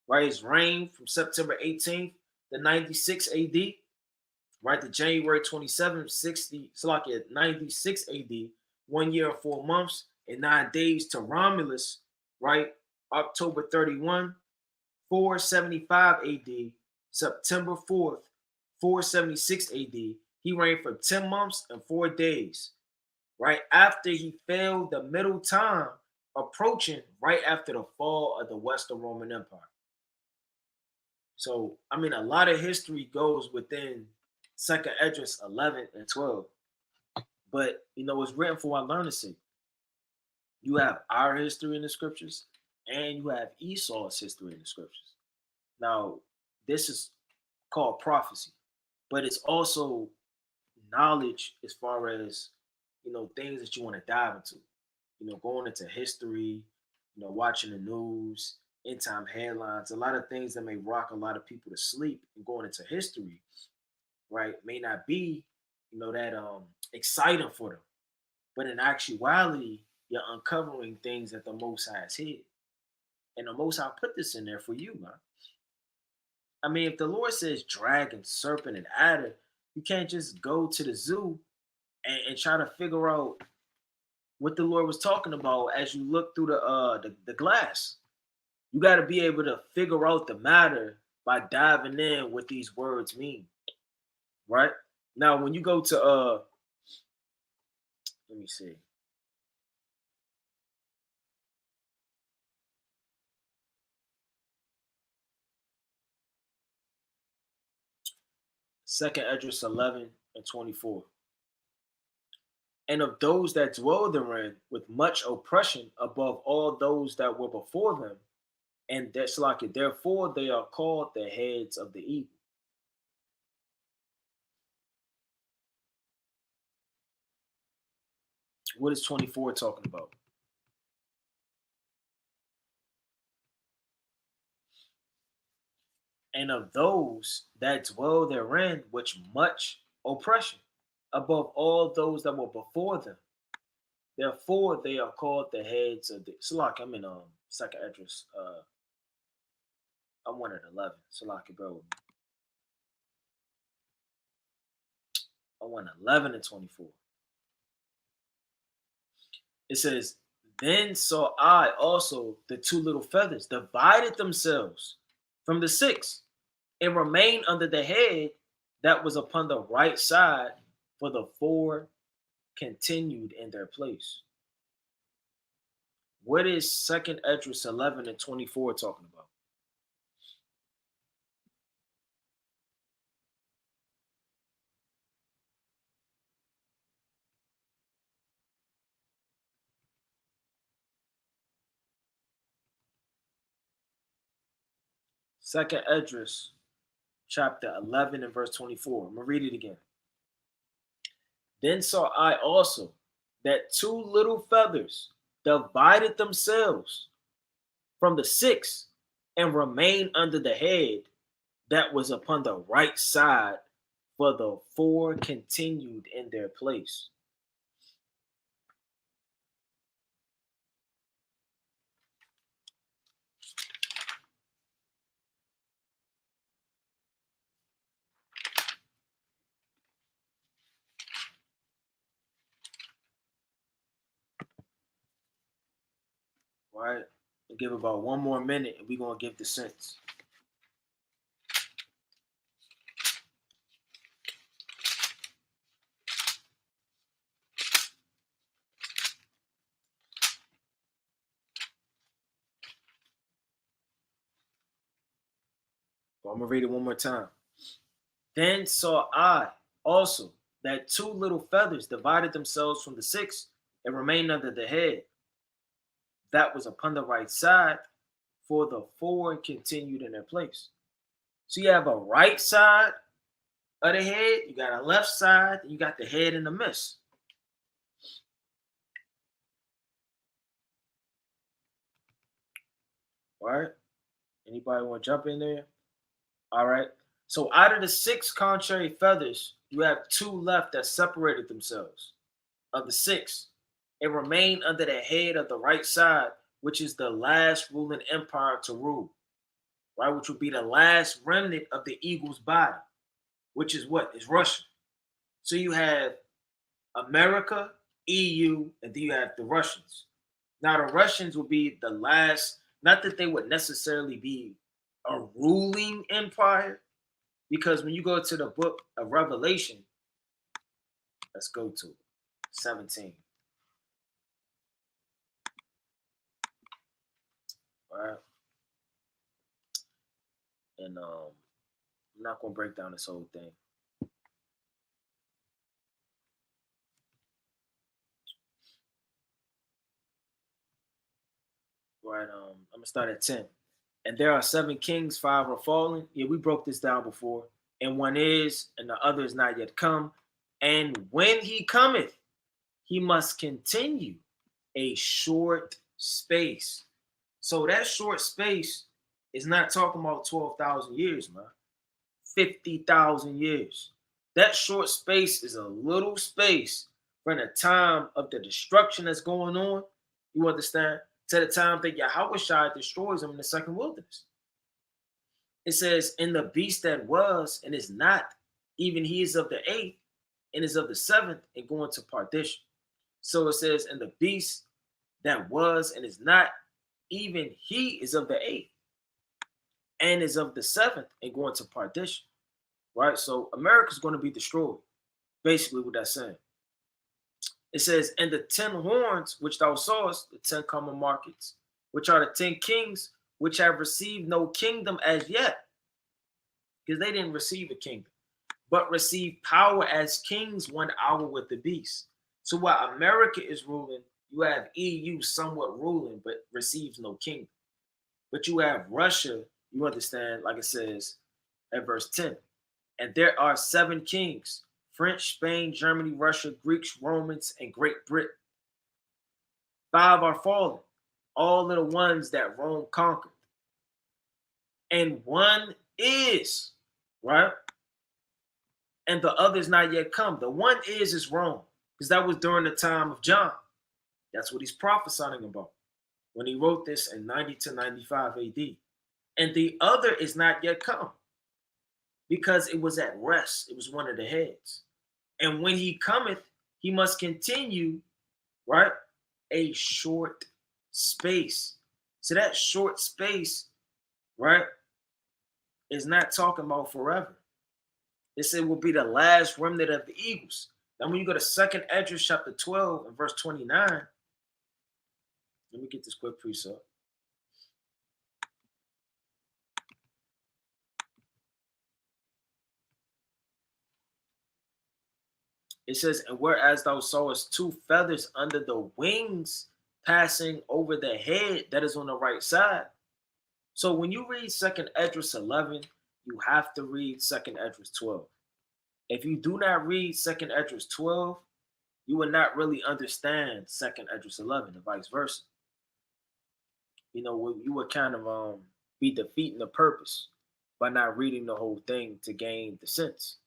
right? His reign from September 18th to 96 AD, right, to January 27th, Slovakia 96 AD, 1 year and 4 months and 9 days to Romulus, right, October 31, 475 AD, September 4th, 476 AD. He reigned for 10 months and 4 days, right, after he failed the middle time approaching right after the fall of the Western Roman Empire. So, I mean, a lot of history goes within Second Esdras 11 and 12. But, it's written for our learning sake. You have our history in the scriptures, and you have Esau's history in the scriptures. Now, this is called prophecy, but it's also knowledge as far as, things that you want to dive into. Going into history, watching the news, end time headlines, a lot of things that may rock a lot of people to sleep and going into history, right, may not be, that exciting for them. But in actuality, you're uncovering things that the Most High has hid. And the Most High put this in there for you, man. I mean, if the Lord says dragon, serpent, and adder, you can't just go to the zoo and try to figure out what the Lord was talking about as you look through the glass. You got to be able to figure out the matter by diving in what these words mean, right? Now, when you go to let me see, Second Esdras 11:24. And of those that dwell therein with much oppression above all those that were before them, and that's like it. Therefore, they are called the heads of the eagle. What is 24 talking about? And of those that dwell therein with much oppression above all those that were before them. Therefore, they are called the heads of the. Salak, I'm in second address. I'm 1 at 11. Salak, bro. I want 11:24. It says, then saw I also the two little feathers divided themselves from the six and remained under the head that was upon the right side, for the four continued in their place. What is Second Esdras 11:24 talking about? Second Esdras chapter 11 and verse 24. I'm going to read it again. Then saw I also that two little feathers divided themselves from the six and remained under the head that was upon the right side, for the four continued in their place. Right? We'll give about 1 more minute and we're going to give the sense. So I'm going to read it one more time. Then saw I also that two little feathers divided themselves from the six and remained under the head that was upon the right side, for the four continued in their place. So you have a right side of the head, you got a left side, you got the head in the midst. All right. Anybody want to jump in there? All right. So out of the six contrary feathers, you have two left that separated themselves. Of the six, and remain under the head of the right side, which is the last ruling empire to rule, right? Which would be the last remnant of the eagle's body, which is what? Is Russia. So you have America, EU, and then you have the Russians. Now, the Russians would be the last, not that they would necessarily be a ruling empire, because when you go to the book of Revelation, let's go to 17. All right. And I'm not going to break down this whole thing. Right. I'm going to start at 10. And there are seven kings, five are fallen. Yeah, we broke this down before. And one is, and the other is not yet come. And when he cometh, he must continue a short space. So that short space is not talking about 12,000 years, man. 50,000 years. That short space is a little space from the time of the destruction that's going on. You understand? to the time that Yahweh destroys them in the second wilderness. It says, "In the beast that was and is not, even he is of the eighth and is of the seventh and going to perdition." So it says, "In the beast that was and is not, even he is of the eighth and is of the seventh and going to perdition." Right? So America's going to be destroyed. Basically, what that's saying. It says, "And the 10 horns which thou sawest, the 10 common markets, which are the 10 kings, which have received no kingdom as yet," because they didn't receive a kingdom, "but received power as kings 1 hour with the beast." So while America is ruling, you have EU somewhat ruling, but receives no kingdom. But you have Russia, you understand, like it says at verse 10. "And there are 7 kings: French, Spain, Germany, Russia, Greeks, Romans, and Great Britain. 5 are fallen, all of the ones that Rome conquered. And one is," right? "And the other is not yet come." The one is Rome, because that was during the time of John. That's what he's prophesying about when he wrote this in 90 to 95 AD. "And the other is not yet come, because it was at rest." It was one of the heads. "And when he cometh, he must continue," right? "A short space." So that short space, right, is not talking about forever. It said will be the last remnant of the eagles. Now, when you go to 2nd Esdras chapter 12 and verse 29, let me get this quick precept. It says, "And whereas thou sawest 2 feathers under the wings passing over the head that is on the right side." So when you read 2nd Esdras 11, you have to read 2nd Esdras 12. If you do not read 2nd Esdras 12, you will not really understand 2nd Esdras 11 and vice versa. You know, you would kind of be defeating the purpose by not reading the whole thing to gain the sense.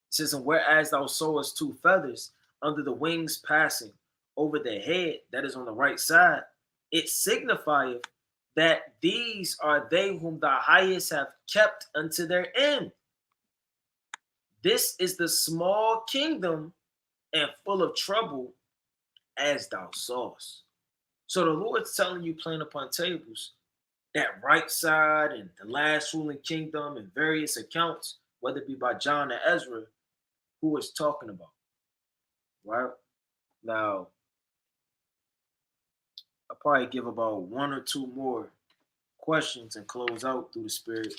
It says, "And whereas thou sawest 2 feathers under the wings passing over the head that is on the right side, it signifieth that these are they whom the highest have kept unto their end. This is the small kingdom and full of trouble, as thou sawest." So the Lord's telling you, plain upon tables, that right side and the last ruling kingdom in various accounts, whether it be by John or Ezra, who is talking about, right? Now, I'll probably give about 1 or 2 more questions and close out through the Spirit,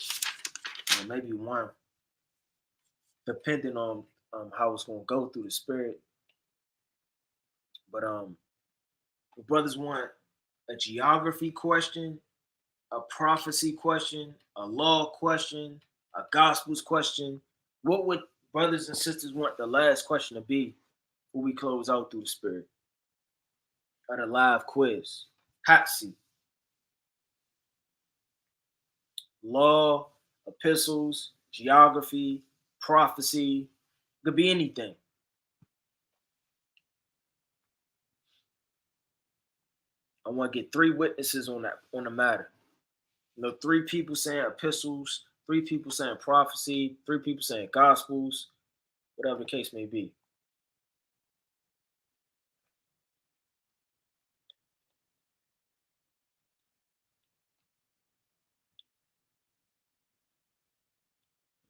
or maybe one, depending on how it's going to go through the Spirit. But the brothers want a geography question, a prophecy question, a law question, a gospels question. What would brothers and sisters want the last question to be when we close out through the Spirit? At a live quiz, hot seat, law, epistles, geography, prophecy, could be anything. I want to get 3 witnesses on the matter. You know, 3 people saying epistles, 3 people saying prophecy, 3 people saying gospels, whatever the case may be.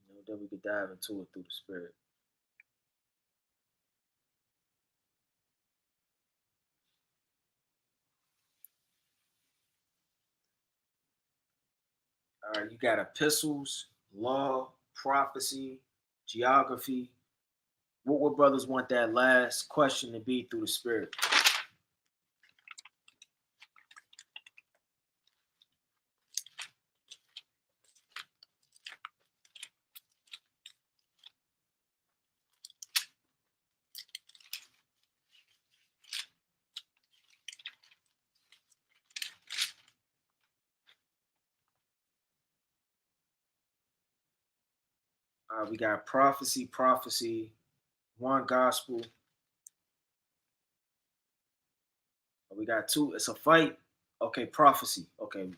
You know, then we could dive into it through the Spirit. All right, you got epistles, law, prophecy, geography. What would brothers want that last question to be through the Spirit? We got prophecy, one gospel. We got 2. It's a fight. Okay, prophecy. Okay,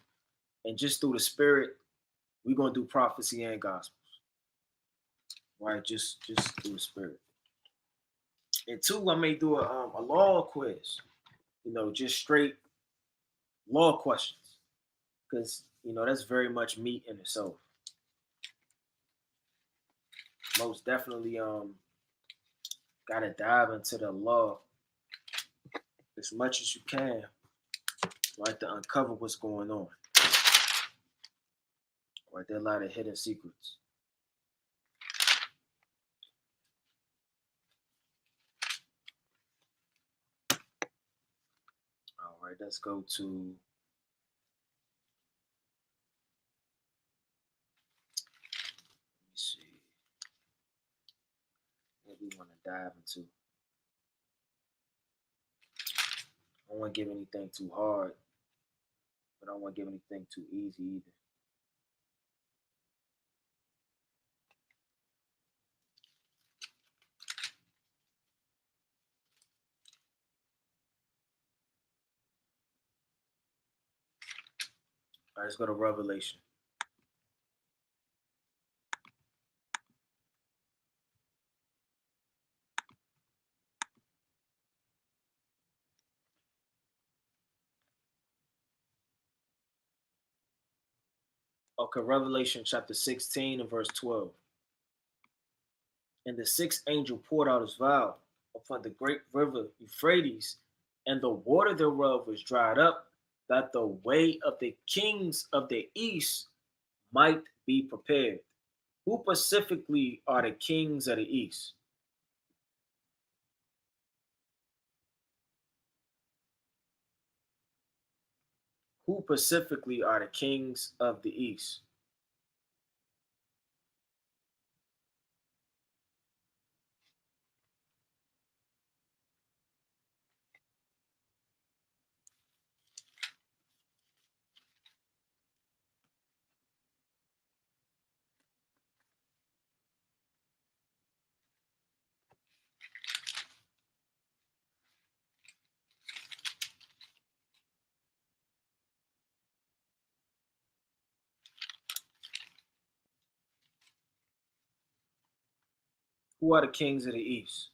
and just through the spirit, we're gonna do prophecy and gospels, right? Just through the spirit. And two, I may do a law quiz. Just straight law questions, because that's very much meat in itself. Most definitely, gotta dive into the law as much as you can, right, to uncover what's going on. Right, there are a lot of hidden secrets. All right, let's go to. Let me see what we want to dive into. I don't want to give anything too hard, but I don't want to give anything too easy either. All right, let's go to Revelation. Okay, Revelation chapter 16 and verse 12. And the sixth angel poured out his vial upon the great river Euphrates, and the water thereof was dried up, that the way of the kings of the east might be prepared. Who specifically are the kings of the east? Who specifically are the kings of the east? Who are the kings of the east?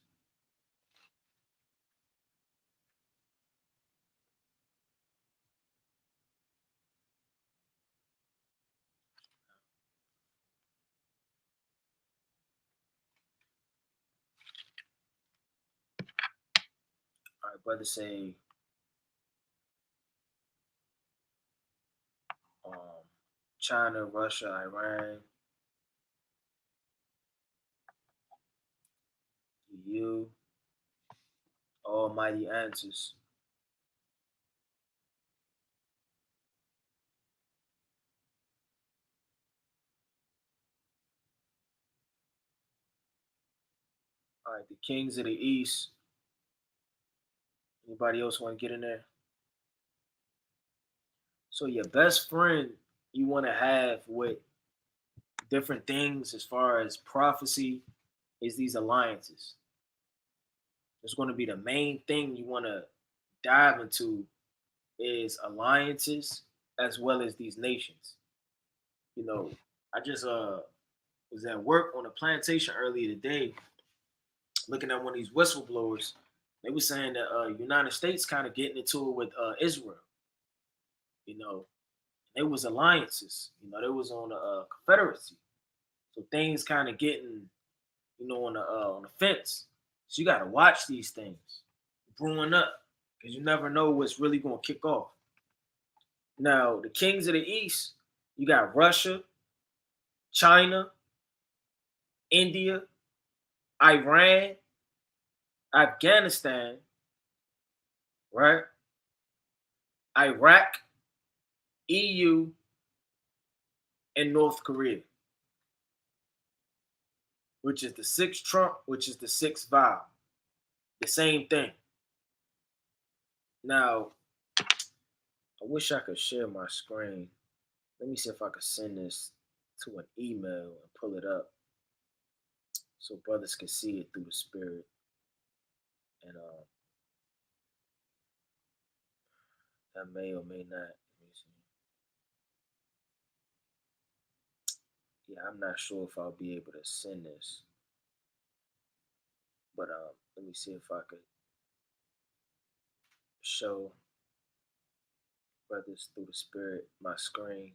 All right, brother say um, China, Russia, Iran, EU, almighty answers. All right, the kings of the east. Anybody else want to get in there? So your best friend you want to have with different things as far as prophecy is these alliances. It's going to be the main thing you want to dive into is alliances as well as these nations. You know, I just was at work on a plantation earlier today, looking at one of these whistleblowers. They were saying that United States kind of getting into it with Israel. You know, there was alliances. They was on a confederacy. So things kind of getting, on the fence. So you got to watch these things brewing up because you never know what's really going to kick off. Now, the kings of the East, you got Russia, China, India, Iran, Afghanistan, right? Iraq, EU, and North Korea, which is the sixth Trump, which is the sixth vow. The same thing. Now, I wish I could share my screen. Let me see if I could send this to an email and pull it up so brothers can see it through the spirit. And I may or may not. Let me see. Yeah, I'm not sure if I'll be able to send this, but let me see if I could show brothers through the spirit my screen.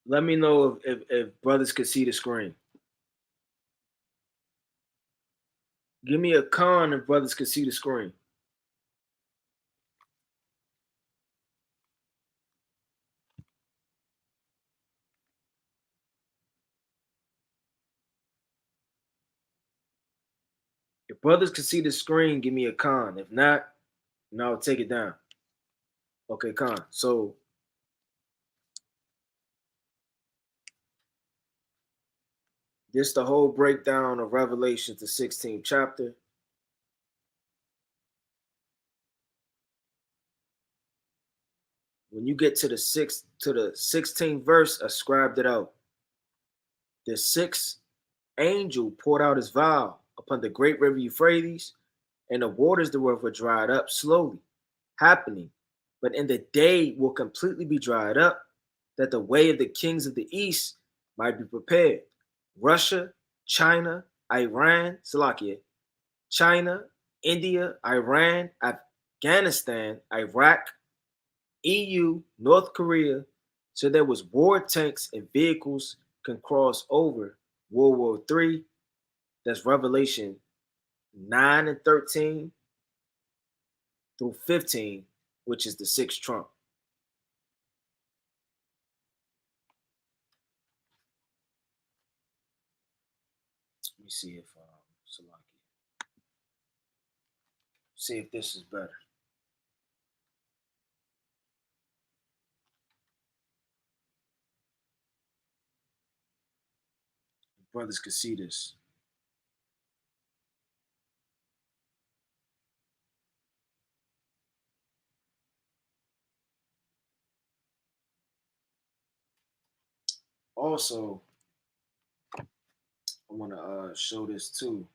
Let me know if brothers could see the screen. Give me a con if brothers could see the screen. If brothers could see the screen, give me a con. If not, no, take it down. Okay, con. So this the whole breakdown of Revelation, the 16th chapter. When you get to the 16th verse, I scribed it out. The sixth angel poured out his vial upon the great river Euphrates, and the waters thereof were dried up slowly, happening, but in the day will completely be dried up, that the way of the kings of the east might be prepared. Russia, China, Iran, Salakia, China, India, Iran, Afghanistan, Iraq, EU, North Korea, so there was war tanks and vehicles can cross over World War III. That's Revelation 9 and 13 through 15, which is the sixth trump. Let me see if Salaki, see if this is better. Brothers can see this. Also, I want to show this too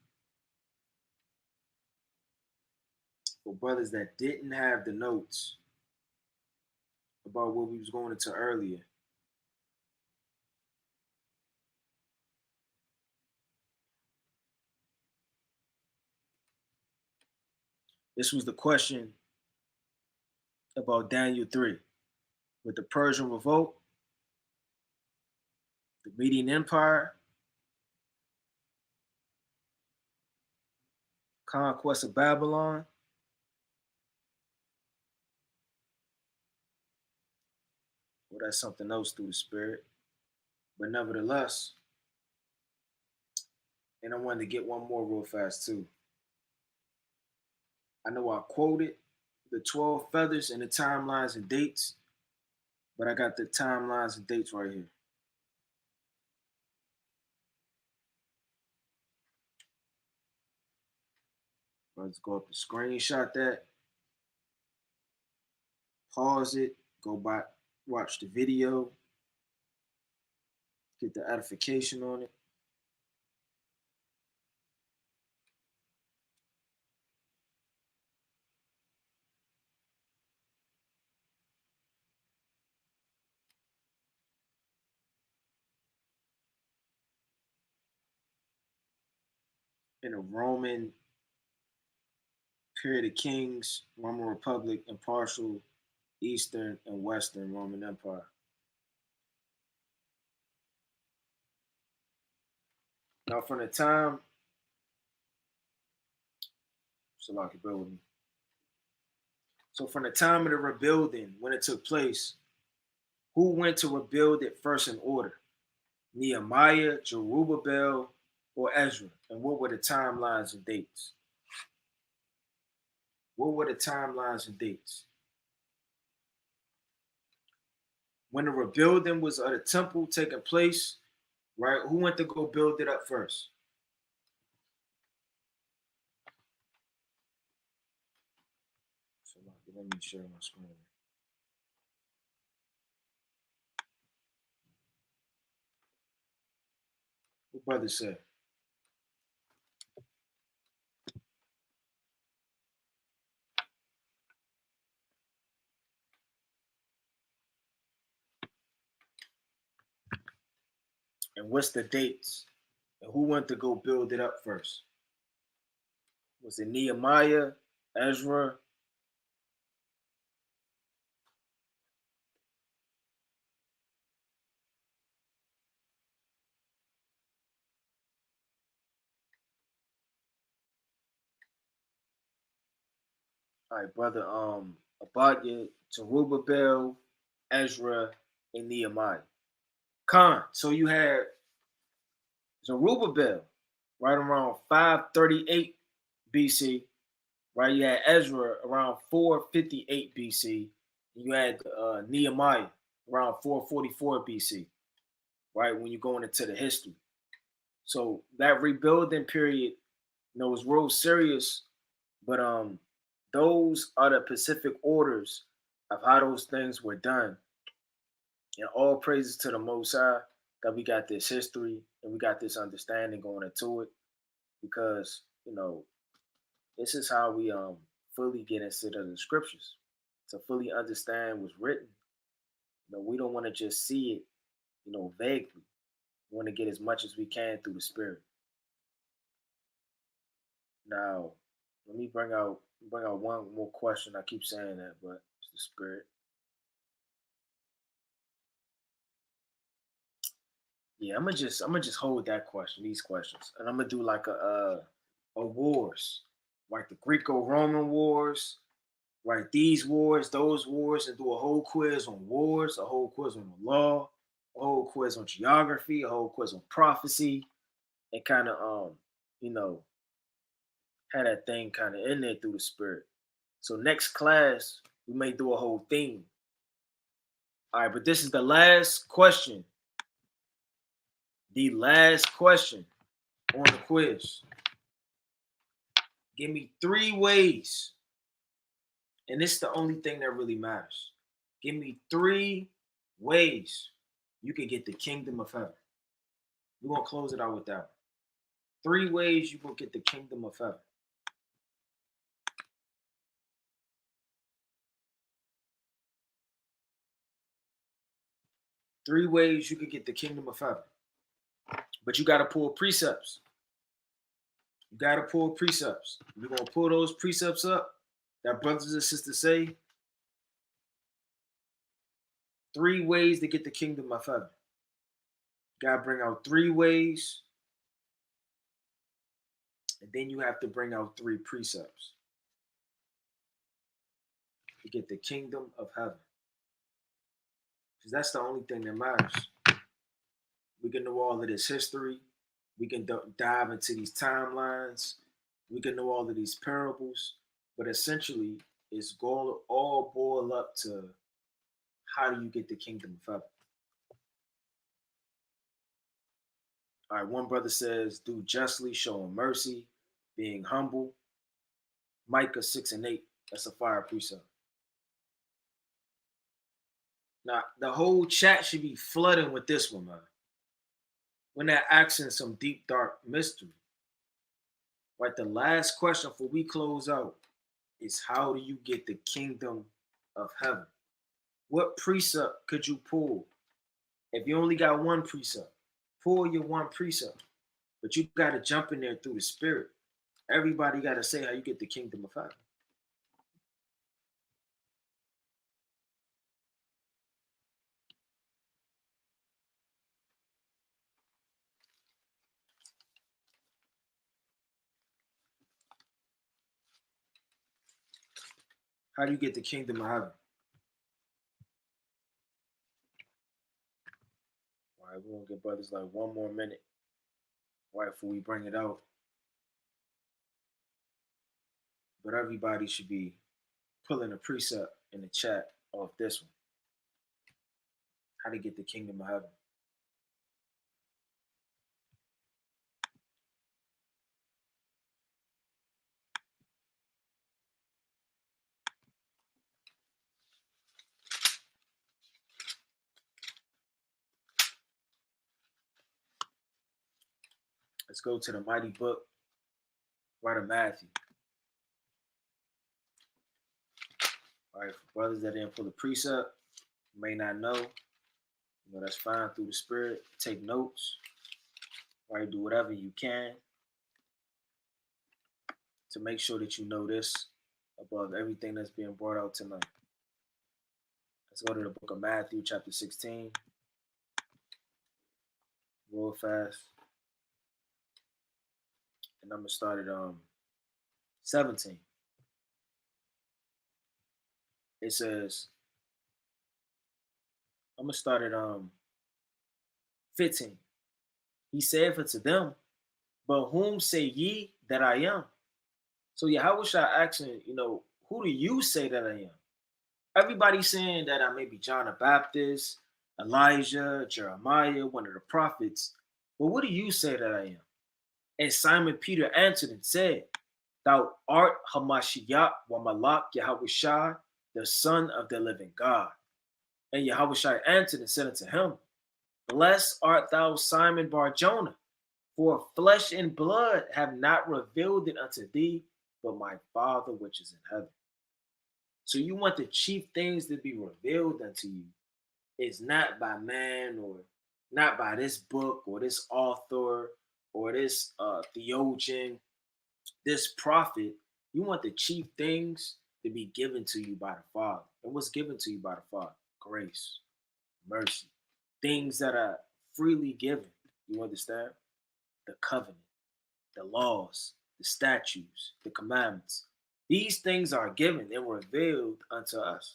for brothers that didn't have the notes about what we was going into earlier. This was the question about Daniel 3 with the Persian revolt, the Median Empire, conquest of Babylon. Well, that's something else through the spirit. But nevertheless, and I wanted to get one more real fast too. I know I quoted the 12 feathers and the timelines and dates, but I got the timelines and dates right here. Let's go up and screenshot that, pause it, go back, watch the video, get the edification on it. In a Roman period of kings, Roman Republic, impartial Eastern and Western Roman Empire. Now, from the time, Salaki, bear with me. So, from the time of the rebuilding, when it took place, who went to rebuild it first in order? Nehemiah, Zerubbabel, or Ezra? And what were the timelines and dates? What were the timelines and dates? When the rebuilding was of the temple taking place, right? Who went to go build it up first? So let me share my screen. Brother said. And what's the dates? And who went to go build it up first? Was it Nehemiah, Ezra? All right, brother. Abadya, Zerubbabel, Ezra, and Nehemiah. Khan. So you had Zerubbabel right around 538 BC. Right, you had Ezra around 458 BC. You had Nehemiah around 444 BC. Right, when you're going into the history. So that rebuilding period, was real serious. But those are the Pacific orders of how those things were done. And all praises to the Most High that we got this history and we got this understanding going into it, because this is how we fully get into the scriptures to fully understand what's written. We don't want to just see it, vaguely. We want to get as much as we can through the spirit. Now, let me bring out one more question. I keep saying that, but it's the spirit. Yeah, I'm gonna just hold that question, these questions, and I'm gonna do like a wars, like the Greco-Roman wars, right? These wars, those wars, and do a whole quiz on wars, a whole quiz on the law, a whole quiz on geography, a whole quiz on prophecy, and kind of you know, had that thing kind of in there through the spirit. So next class we may do a whole theme. All right, but this is the last question. The last question on the quiz. Give me 3 ways, and this is the only thing that really matters. Give me 3 ways you can get the kingdom of heaven. We're gonna close it out with that. 3 ways you can get the kingdom of heaven. 3 ways you could get the kingdom of heaven. But you gotta pull precepts. You gotta pull precepts. We're gonna pull those precepts up that brothers and sisters say. 3 ways to get the kingdom of heaven. You gotta bring out 3 ways, and then you have to bring out 3 precepts to get the kingdom of heaven. Because that's the only thing that matters. We can know all of this history. We can dive into these timelines. We can know all of these parables. But essentially, it's going all boil up to how do you get the kingdom of heaven? All right, one brother says, do justly, showing mercy, being humble. Micah 6 and 8. That's a fire precept. Now, the whole chat should be flooding with this one, man. When they're asking some deep, dark mystery. Right, the last question before we close out is how do you get the kingdom of heaven? What precept could you pull? If you only got one precept, pull your one precept. But you got to jump in there through the spirit. Everybody got to say how you get the kingdom of heaven. How do you get the kingdom of heaven? All right, we're going to give brothers like one more minute right before we bring it out. But everybody should be pulling a precept in the chat off this one. How to get the kingdom of heaven. Let's go to the mighty book, right of Matthew. All right, for brothers that didn't pull the precept, may not know, that's fine through the Spirit. Take notes, right? Do whatever you can to make sure that you know this above everything that's being brought out tonight. Let's go to the book of Matthew, chapter 16. Real fast. And I'm going to start at 17. It says, I'm going to start at 15. He said unto them, but whom say ye that I am? So Yahushua asking, who do you say that I am? Everybody's saying that I may be John the Baptist, Elijah, Jeremiah, one of the prophets. But what do you say that I am? And Simon Peter answered and said, thou art Hamashiach wa Malak Yahushua, the Son of the living God. And Yahushua answered and said unto him, blessed art thou, Simon Bar-Jonah, for flesh and blood have not revealed it unto thee, but my Father which is in heaven. So you want the chief things to be revealed unto you. It's not by man or not by this book or this author or this theologian, this prophet. You want the chief things to be given to you by the Father. And what's given to you by the Father? Grace, mercy, things that are freely given. You understand? The covenant, the laws, the statutes, the commandments. These things are given and revealed unto us.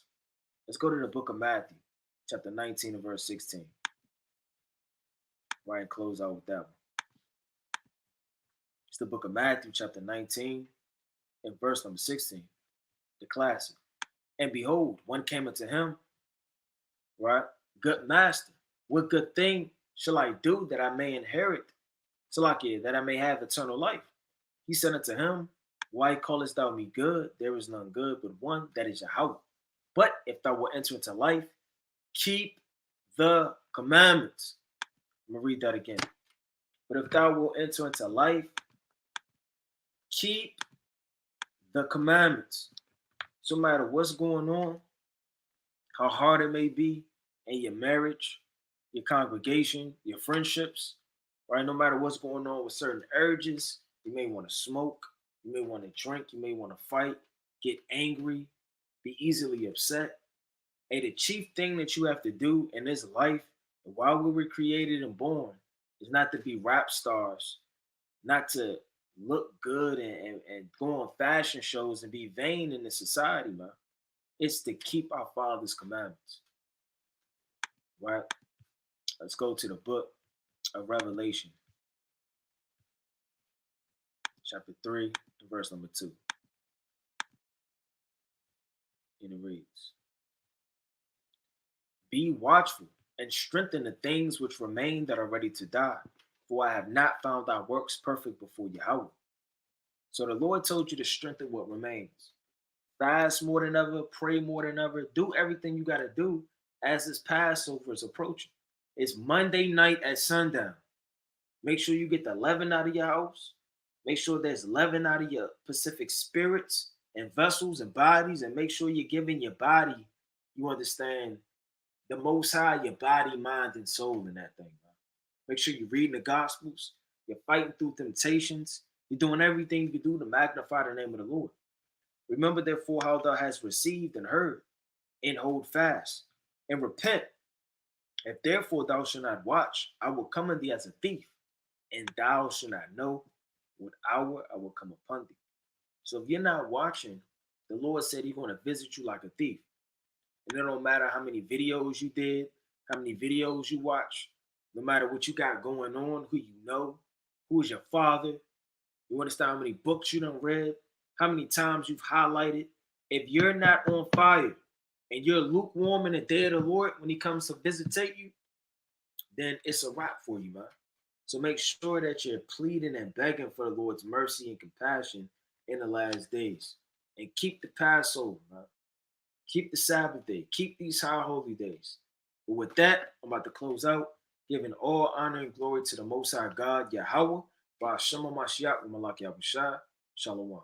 Let's go to the book of Matthew, chapter 19 and verse 16. Right, and close out with that one. It's the book of Matthew, chapter 19 and verse number 16. The classic. And behold, one came unto him, right? Good master, what good thing shall I do that I may inherit, Salakia, that I may have eternal life? He said unto him, why callest thou me good? There is none good but one, that is Yahweh. But if thou wilt enter into life, keep the commandments. I'm going to read that again. But if thou wilt enter into life, keep the commandments. So no matter what's going on, how hard it may be in your marriage, your congregation, your friendships, right? No matter what's going on with certain urges, you may want to smoke, you may want to drink, you may want to fight, get angry, be easily upset. And the chief thing that you have to do in this life, while we were created and born, is not to be rap stars, not to look good and go on fashion shows and be vain in the society, man. It's to keep our Father's commandments, right? Let's go to the book of Revelation, chapter 3, and verse number 2. And it reads, be watchful and strengthen the things which remain that are ready to die, for I have not found thy works perfect before Yahweh. So the Lord told you to strengthen what remains. Fast more than ever, pray more than ever, do everything you got to do as this Passover is approaching. It's Monday night at sundown. Make sure you get the leaven out of your house. Make sure there's leaven out of your Pacific spirits and vessels and bodies, and make sure you're giving your body, you understand, the Most High, your body, mind, and soul in that thing, man. Make sure you're reading the Gospels. You're fighting through temptations. You're doing everything you can do to magnify the name of the Lord. Remember, therefore, how thou hast received and heard, and hold fast, and repent. If therefore thou shalt not watch, I will come on thee as a thief, and thou shalt not know what hour I will come upon thee. So if you're not watching, the Lord said he's going to visit you like a thief. And it don't matter how many videos you did, how many videos you watch, no matter what you got going on, who you know, who is your father, you understand how many books you done read, how many times you've highlighted. If you're not on fire and you're lukewarm in the day of the Lord when he comes to visitate you, then it's a wrap for you, man. So make sure that you're pleading and begging for the Lord's mercy and compassion in the last days. And keep the Passover, man. Keep the Sabbath day. Keep these high holy days. But with that, I'm about to close out, giving all honor and glory to the Most High God, Yahweh, By Shema Mashiach, Malaki Abushai, Shalom.